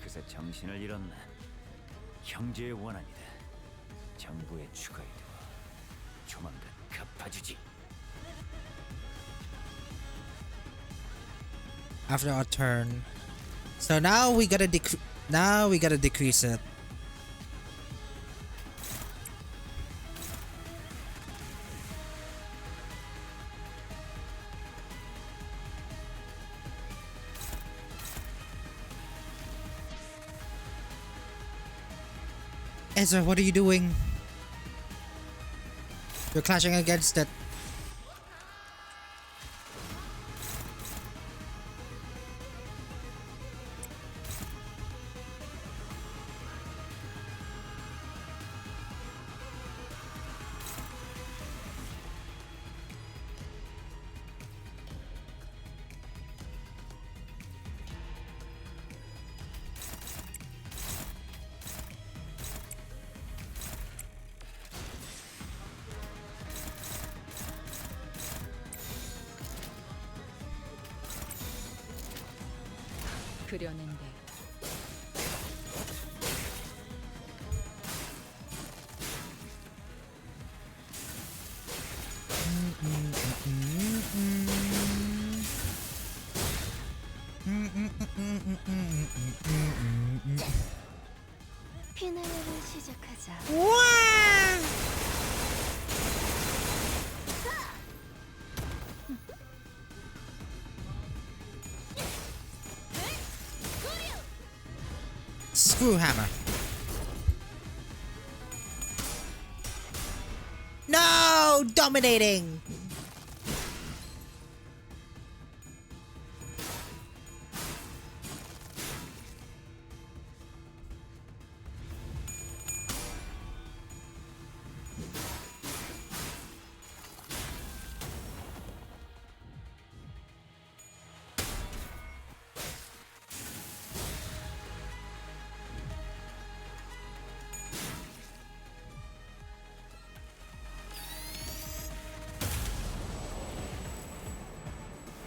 그새 정신을 잃었나. 형제의 원한이다. 정부에 추가해두고 조만간 갚아주지. After our turn. So now we gotta decrease it. Ezra, what are you doing? You're clashing against it. 그려낸 대로 피날레를 시작하자. Screw hammer. No, dominating.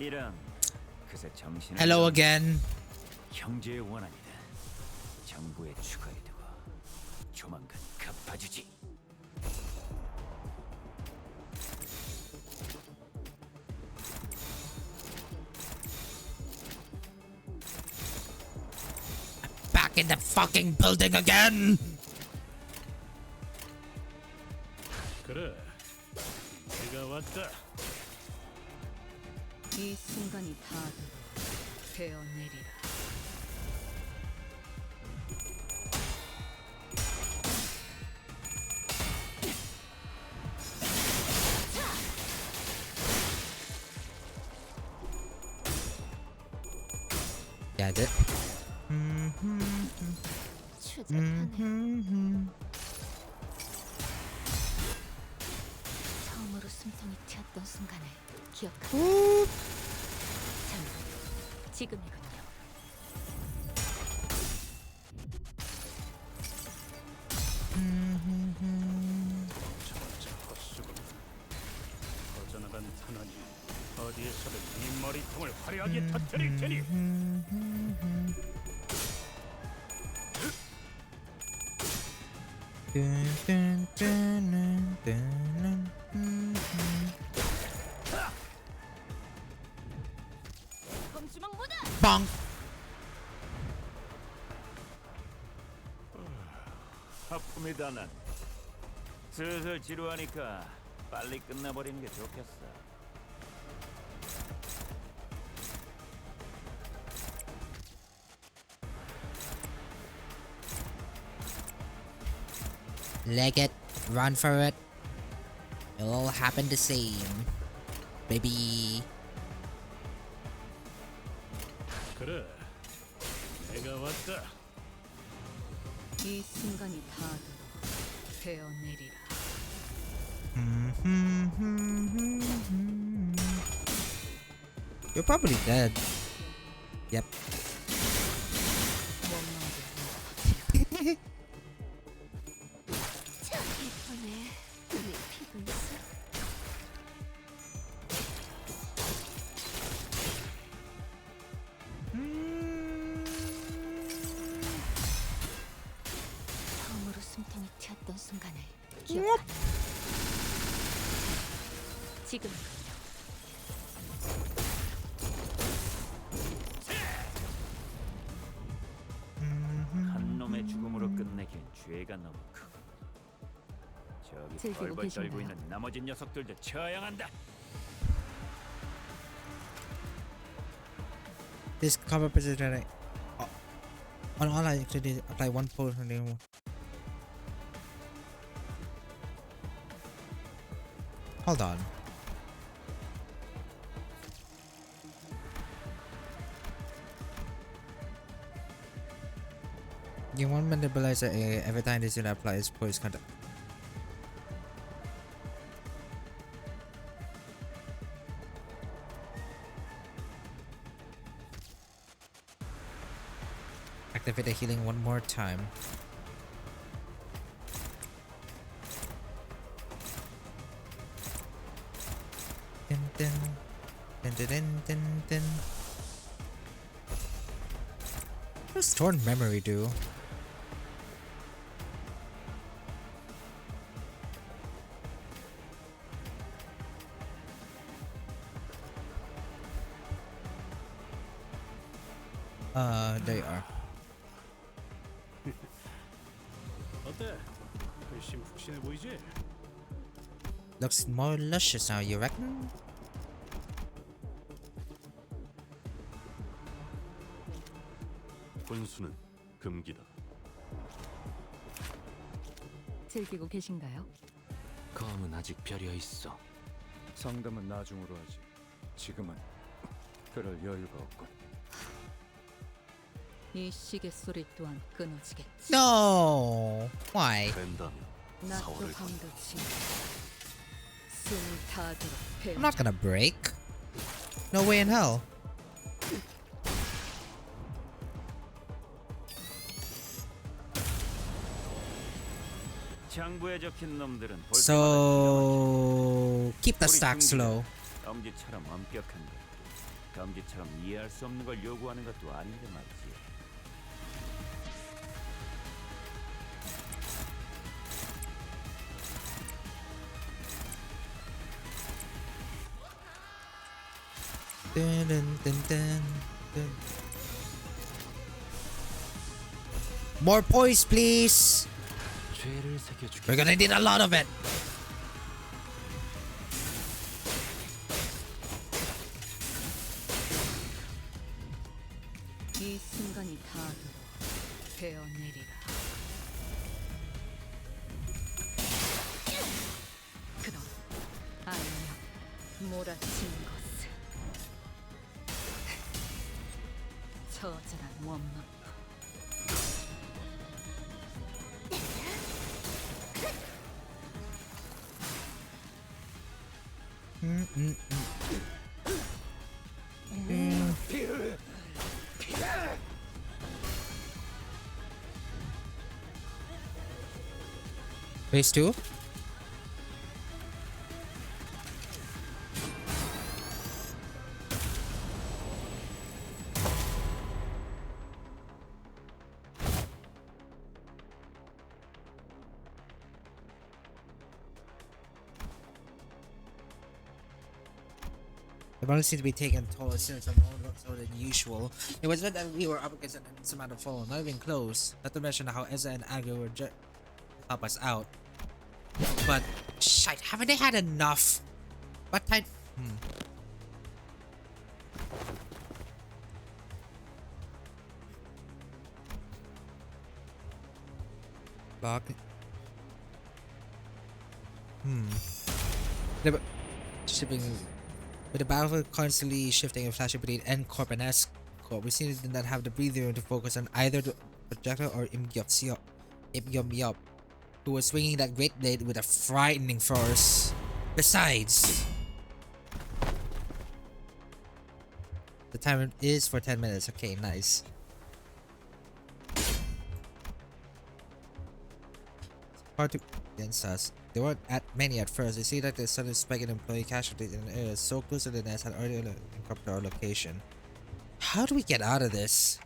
이런 그새 정신을 Hello 잃었네. again. 형제의 원한이다. 정부에 추가해두고 조만간 갚아주지. Back in the fucking building again. 그래, 내가 왔다. 이 순간이 다 베어내리라. Get it? 추잡하네. 처음으로 숨통이 튀었던 순간을 기억하고. 참, 지금이군요. 저저 헛수고 퍼져나간 탄환이 어디에서든 이 머리통을 화려하게 터뜨릴 테니. 검주망 모드. Bonk. 하품이다 난. 슬슬 지루하니까 빨리 끝나버리는 게 좋겠어. Leg it, run for it. It'll all happen the same, baby. 그래, 내가 왔다. 이 순간이 다 베어내리라. You're probably dead. Yep. 참 예쁘네. 눈에 피고 있어. 처음으로 숨통이 튀었던 순간을 기억하네. 지금이군요. 한 놈의 죽음으로 끝내기엔 죄가 너무 크고. 저기 즐기고 벌벌 떨고 계신가요? 있는 나머지 녀석들도 처형한다. This cover position. On all I actually apply one pose on the Hold on. You want manipulator A every time this unit applies pose contact. Activate the healing one more time. Dun, dun, dun, dun, dun, dun, dun. does stored memory do? There you are. 어때? 훨씬 푹신해 보이지? Looks more luscious now, you reckon? 혼수는 금기다. 즐기고 계신가요? 검은 아직 벼려 있어. 상담은 나중으로 하지. 지금은 그럴 여유가 없군. 이 시계 소리 또한 끊어지겠지. No! Why? 된다면 낮도 사월을 밤도 지나 숨을 다하도록 I'm 배워. not gonna break. No way in hell. 장부에 적힌 놈들은 볼 때마다 So keep the 우리 stacks 중기가 low. 엄지처럼 엄격한 것, 엄지처럼 이해할 수 없는 걸 요구하는 것도 아닌데 말이지. Dun, dun, dun, dun, dun. More poise, please. 죄를 새겨주게. We're gonna need a lot of it. 이 순간이 닿아도록 베어내리라. 그럼 안녕 몰아친 것은 처절한 원망. Phase 2? The bonus seemed to be taken taller since I'm more so than usual. It was not that we were up against an insurmountable foe, not even close. Not to mention how Ezra and Agro were help us out. But shite, haven't they had enough? What type? Block. Shipping. With the battlefield constantly shifting and flashing between N Corp and S Corp, we seem to did not have the breathing room to focus on either the projectile or Imgyop, who was swinging that great blade with a frightening force. Besides, the timer is for 10 minutes. Okay, nice. Hard to against us. They weren't many at first. They see that the sudden spike in employee casualties in an area so close to the nest had already incorporated our location. How do we get out of this?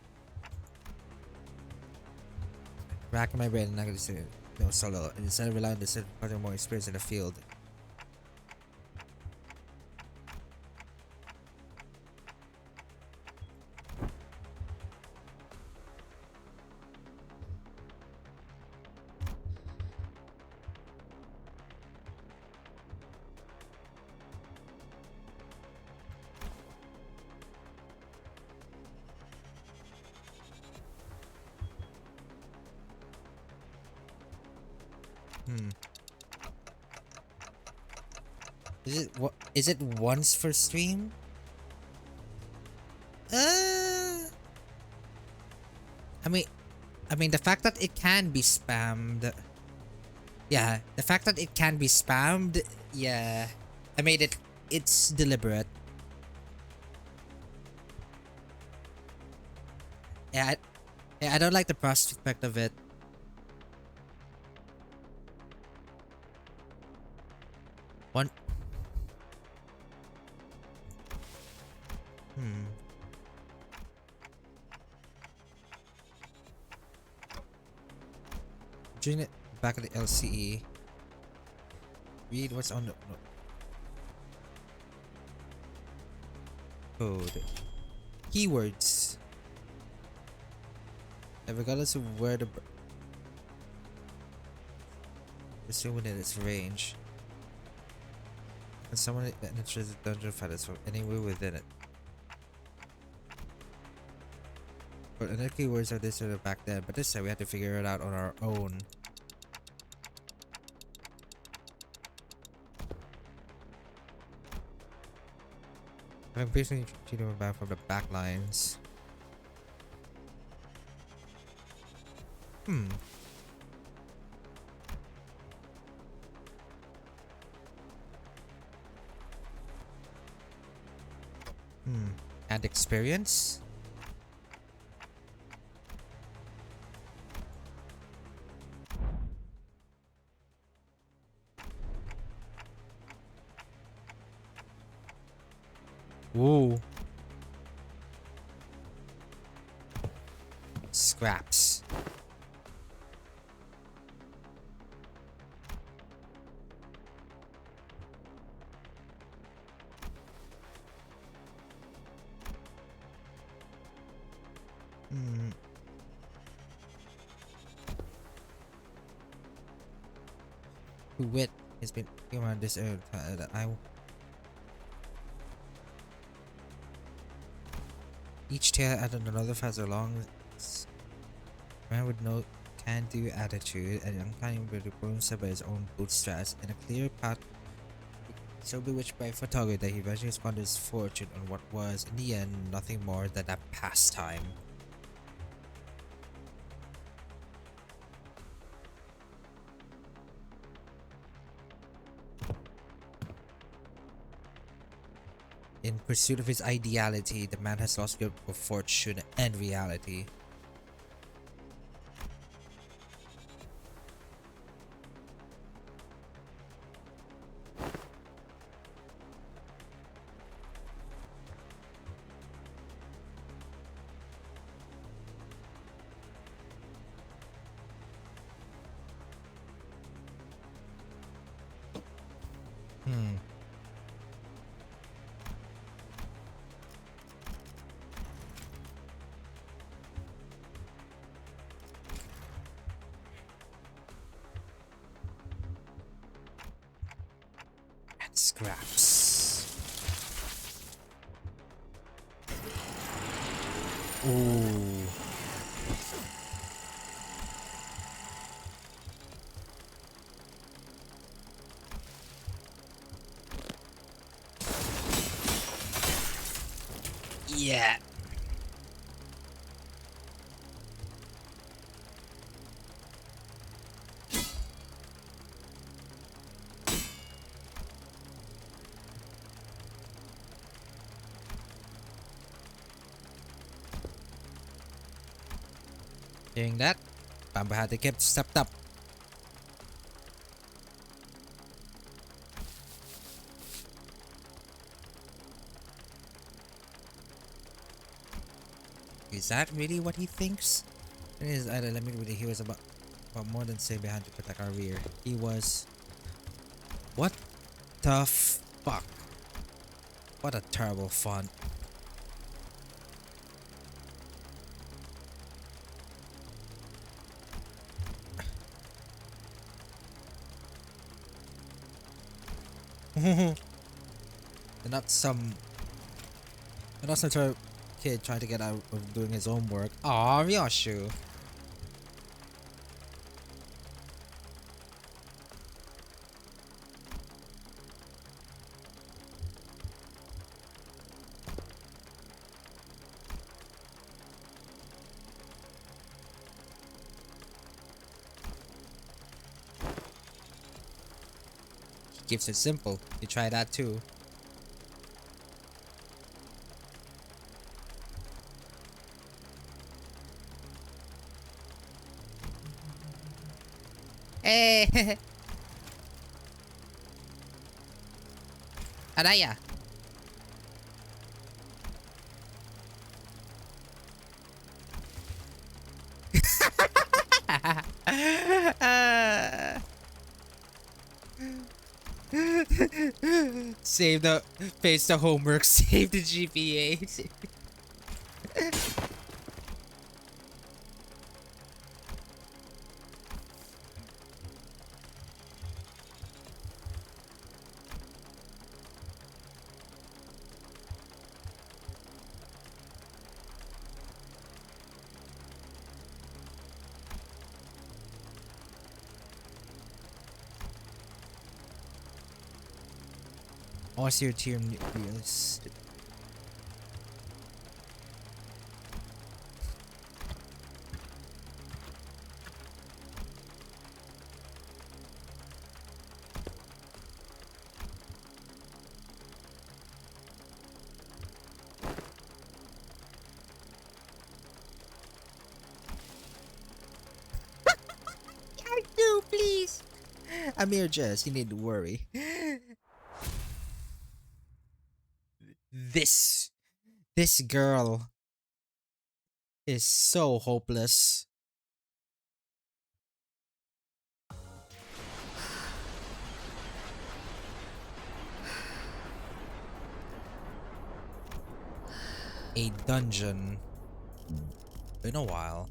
Racking my brain and not gonna say no solo. And instead of relying on the certain partner more experience in the field. Is it once for stream? I mean the fact that it can be spammed. Yeah, the fact that it can be spammed, yeah. I made it's deliberate. Yeah, I don't like the prospect of it. One. During it back at the LCE. Read what's on the code. Keywords. And regardless of where the assuming that it's range. And someone that enters the dungeon fighters from anywhere within it. But other keywords are this sort of back then, but this time we had to figure it out on our own. I'm basically cheating back from the back lines. And experience? Whoa. Scraps. Wit has been around this earth that I each tale added another facet along man with no can-do attitude and uncanny ability to pull himself by his own bootstraps and a clear path so bewitched by photography that he eventually squandered his fortune on what was in the end nothing more than a pastime. In pursuit of his ideality, the man has lost grip of fortune and reality. Scraps. Ooh. Yeah. Hearing that, Bamba had to keep stepped up. Is that really what he thinks? It is either let me read it. He was about more than staying behind to protect our rear. He was what the fuck? What a terrible font. They're not some kid trying to get out of doing his own work. Aw, Ryoshu. He keeps it simple. You try that too. Eh. Araya. Save the face the homework, save the GPA. What's your tier nucleus? No, please. Amir Jess, you need to worry. This girl is so hopeless. A dungeon. Been a while.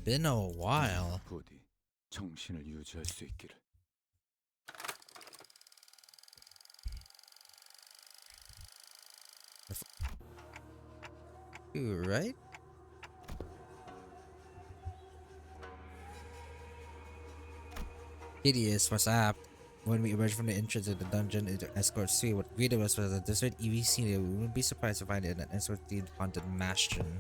Been a while. 부디 정신을 유지할 수 있기를. You right? Hideous, what's up? When we emerged from the entrance of the dungeon, it escort suite. What greeted us was a desert EVC. We wouldn't be surprised to find it in an escort-themed haunted bastion.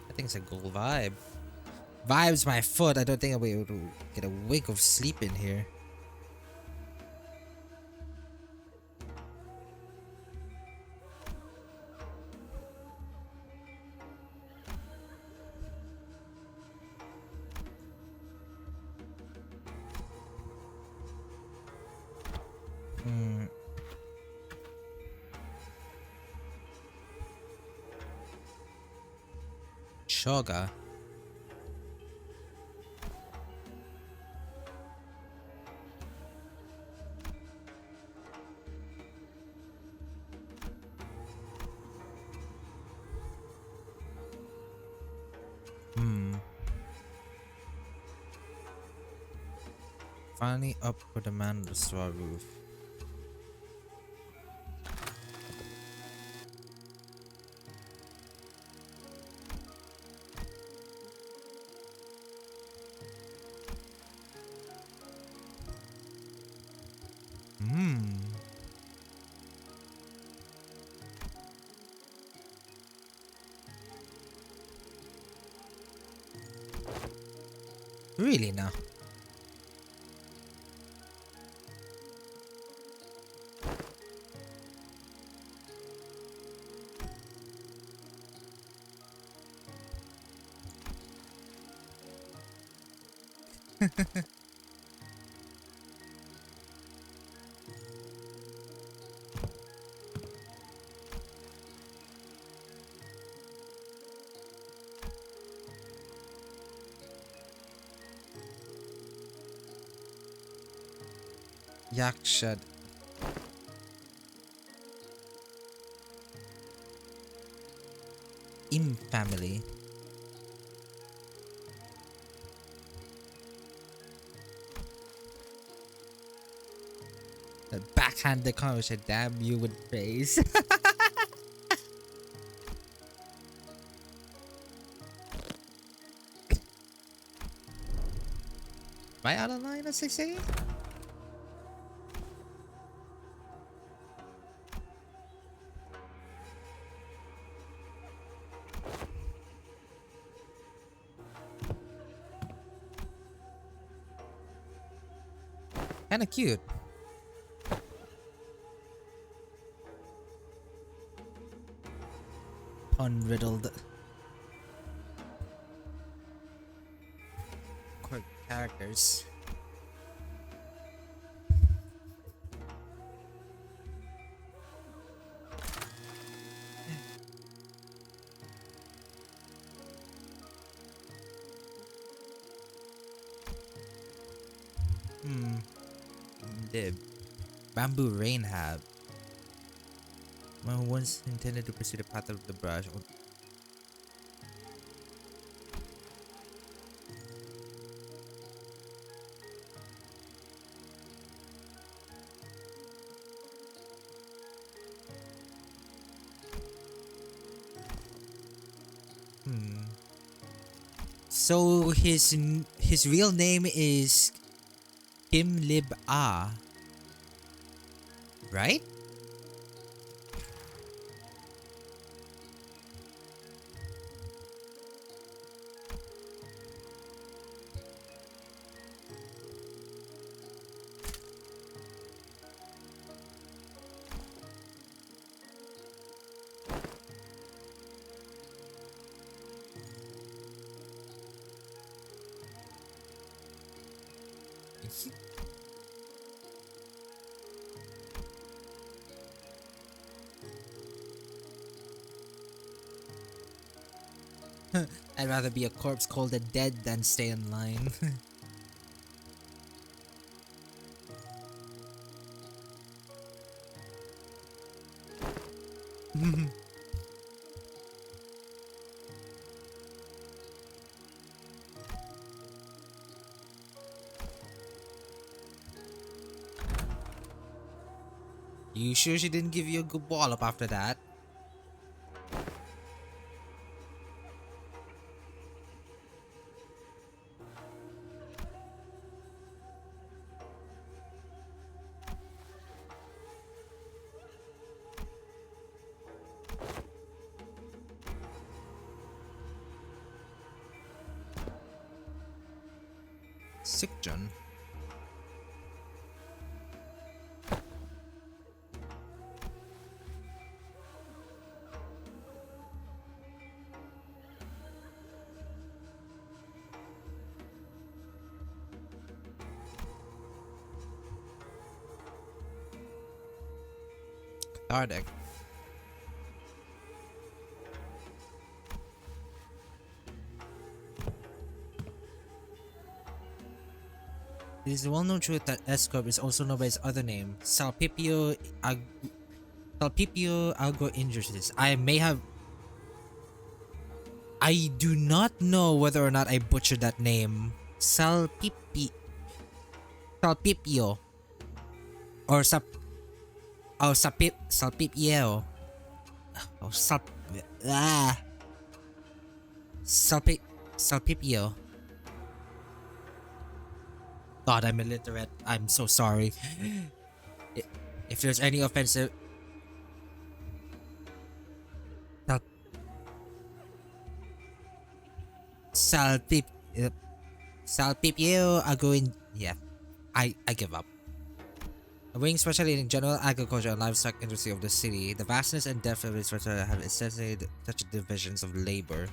I think it's a cool vibe. Vibes my foot. I don't think I'll be able to get a wink of sleep in here. Shoga. Finally up for the man on the straw roof. Really now? Yakshad. In family. The backhanded comment said, damn you with praise. Am I out of line as they say? Kinda cute. Pun riddled characters. Lib. Bamboo Rain Hab. Man once intended to pursue the path of the brush. So his real name is Kim Lib Ah, right? I'd rather be a corpse cold and dead than stay in line. You sure she didn't give you a good wallop after that? Sick John. Cathartic. It is a well-known truth that S-Corp is also known by its other name, Salpipio Algo Industries. I do not know whether or not I butchered that name. Salpipio. Or Salpipio. Oh, Salpipio. God, I'm illiterate. I'm so sorry. If there's any offensive... Salpipio Aguin... Yeah, I give up. Being specially in general agriculture and livestock industry of the city, the vastness and depth of its repertoire have essentially such divisions of labor.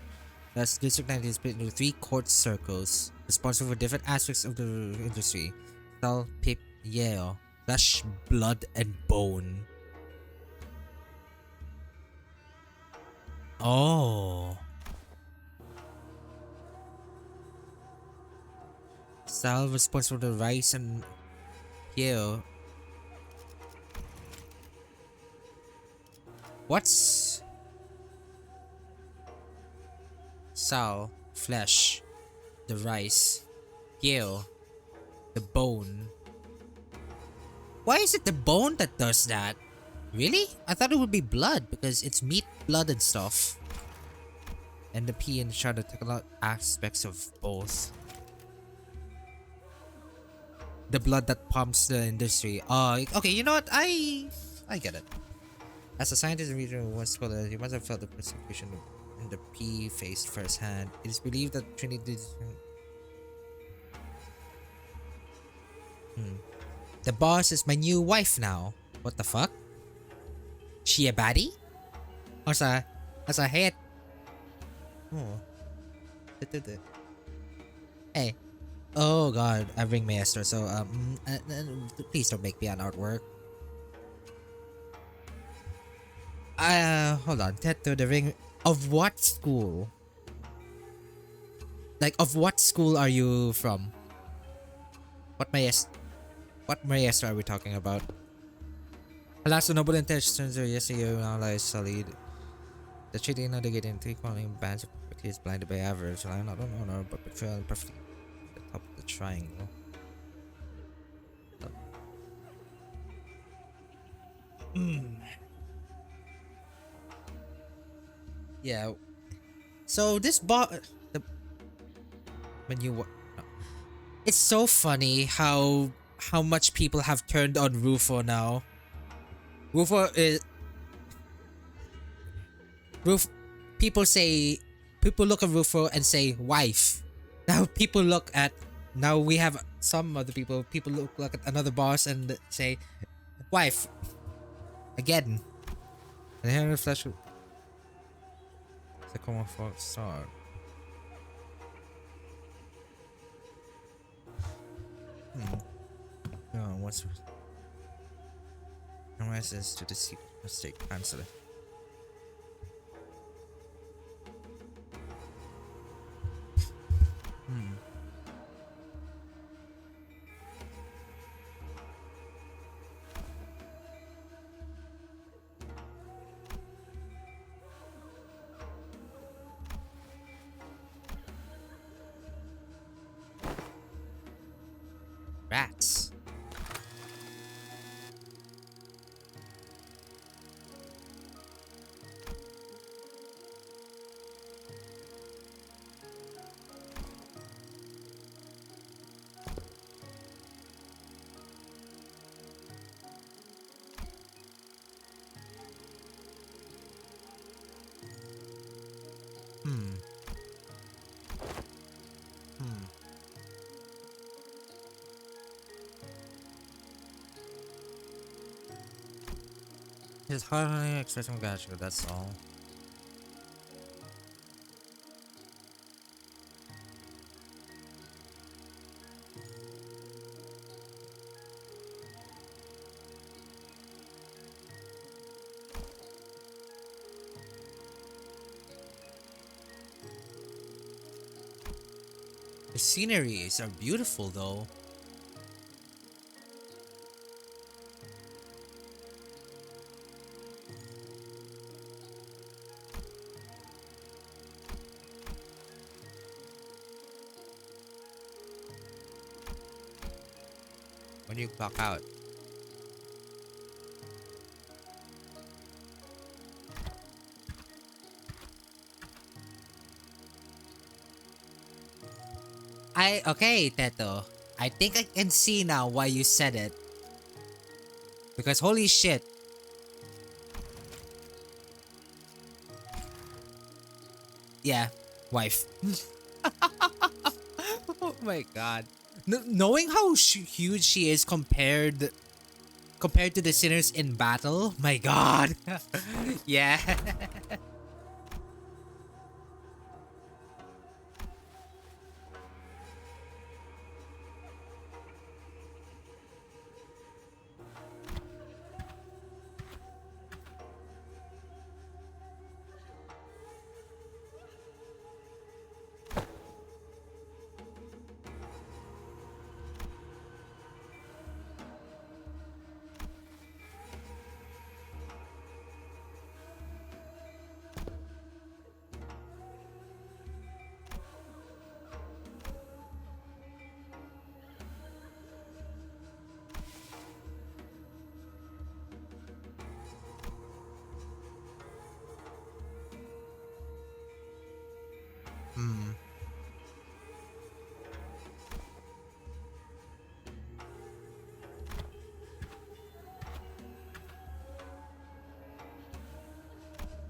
Thus, District 19 is split into 3 court circles, responsible for different aspects of the industry. Sal, Pip, Yeo, flesh, blood, and bone. Oh. Sal responsible for the rice and Yeo. What's Sal, flesh, the rice, Yeo, the bone. Why is it the bone that does that? Really? I thought it would be blood because it's meat, blood, and stuff. And the P and try to take a lot of aspects of both. The blood that pumps the industry. Okay, you know what? I get it. As a scientist and reader of one scholar, you must have felt the persecution in the P faced firsthand. It is believed that Trinity... The boss is my new wife now. What the fuck? She a baddie? As a head. Oh. Hey. Oh god, I bring master, so please don't make me an artwork. Hold on. Teto the ring. Of what school? Like, of what school are you from? What What Mariester are we talking about? Alas, the noble intentions are yes, you now lies solid. The cheating not getting three calling bands of is blinded by avarice. I not on honor, but betrayal perfectly at the top of the triangle. Yeah. So this the when you no. It's so funny how much people have turned on Rufo now. Rufo is Ruf. People say people look at Rufo and say wife. Now people look at now we have some other people. People look at another boss and say wife again. And here the flash. The common fault star. No, what's rises to the secret mistake. Cancel it. Rats. Just hardly expressing gratitude, that's all. The sceneries are beautiful though. When you clock out. Okay, Teto. I think I can see now why you said it. Because holy shit. Yeah, wife. Oh my god. Knowing how huge she is compared to the sinners in battle, my god. Yeah.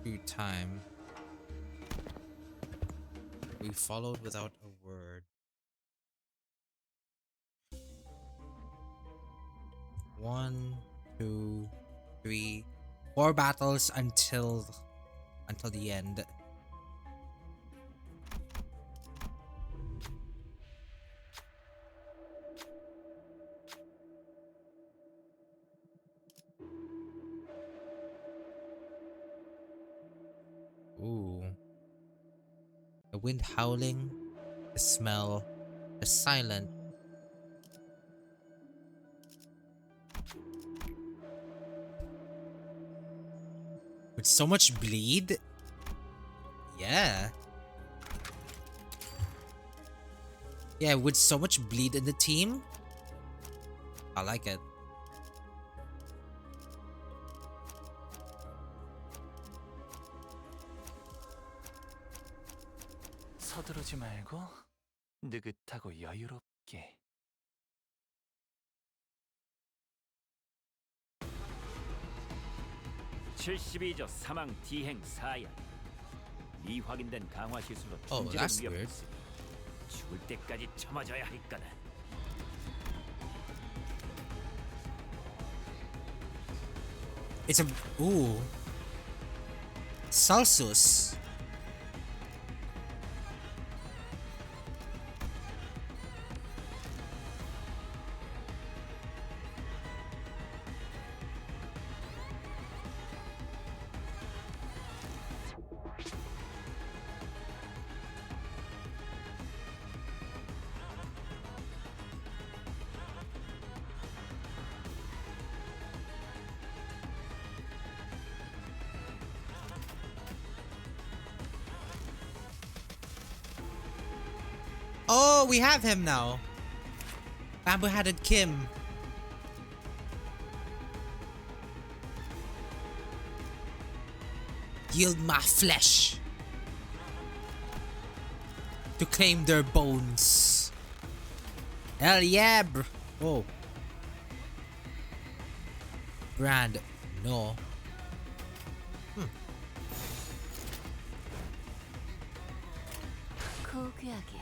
Due time. We followed without a word. 1, 2, 3, 4 battles until the end. Ooh. The wind howling, the smell, the silent. With so much bleed? Yeah. Yeah, with so much bleed in the team? I like it. 서두르지 말고 느긋하고 여유롭게. 72조 사망 디행 사약. 미확인된 강화 시술로 Oh, 중지를 that's weird. 위협했으니 죽을 때까지 참아줘야 할 거다. It's a... Ooh. Celsius. Oh, we have him now. Bamboo-headed Kim. Yield my flesh to claim their bones. Hell yeah, bro. Oh. Brand, no. 고귀하게.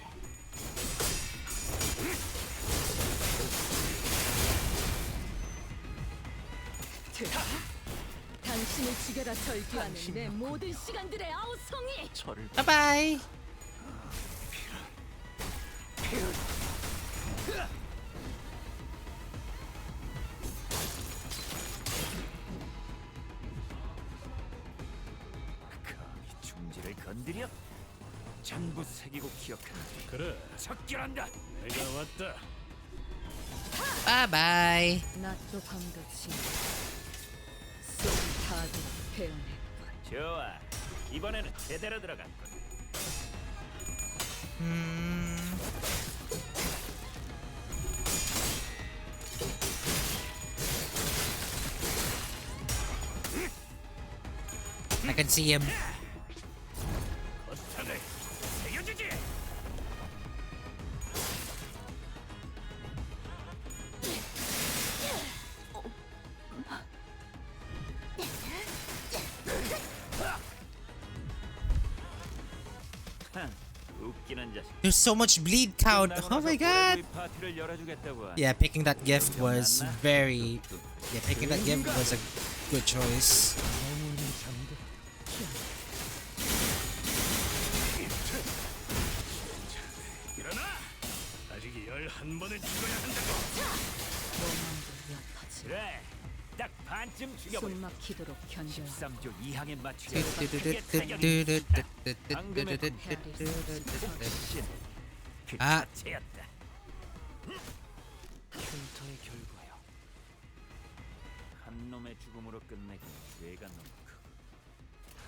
당신을 죽여라 절규하는 내 모든 시간들의 아우성이. 저를 Bye bye. 감히 중지를 건드려? 전부 새기고 기억하는 그래, 적결한다. 내가 왔다. Bye bye. 낮도 밤도 지나 쏜 타깃 배운의 좋아. 이번에는 제대로 들어갔군. I can see him. 거탑을 새겨주지. 웃기는 자식. There's so much bleed count. Oh my god. 파티를 열어주겠다고 하니. Yeah, picking that gift was very... Yeah, picking that gift was a good choice. 일어나! 아직 11번은 죽어야 한다고! 몸만도 옅어지. 그래. 딱 반쯤 죽여버려. 숨 막히도록 견뎌. 13조 2항에 맞추려. 그 아. 자체였다. 흉터의 결과요. 한 놈의 죽음으로 끝내기 죄가 너무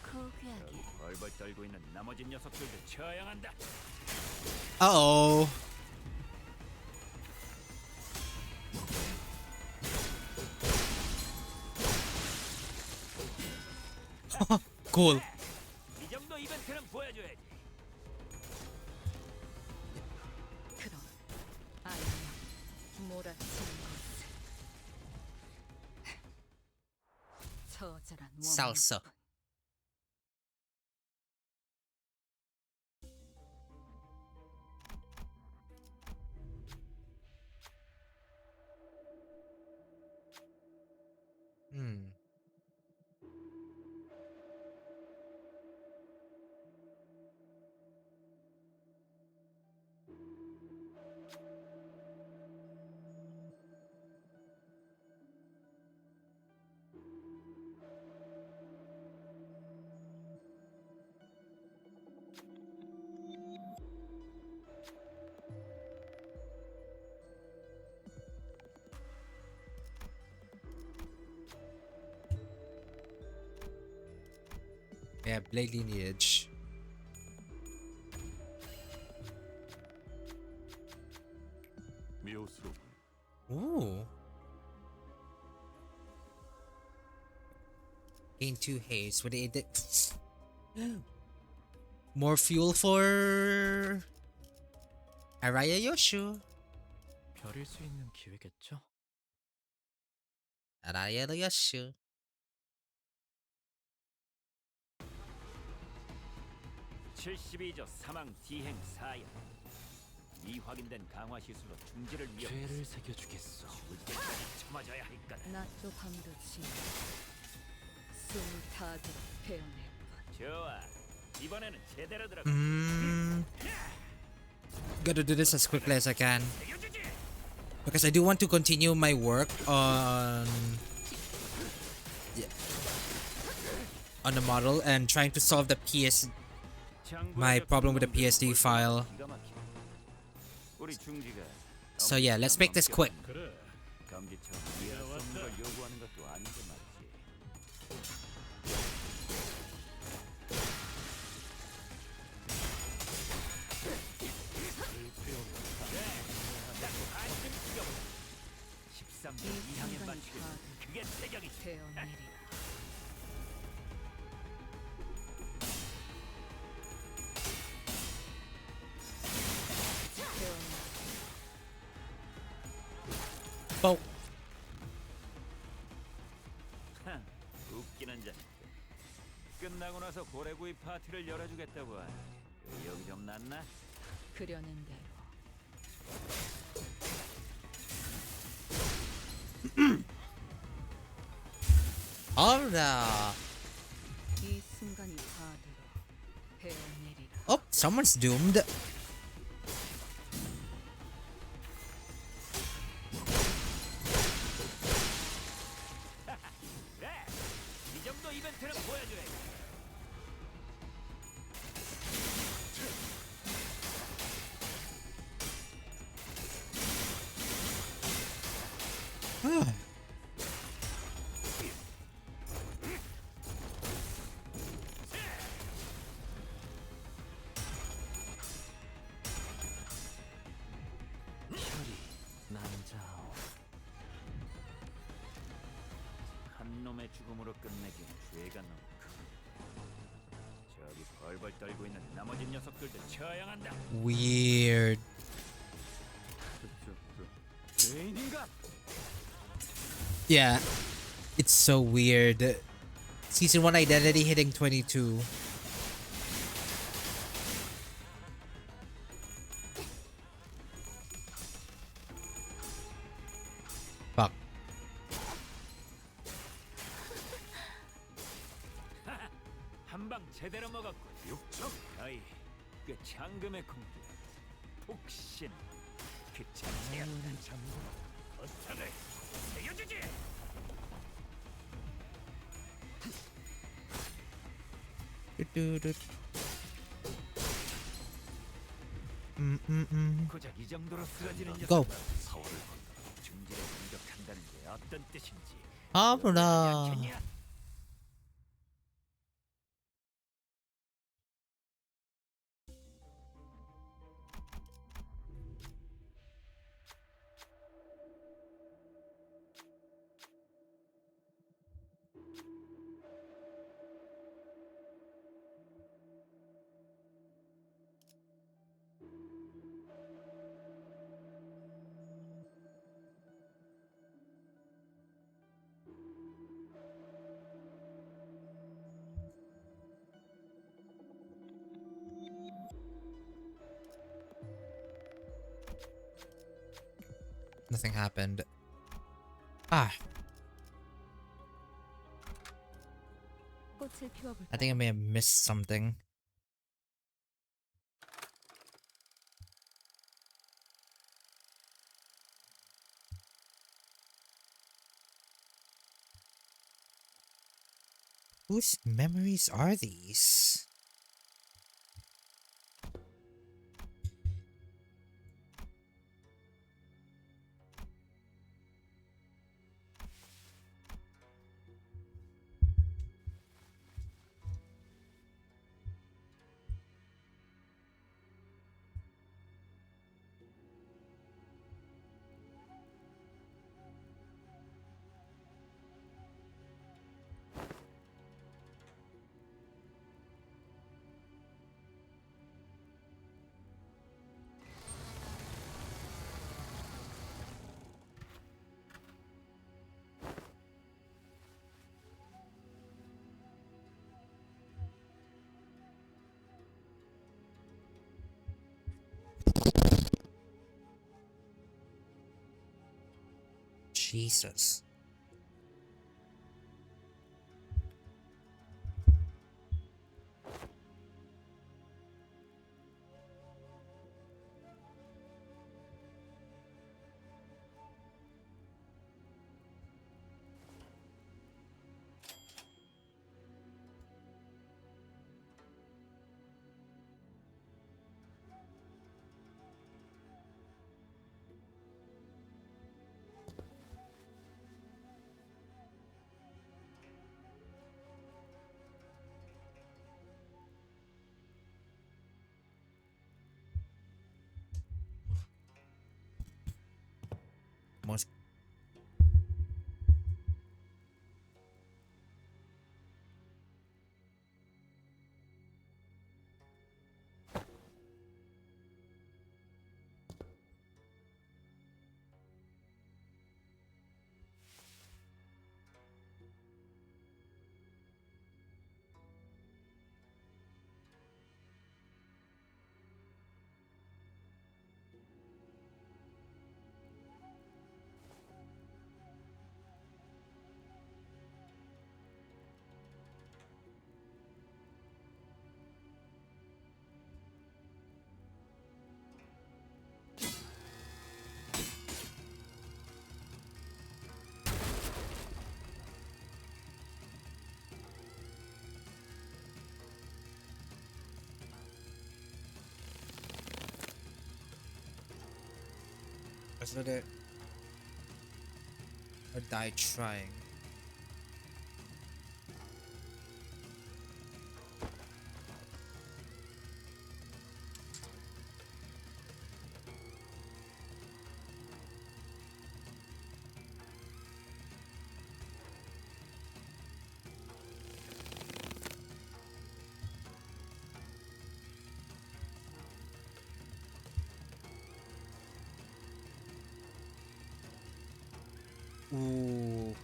크고 고귀하게. 벌벌 떨고 있는 나머지 녀석들도 처형한다. Uh-oh. Cool. 이 정도 이벤트는 보여줘야지. 그럼 아이야 몰아치는 것을 처절한 Salsa. Hmm. Yeah, blade lineage. 묘수로 Ooh. Gain 2 haste. Would it more fuel for Araya Yoshu. 별일 수 있는 기회겠죠? Araya Yoshu. 72조 사망 디행 사형. 이 확인된 강화 시술로 중지를 위협. 죄를 새겨주겠어. 죽을 때까지 참아줘야 할 거다. 낮도 밤도 지나 숨을 타고 베어낼 것. 좋아. 이번에는 제대로 들어가. Gotta do this as quickly as I can. Because I do want to continue my work on on the model and trying to solve the my problem with the PSD file. 우리 중지가 So yeah, let's make this quick. 그래. 감기처럼 이해할 수 없는 걸 요구하는 것도 아닌데 말이지. 이 13년 이상의 순간이 맞추기. 다 그게 태경이지. 베어내리라. Oh, 웃기는 자식들. 끝나고 나서 고래구이 파티를 열어주겠다고 하네. 여기 좀 낫나? 그려낸 대로. alright. 이 순간이 다 들어 베어내리라. Oh, someone's doomed. 그래. 이 정도 이벤트는 보여줘야지. 별이 남자오. 한 놈의 죽음으로 끝내기엔 죄가 너무 크고. 저기 벌벌 떨고 있는 나머지 녀석들도 처형한다. Weird. 죄인인가? Yeah, it's so weird. Season 1 identity hitting 22. Fuck. 한 방 제대로 먹었고 육청 아이 그 장금의 공기 폭신 그 자체야. 거창을 새겨주지. 고작 이 정도로 쓰러지는 Go. 사월을 건너 중지를 공격한다는 게 어떤 뜻인지. 아무나. 알겠냐? Nothing happened. Ah, 꽃을 피워볼까? I think I may have missed something. Whose memories are these? Jesus. Most That's what it. Or die trying. Ooh.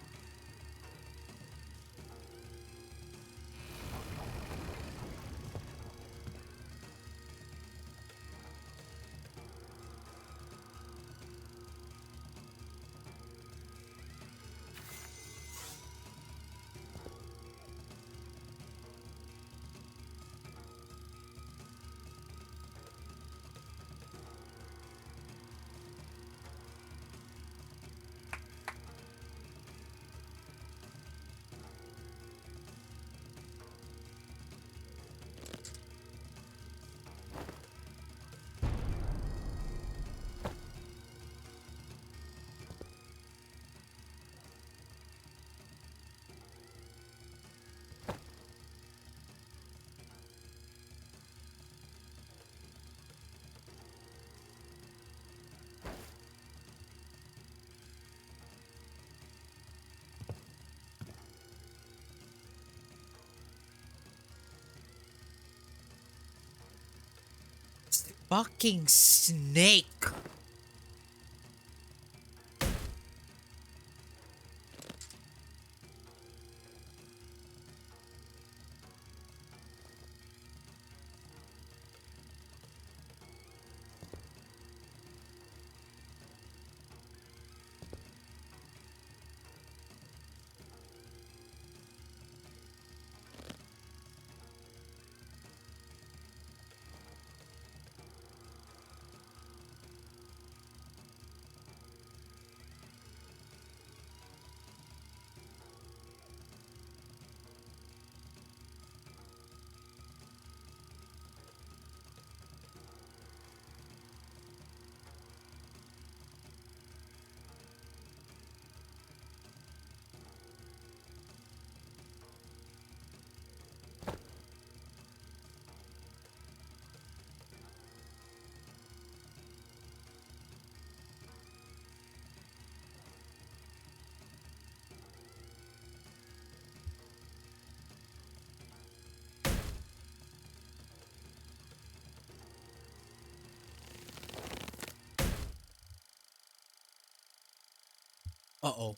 Fucking snake. Uh-oh.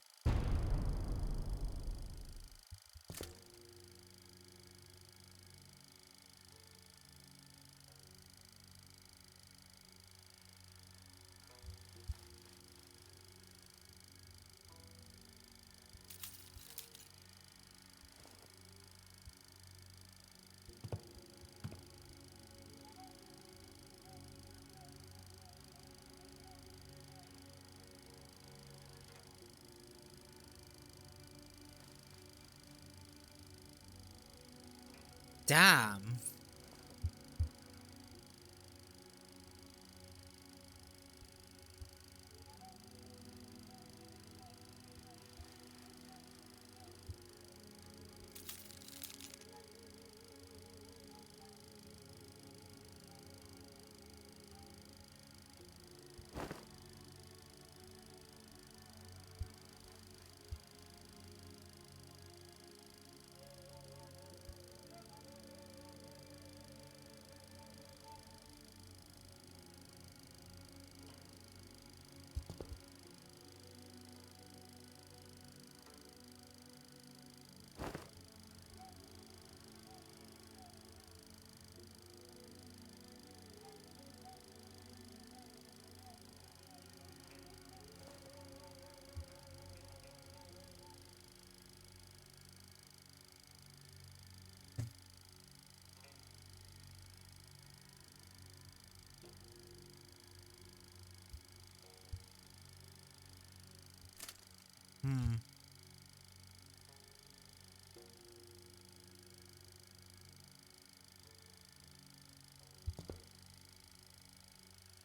Damn.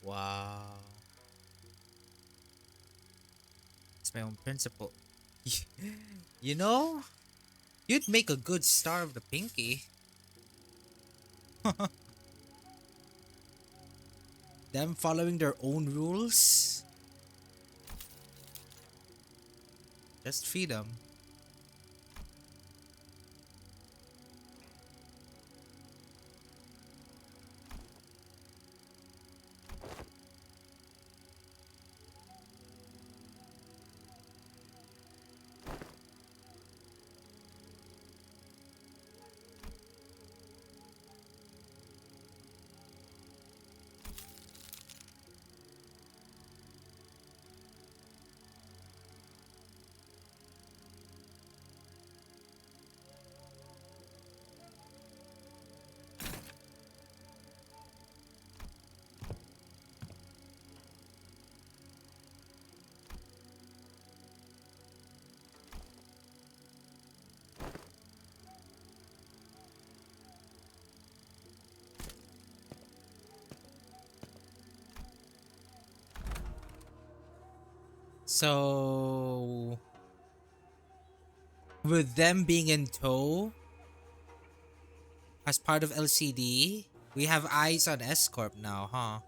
Wow. It's my own principle. You know, you'd make a good star of the pinky. Them following their own rules. Just feed them. So, with them being in tow as part of LCD, we have eyes on S Corp now, huh?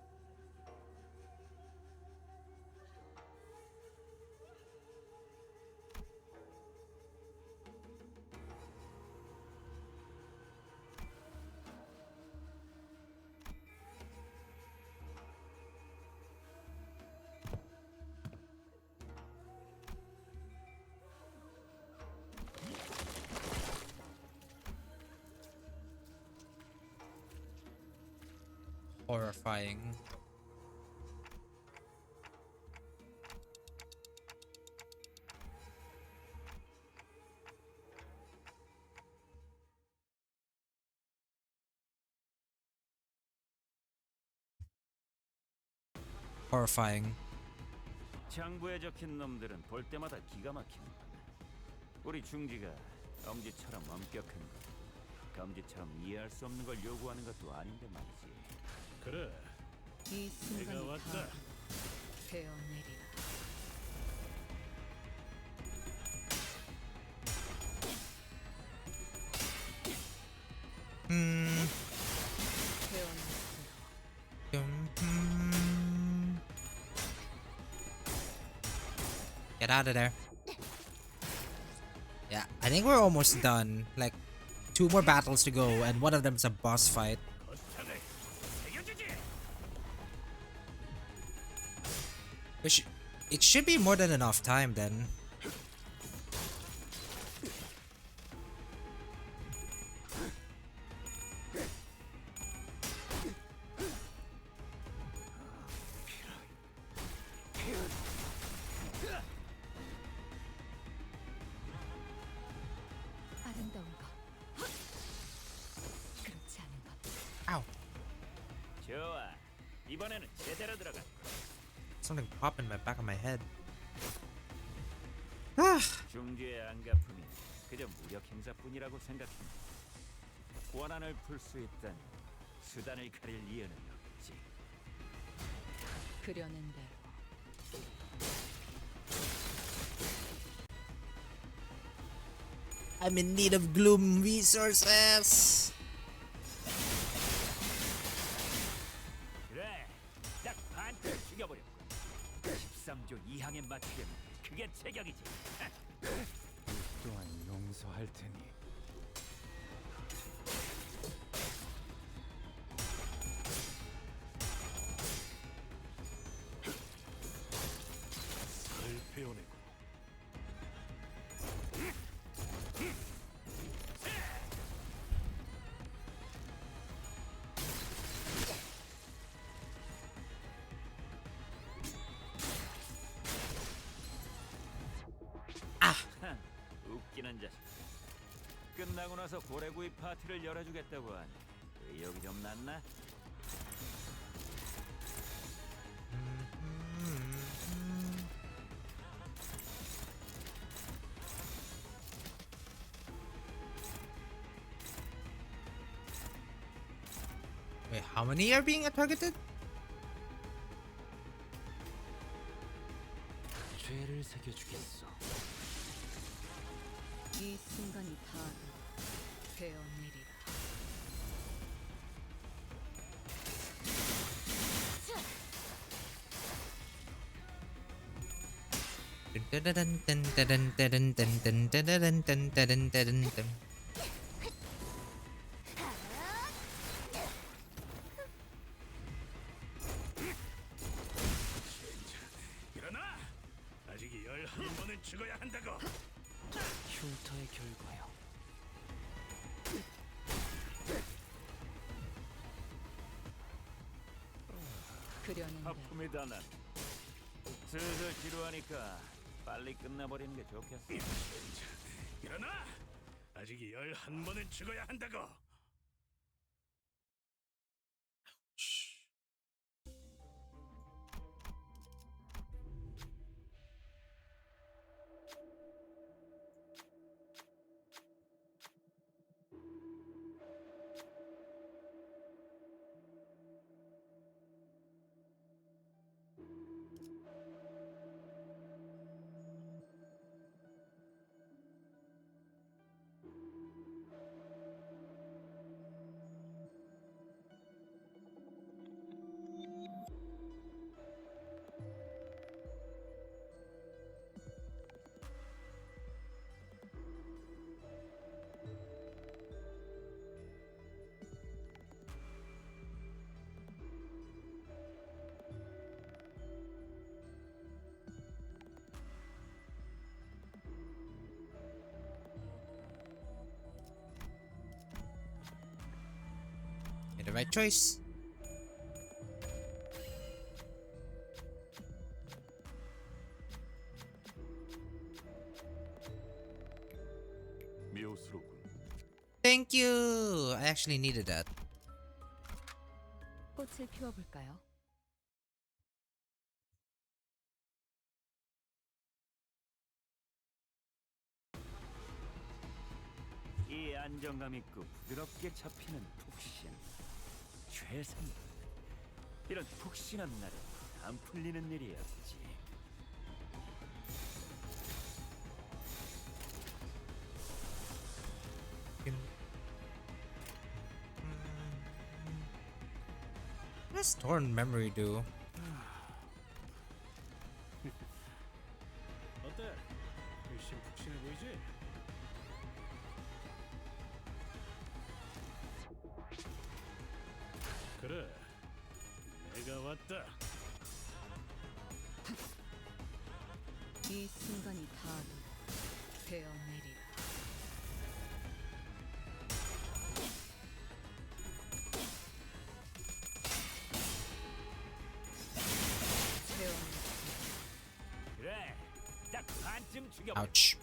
Horrifying. Horrifying. 장부에 적힌 놈들은 볼 때마다 기가 막히는 우리 중지가 엄지처럼 엄격한 것, 엄지처럼 이해할 수 없는 걸 요구하는 것도 아닌데 말이지. 그래, 이 내가 순간이 왔다. 다 베어내리라. Get out of there. Yeah, I think we're almost done. Like, 2 more battles to go, and one of them's a boss fight. 거창하게 새겨주지. It should be more than enough time then. 아름다운 것. 그렇지 않은 것. Ow. 좋아, 이번에는 제대로 들어가. Something popped in my back of my head. 중지의 안가품이 그저 무력 행사뿐이라고 생각해. 원한을 풀 수 있다니 수단을 가릴 이유는 없지. 그려낸 대로 I'm in need of gloom resources. 그래, 딱 반대로 죽여버렸고 13조 2항에 맞추려면 그게 제격이지. 또한 용서할 테니. 잘 배워내고 웃기는 자식. 끝나고 나서 고래구이 파티를 열어주겠다고 하니 의욕이 좀 났나? Wait, how many are being targeted? 죄를 새겨주겠어. 이 순간이 다 베어내리라. 일어나! 아직 11번은 죽어야 한다고! 흉터의 결과요. 그려낸 대로 하품이다 난. 슬슬 지루하니까 빨리 끝내버리는 게 좋겠어. 일어나! 아직 11번은 죽어야 한다고! Made the right choice. 묘스럽군. Thank you. I actually needed that. 꽃을 피워볼까요? 이 안정감 있고 부드럽게 잡히는 푹신. 최선. 이런 푹신한 날에 안 풀리는 일이었지. What does torn memory do? 어때? 훨씬 푹신해 보이지? 그래, 내가 왔다. 이 순간이 다 베어내리라. 그래, 딱 반쯤 죽여. Ouch.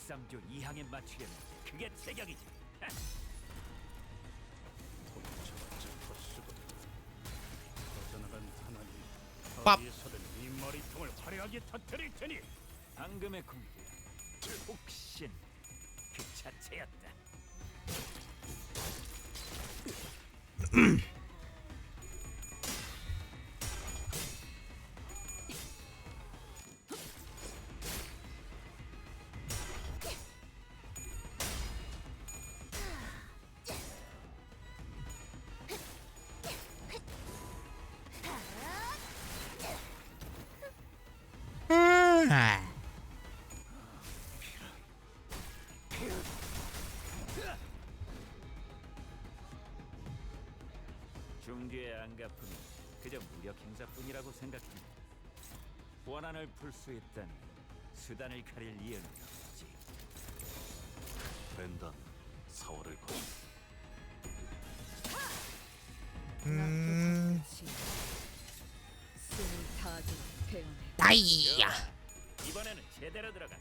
13조 2항에 맞추려면 그게 제격이지. 도망쳐봤자 헛수고다. 퍼져나간 탄환이 밥. 어디에서든 네 머리통을 화려하게 터뜨릴 테니. 방금의 공기, 혹신 그 자체였다. 중뒤의 안가품이 그저 무력 행사뿐이라고 생각합니다. 원한을 풀 수 있다니 수단을 가릴 이유는 없지. 벤단 4월을 거. 스물타기 배우네. 아이야. 이번에는 제대로 들어가.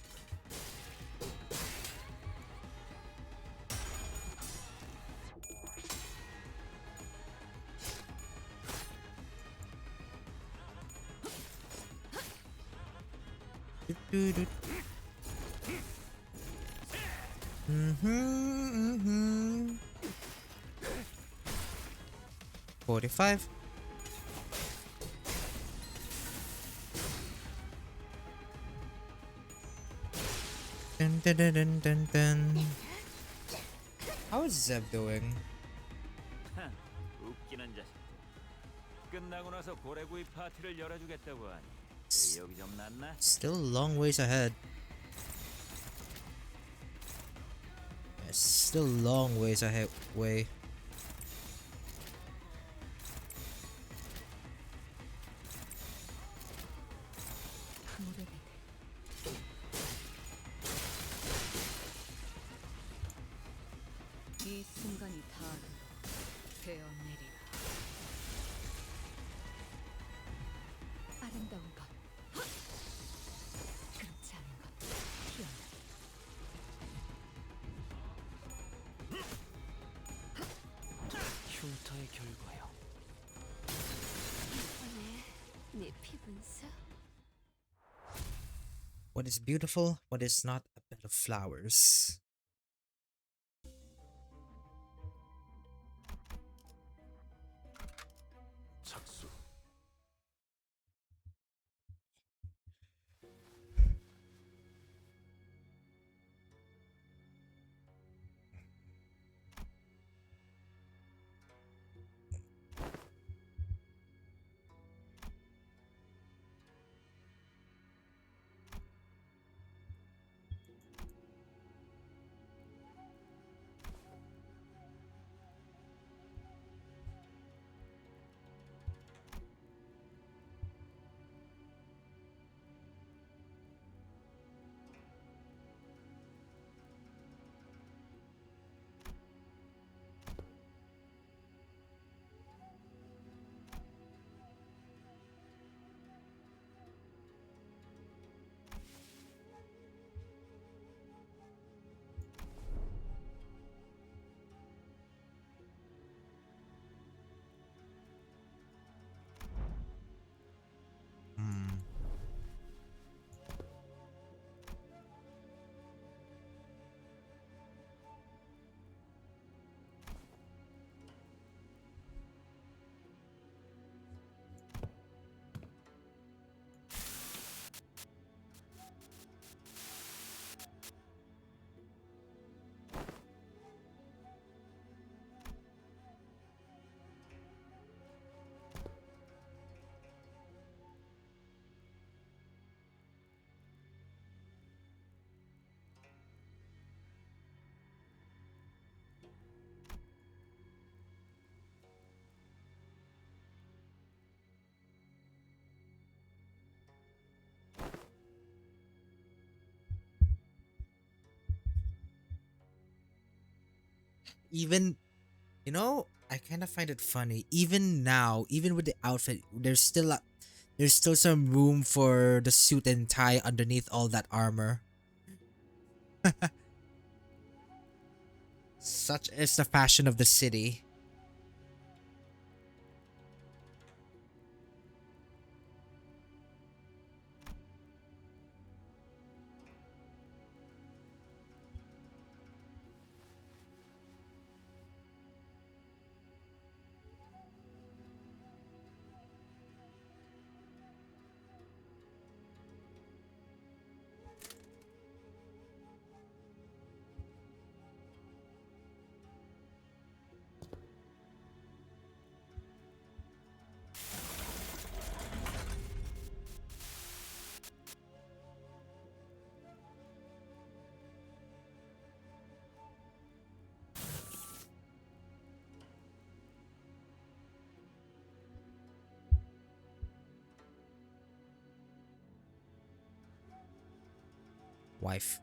뚜뚜뚜. 45. Dun, dun, dun, dun, dun, dun. How is Zeb doing? 웃기는 자식. 끝나고 나서 고래구이 파티를 열어주겠다고 하니 의욕이 좀 났나? Still a long ways ahead. Yes, still a long ways ahead. Way. 이 순간이 다르고 베어내리라. 아름다운 것. 그렇지 않은 것. 피어나. 흉터의 결과요. 네 피분수. What is beautiful? What is not a bed of flowers? 착수. Even, I kind of find it funny. Even now, even with the outfit, there's still some room for the suit and tie underneath all that armor. Such is the fashion of the city. wife.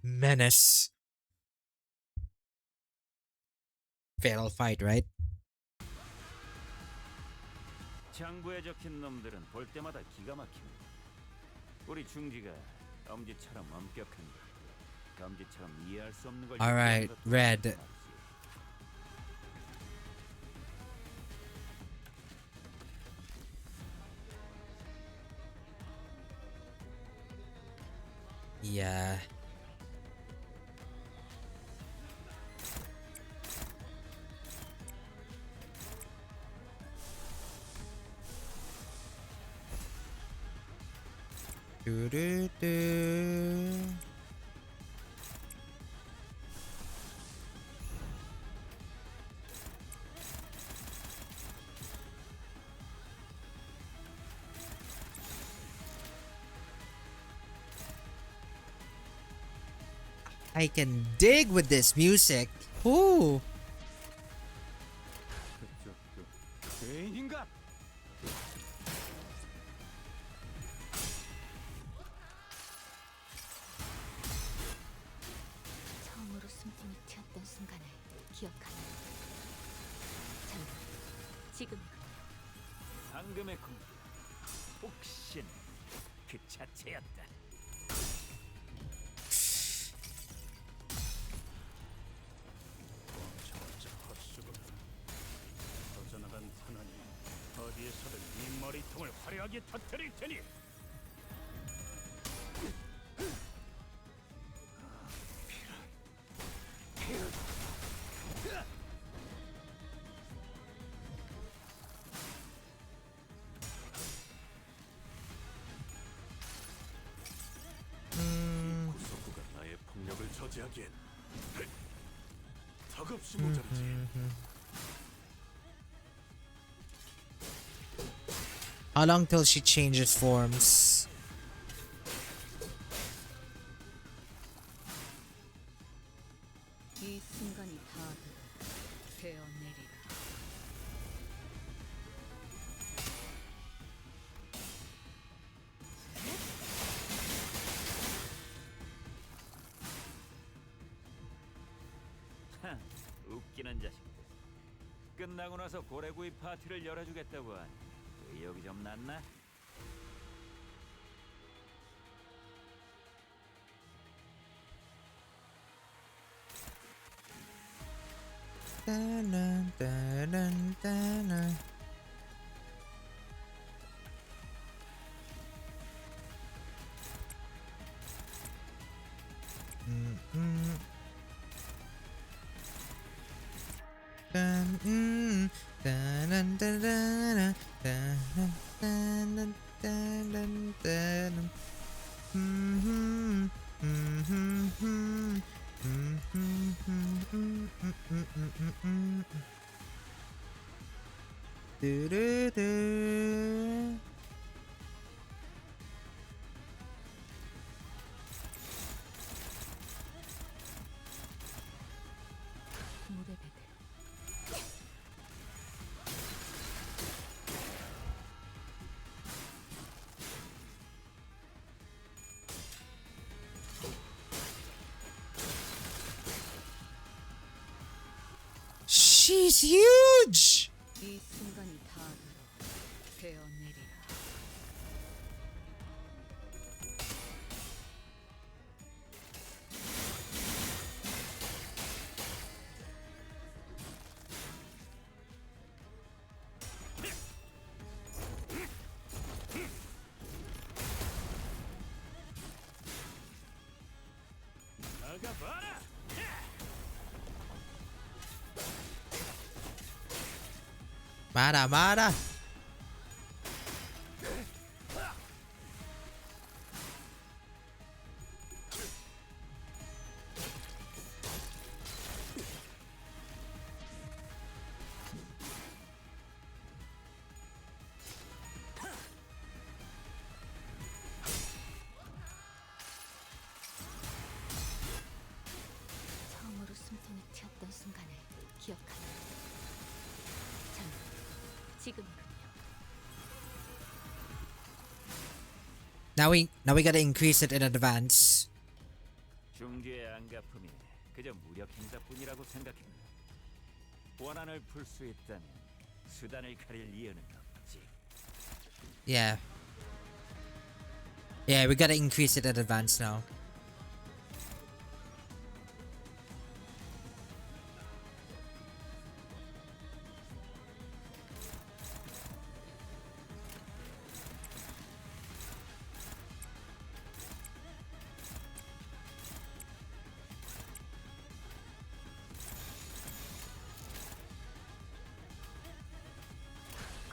Menace. Fatal fight, right? 장부에 적힌 놈들은 볼 때마다 기가 막힙니다. 우리 중지가 엄지처럼 엄격한 것, 감지처럼 이해할 수 없는 걸 Alright, 요구하는 것도 Red. 말이지. Yeah. Do-do-do. I can dig with this music. Ooh. 죄인인가? 처음으로 숨통이 튀었던 순간을 기억하네. 잠깐, 지금이군. 방금의 공격, 혹신 그 자체였다. 멈춰 헛수고. 터져나간 탄환이 어디에서든 네 머리통을 화려하게 터뜨릴 테니. 구석구가 나의 폭력을 저지하기엔 턱없이 모자르지. How long till she changes forms? 이 순간이 다 베어내리라. 하, 웃기는 자식들. 끝나고 나서 고래구이 파티를 열어주겠다고 하니 의욕이 좀 났나? Dun, dun, dun, dun, dun. Dun, dun, dun, dun, dun, dun, dun, dun, dun, dun. Do-do-do. 물의 배들. She's huge! 이 순간이 다 베어내리라. 나가봐라. Mara, Mara. 지금이군요. Now we gotta increase it in advance. 중지의 안가품이 그저 무력 행사뿐이라고 생각했나? 원한을 풀 수 있다면 수단을 가릴 이유는 없지. Yeah. Yeah, we gotta increase it in advance now.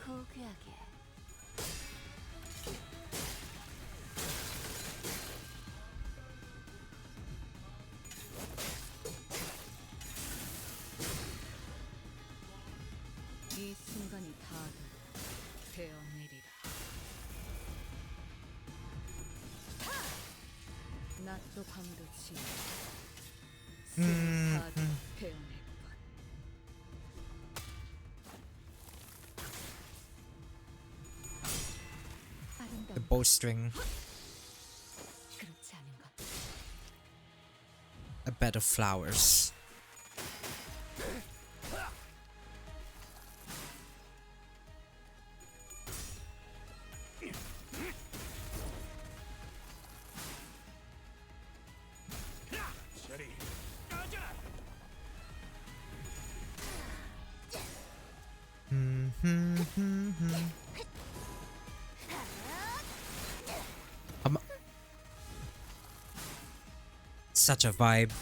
고귀하게. 이 순간이 다들 베어내리라. 낮도 밤도 지나 숨을 다들 베어낼 것. The 아름다운 bowstring, 그렇지 않은 것. a bed of flowers. 저리 꺼져. Such a vibe.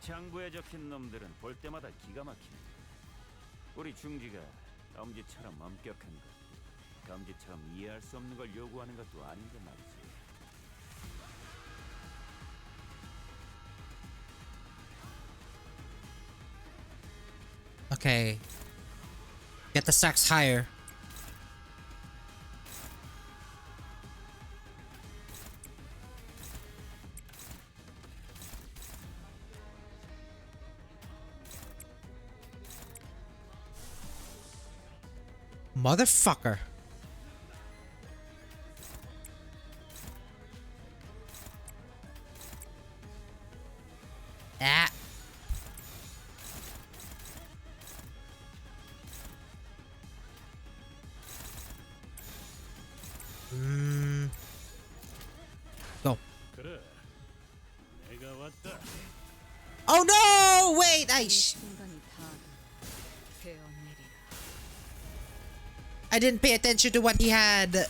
장부에 적힌 놈들은 볼 때마다 기가 막히네. 우리 중지가 엄지처럼 엄격한 것, 검지처럼 이해할 수 없는 걸 요구하는 것도 아닌데 말이지. Okay. Get the stacks higher. Motherfucker. Ah. Go. 그래. 내가 왔다. Oh no! Wait, 이 순간이 다들 베어내리라. I didn't pay attention to what he had.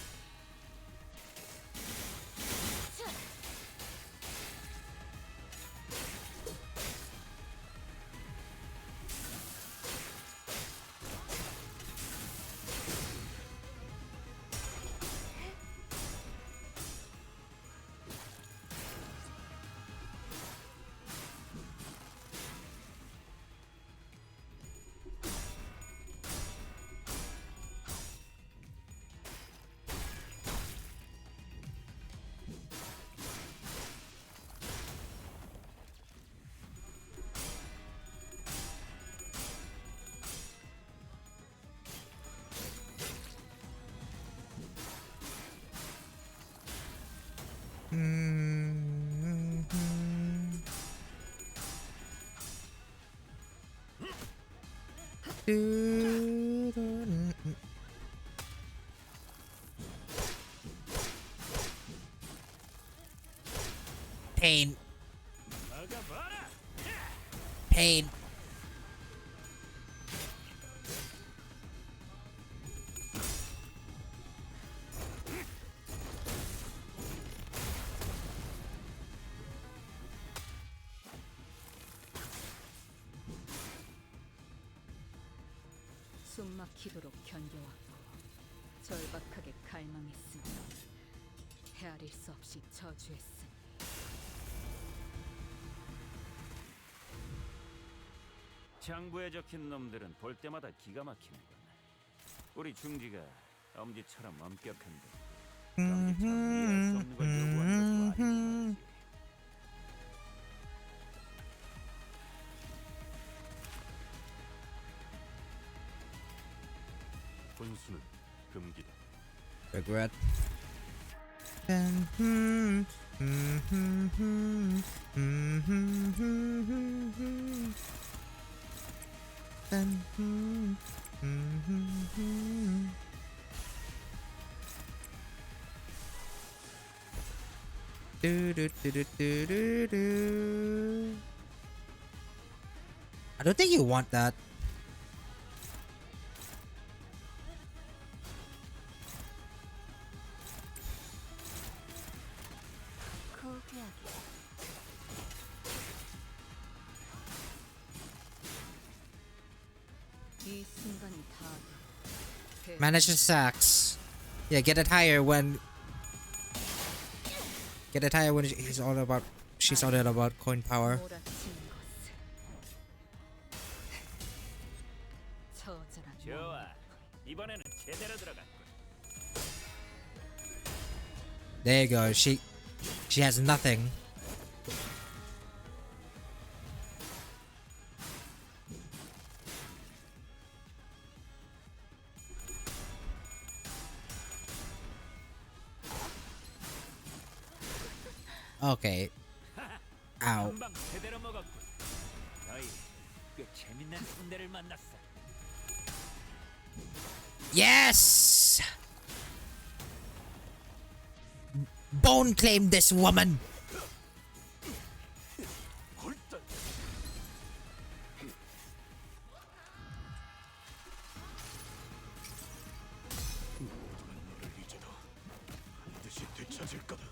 Pain. 나가봐라. Pain. 숨막히도록 견뎌왔고 절박하게 갈망했으니 헤아릴 수 없이 저주했으니 장부에 적힌 놈들은 볼 때마다 기가 막히는 건 우리 중지가 엄지처럼 엄격한 것, 검지처럼 이해할 수 없는 걸 요구하는 것도 아닌데 말이지. 혼수는 금기다. Regret. I don't think you want that. 이 순간이 다 돼. Manage the sacks. Yeah, get it higher when. Get it higher when he's all about. She's all about coin power. 몰아치는 것을. 처절한 좋아. 이번에는 제대로 들어갔군. There you go. She has nothing. Okay. Ow. 한방 제대로 먹었군. 너희 꽤 재밌는 상대를 만났어. Yes! Bone claim this woman! 너를 이제도 반드시 되찾을 거다.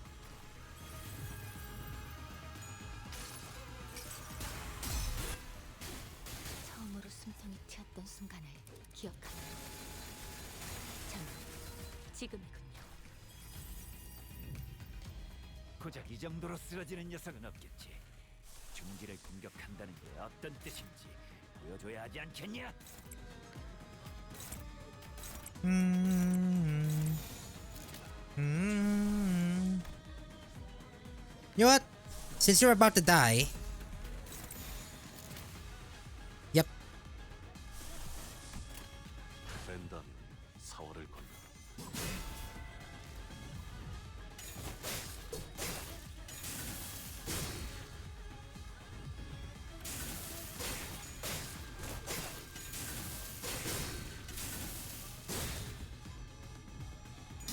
처음으로 숨통이 튀었던 순간을 기억하며 전 지금이군요. 고작 이 정도로 쓰러지는 녀석은 없겠지. 중지를 공격한다는 게 어떤 뜻인지 보여줘야 하지 않겠냐? You know what? Since you're about to die. Yep. 뺀다면 사활을 건너.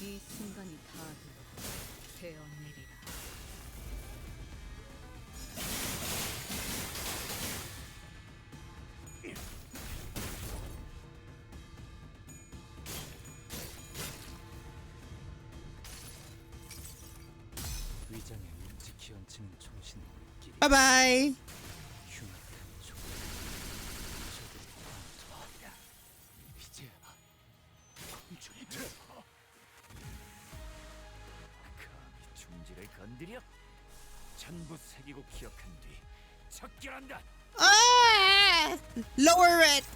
이 순간이 다 되어내리라. 위장에 묵직히 얹힌 정신의 물길이 Bye bye. 흉악한 종. 저들의 관통이야. 이제 공주의 감히 중지를 건드려? 전부 새기고 기억한 뒤 척결한다. Ah! Lower it.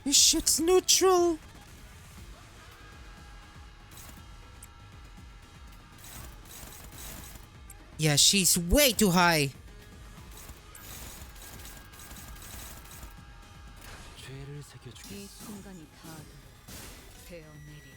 This shit's neutral. Yeah, she's way too high. 죄를 이 새겨주겠어. 순간이 다 되어내리라.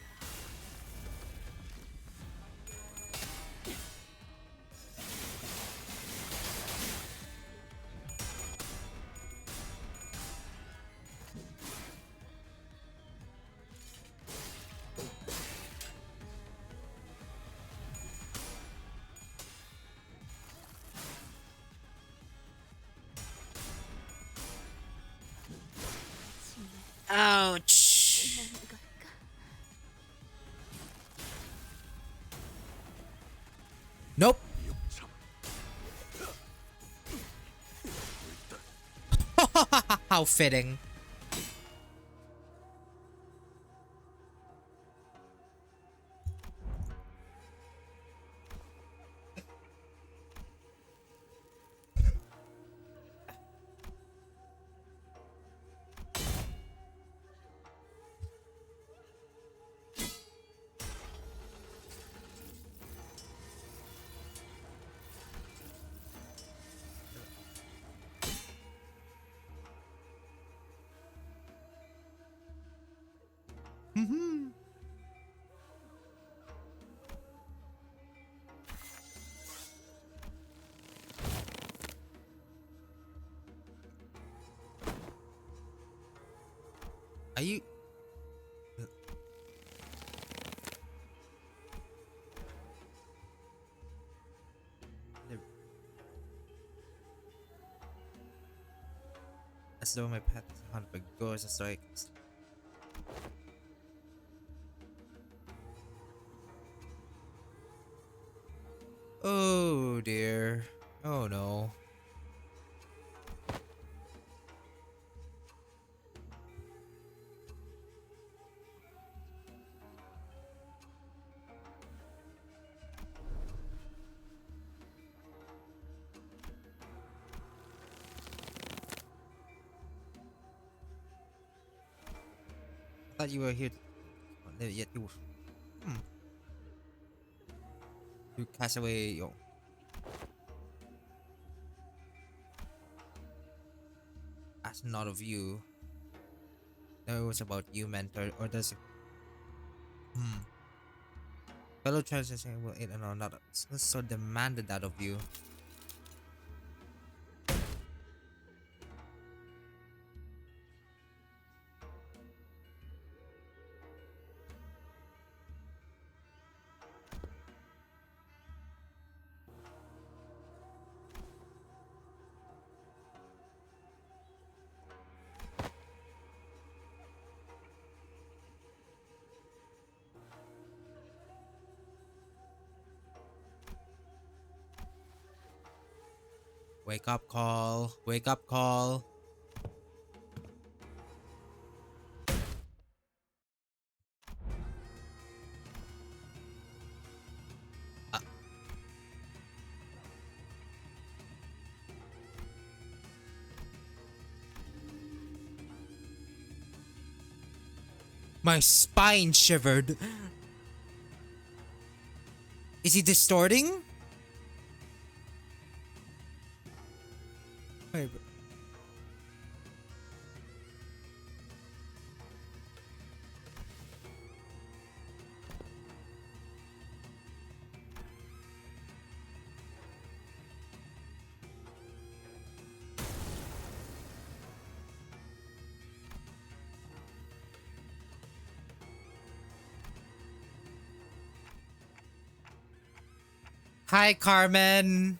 Ouch. Nope. How fitting. Are you? As though my pet is haunted by ghosts and strikes. Oh dear. Oh no. I thought you were here. Yet you. You cast away your. That's not of you. No, it was about you, mentor. Or does it? Fellow transition will eat and all not so demanded that of you. Wake up call. Wake up call. My spine shivered. Is he distorting? Wait. Hi, Carmen.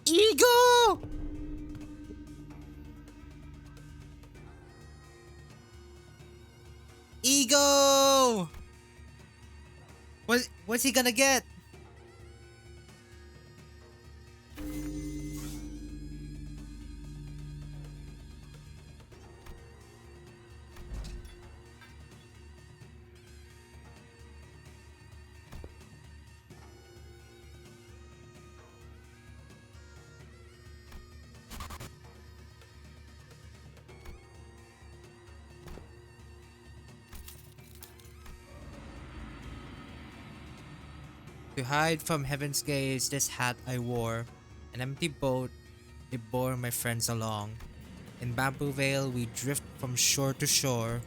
Ego! Ego! What's he gonna get? To hide from heaven's gaze, this hat I wore. An empty boat, it bore my friends along. In Bamboo Vale, we drift from shore to shore.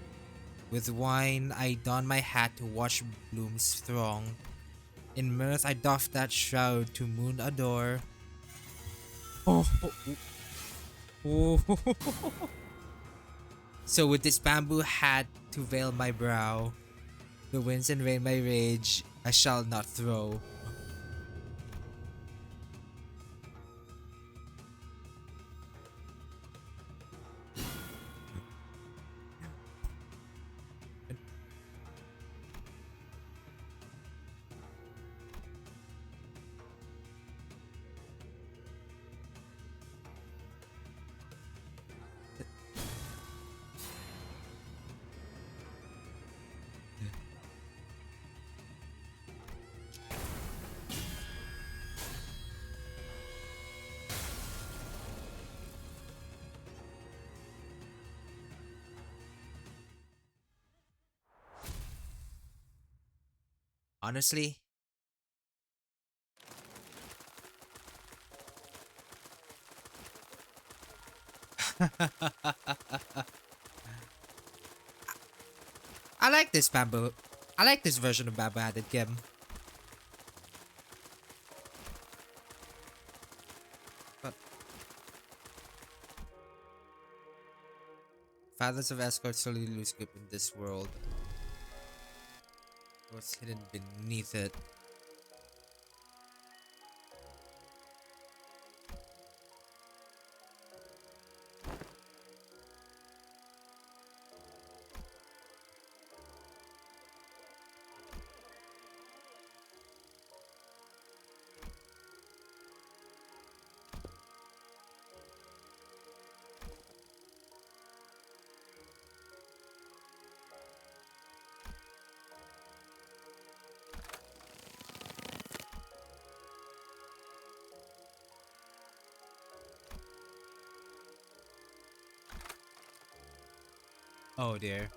With wine, I don my hat to watch blooms throng. In mirth, I doff that shroud to moon adore. Oh. Oh. So with this bamboo hat to veil my brow, the winds and rain my rage, I shall not throw. Honestly, I like this bamboo. I like this version of bamboo hatted Kim. But fathers of escorts slowly lose grip in this world. What's hidden beneath it? Oh dear.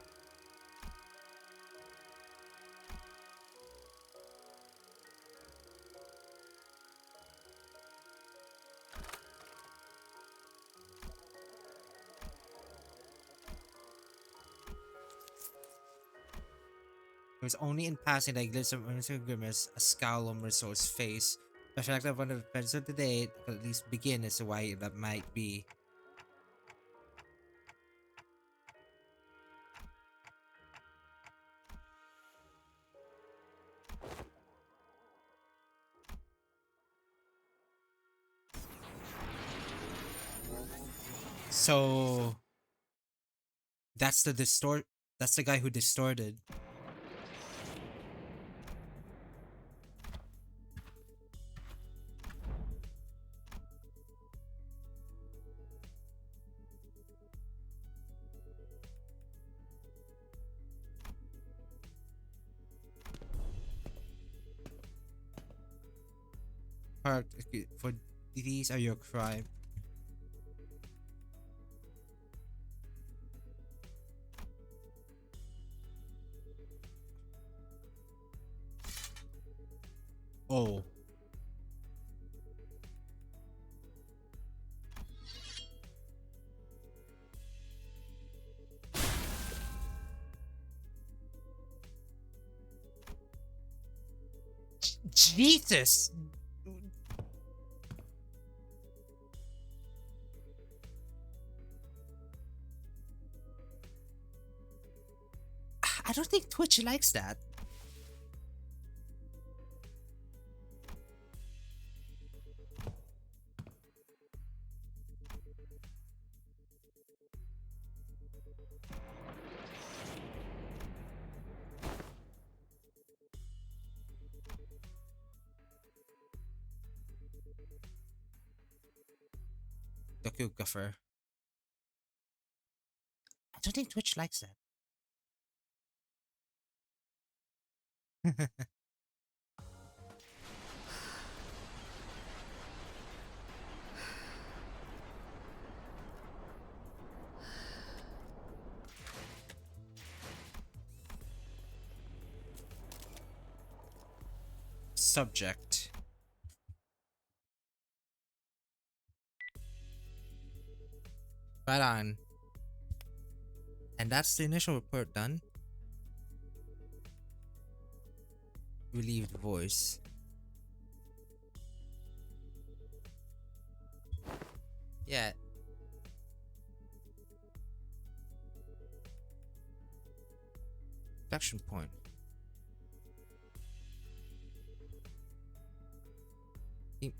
It was only in passing that I glimpsed of earnest grimace, a scowl on Mersault's face. The fact that one of the events of the day could at least begin as to why that might be. So that's the distort. That's the guy who distorted. For these are your crime. Oh. Jesus. I don't think Twitch likes that. Dokugafer. I don't think Twitch likes that. Subject. Right on. And that's the initial report done. Relieved voice. Yeah. Action point. E-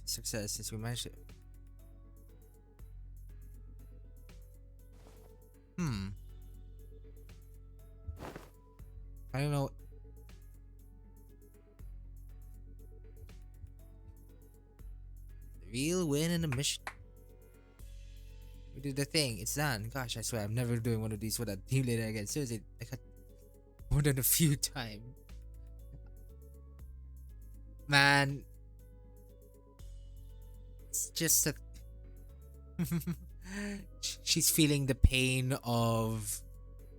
Success since we managed it. I don't know. Real win in the mission. We did the thing. It's done. Gosh, I swear I'm never doing one of these with a team leader again. Seriously, I got more than a few times. Man, it's just that she's feeling the pain of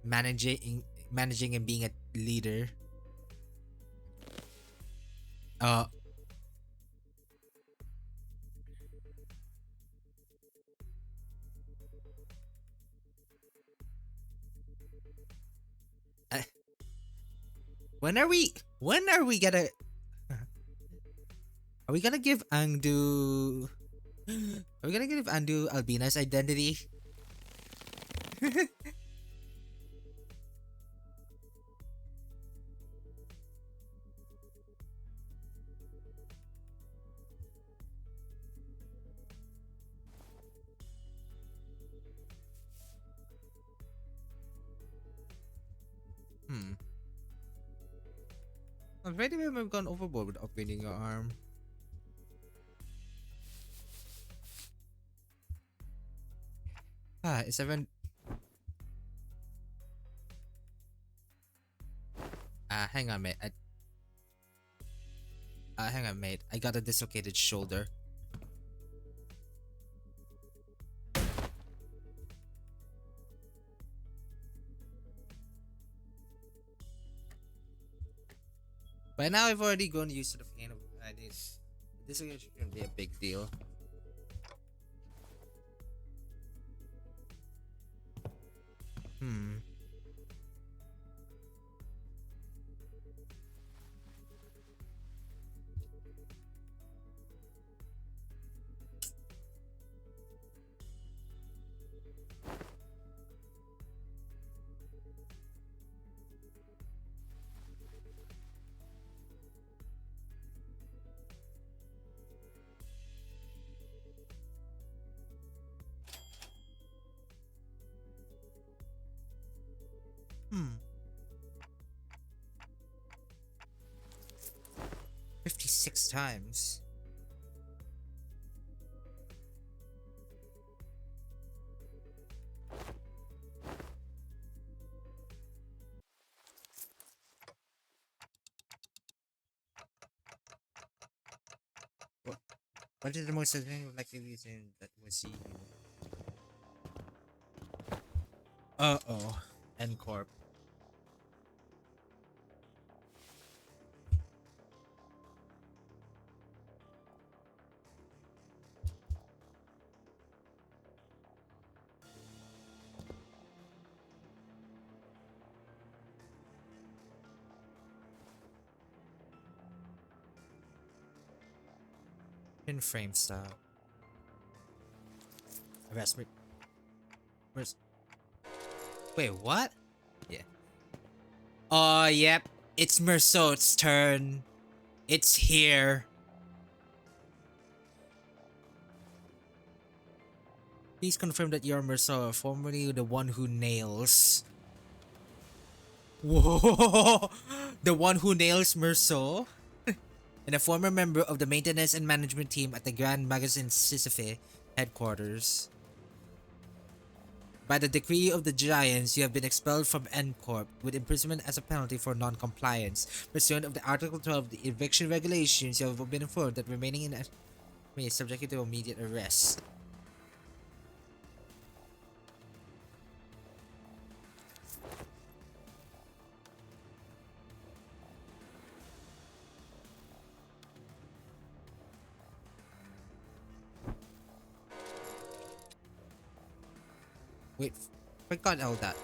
managing and being a leader. Uh I- when are we gonna are we gonna give Angdu are we gonna give Andu Albina's identity? Hmm. Already we have gone overboard with upgrading your arm. It's even hang on mate. Hang on mate. I got a dislocated shoulder. By now I've already grown used to the pain of this. This shouldn't be a big deal. Hmm. Hmm. 56 times. What is the most likely reason that we'll see you? Uh-oh. N-Corp. In frame style. Arrest me. Where's... Wait, what? Yeah. Oh, yep. It's Mersault's turn. It's here. Please confirm that you're Mersault, formerly the one who nails. Whoa! The one who nails Mersault? And a former member of the maintenance and management team at the Grand Magazine Sisyphe headquarters. By the decree of the Giants, you have been expelled from N-Corp with imprisonment as a penalty for non-compliance. Pursuant of the Article 12 of the eviction regulations, you have been informed that remaining in may subject you to immediate arrest. Wait, forgot all that.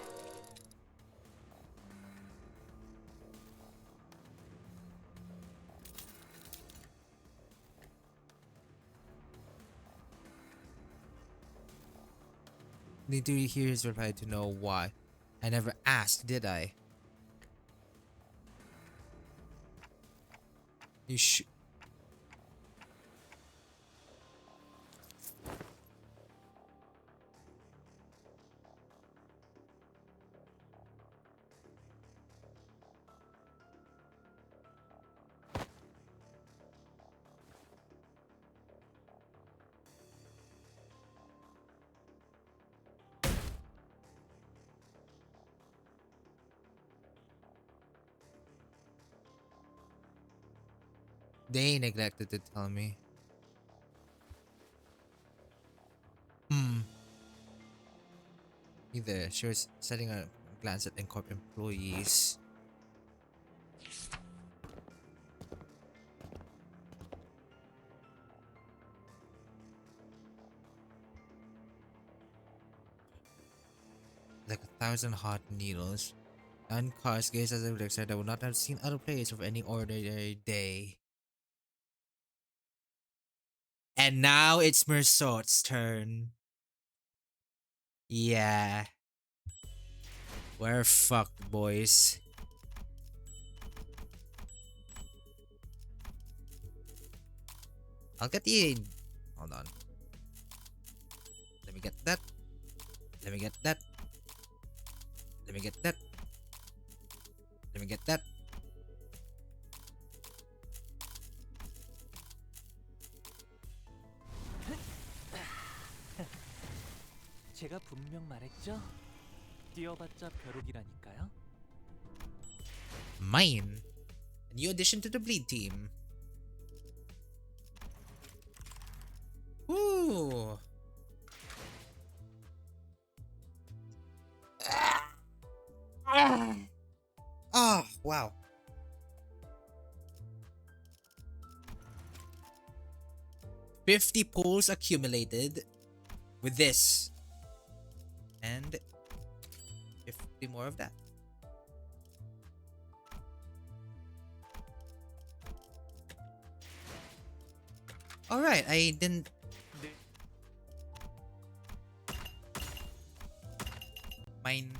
need to hear his reply to know why. I never asked, did I? You should. They neglected to tell me. Either she was setting a glance at Incorp employees. Like 1,000 hot needles. And cars gaze as I said I would not have seen other players of any ordinary day. And now it's Mersot's turn. Yeah. We're fucked, boys. I'll get the... Hold on. Let me get that. Let me get that. Let me get that. Let me get that. 제가 분명 말했죠? 뛰어봤자 벼룩이라니까요. Mine. A new addition to the bleed team. Woo. Oh, wow. $50 pulls accumulated with this. And 50 more of that. Alright, I didn't... Mine...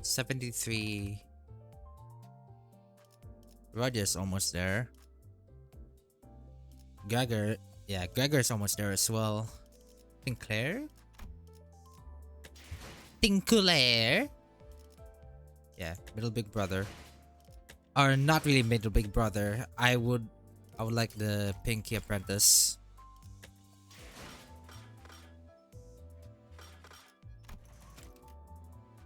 73. Roger's almost there. Gregor, yeah, Gregor's almost there as well. Sinclair? Tinculair? Yeah, middle big brother. Or not really middle big brother. I would like the Pinky Apprentice.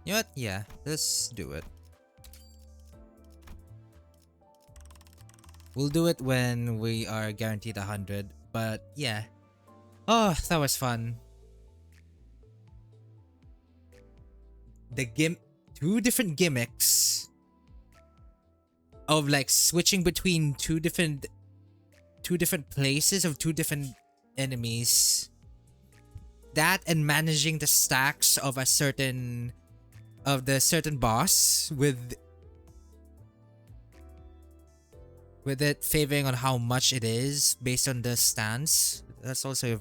You know what? Yeah, let's do it. We'll do it when we are guaranteed 100. But yeah. Oh, that was fun. Two different gimmicks of like switching between two different places of two different enemies. That and managing the stacks of certain boss with it favoring on how much it is based on the stance. That's also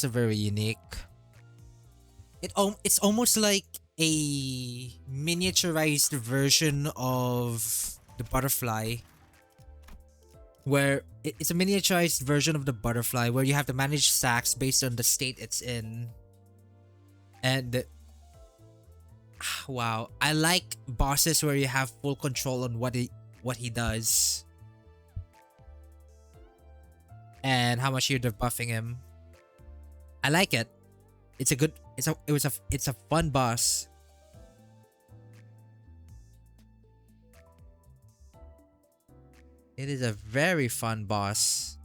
very unique. It's almost like a miniaturized version of the butterfly, where it's a miniaturized version of the butterfly where you have to manage stacks based on the state it's in. And wow, I like bosses where you have full control on what he does and how much you're debuffing him. I like it. It's a fun boss. It is a very fun boss.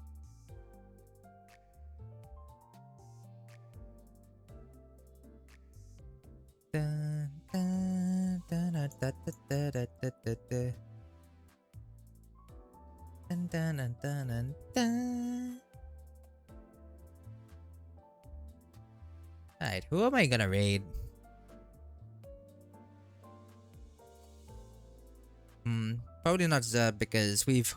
Dun, dun, dun, dun, dun, dun, dun, dun, dun, dun. Dun, dun, dun, dun, dun, dun. Alright, who am I gonna raid? Probably not Zeb because we've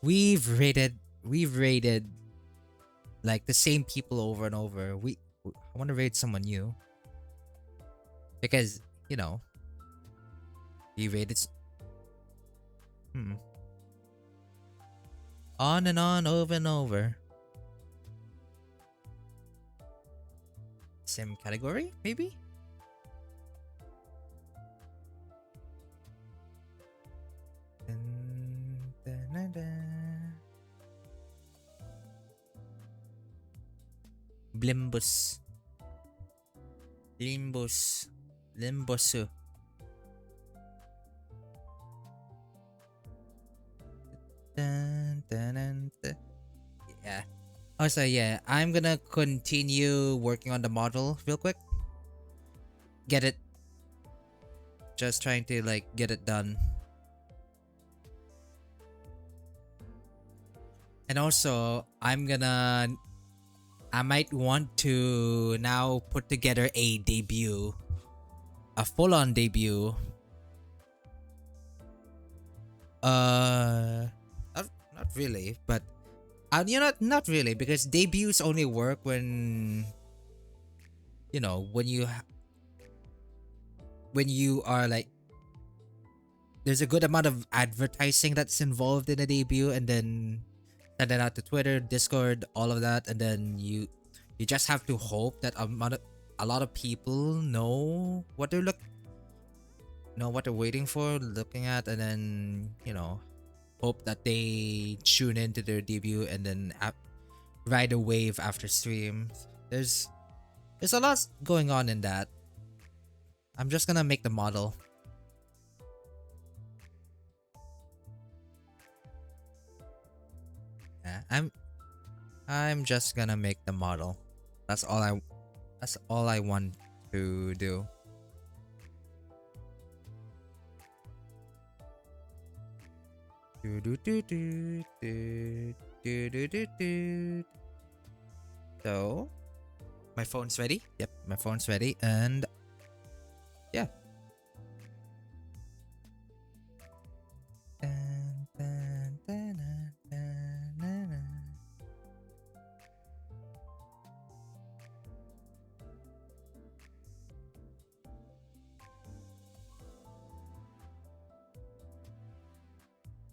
raided we've raided like the same people over and over. I want to raid someone new because you know we raided on and on, over and over. Same category, maybe. Limbus. Limbus. Limbus. Yeah. Also, yeah, I'm gonna continue working on the model real quick. Get it. Just trying to like get it done. And also, I might want to now put together a debut. A full-on debut. Not really, but you know, not really, because debuts only work when you know when you are like there's a good amount of advertising that's involved in a debut, and then send it out to Twitter, Discord, all of that, and then you just have to hope that a lot of people know what they're waiting for, looking at, and then hope that they tune into their debut and then ride a wave after stream. There's a lot going on in that. I'm just gonna make the model. Yeah, I'm just gonna make the model. That's all I want to do. So, my phone's ready. Yep, my phone's ready, and yeah.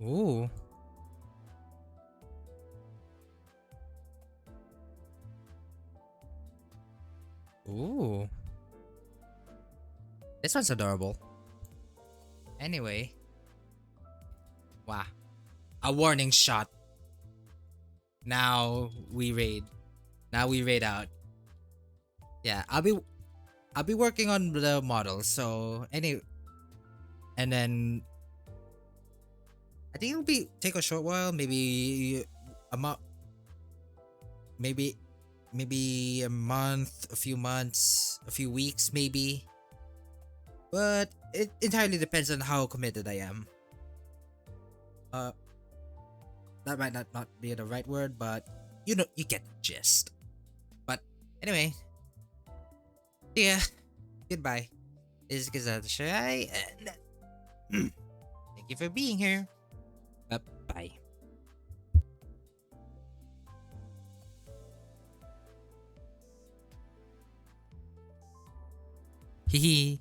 Ooh. Ooh. This one's adorable. Anyway. Wow. A warning shot. Now we raid. Now we raid out. Yeah, I'll be working on the model. So and then I think it'll take a short while, maybe a month, maybe a month, a few months, a few weeks, maybe. But it entirely depends on how committed I am. That might not be the right word, but you get the gist. But anyway, yeah, goodbye. This is Gazette Shy, and thank you for being here. Bye. Hee hee.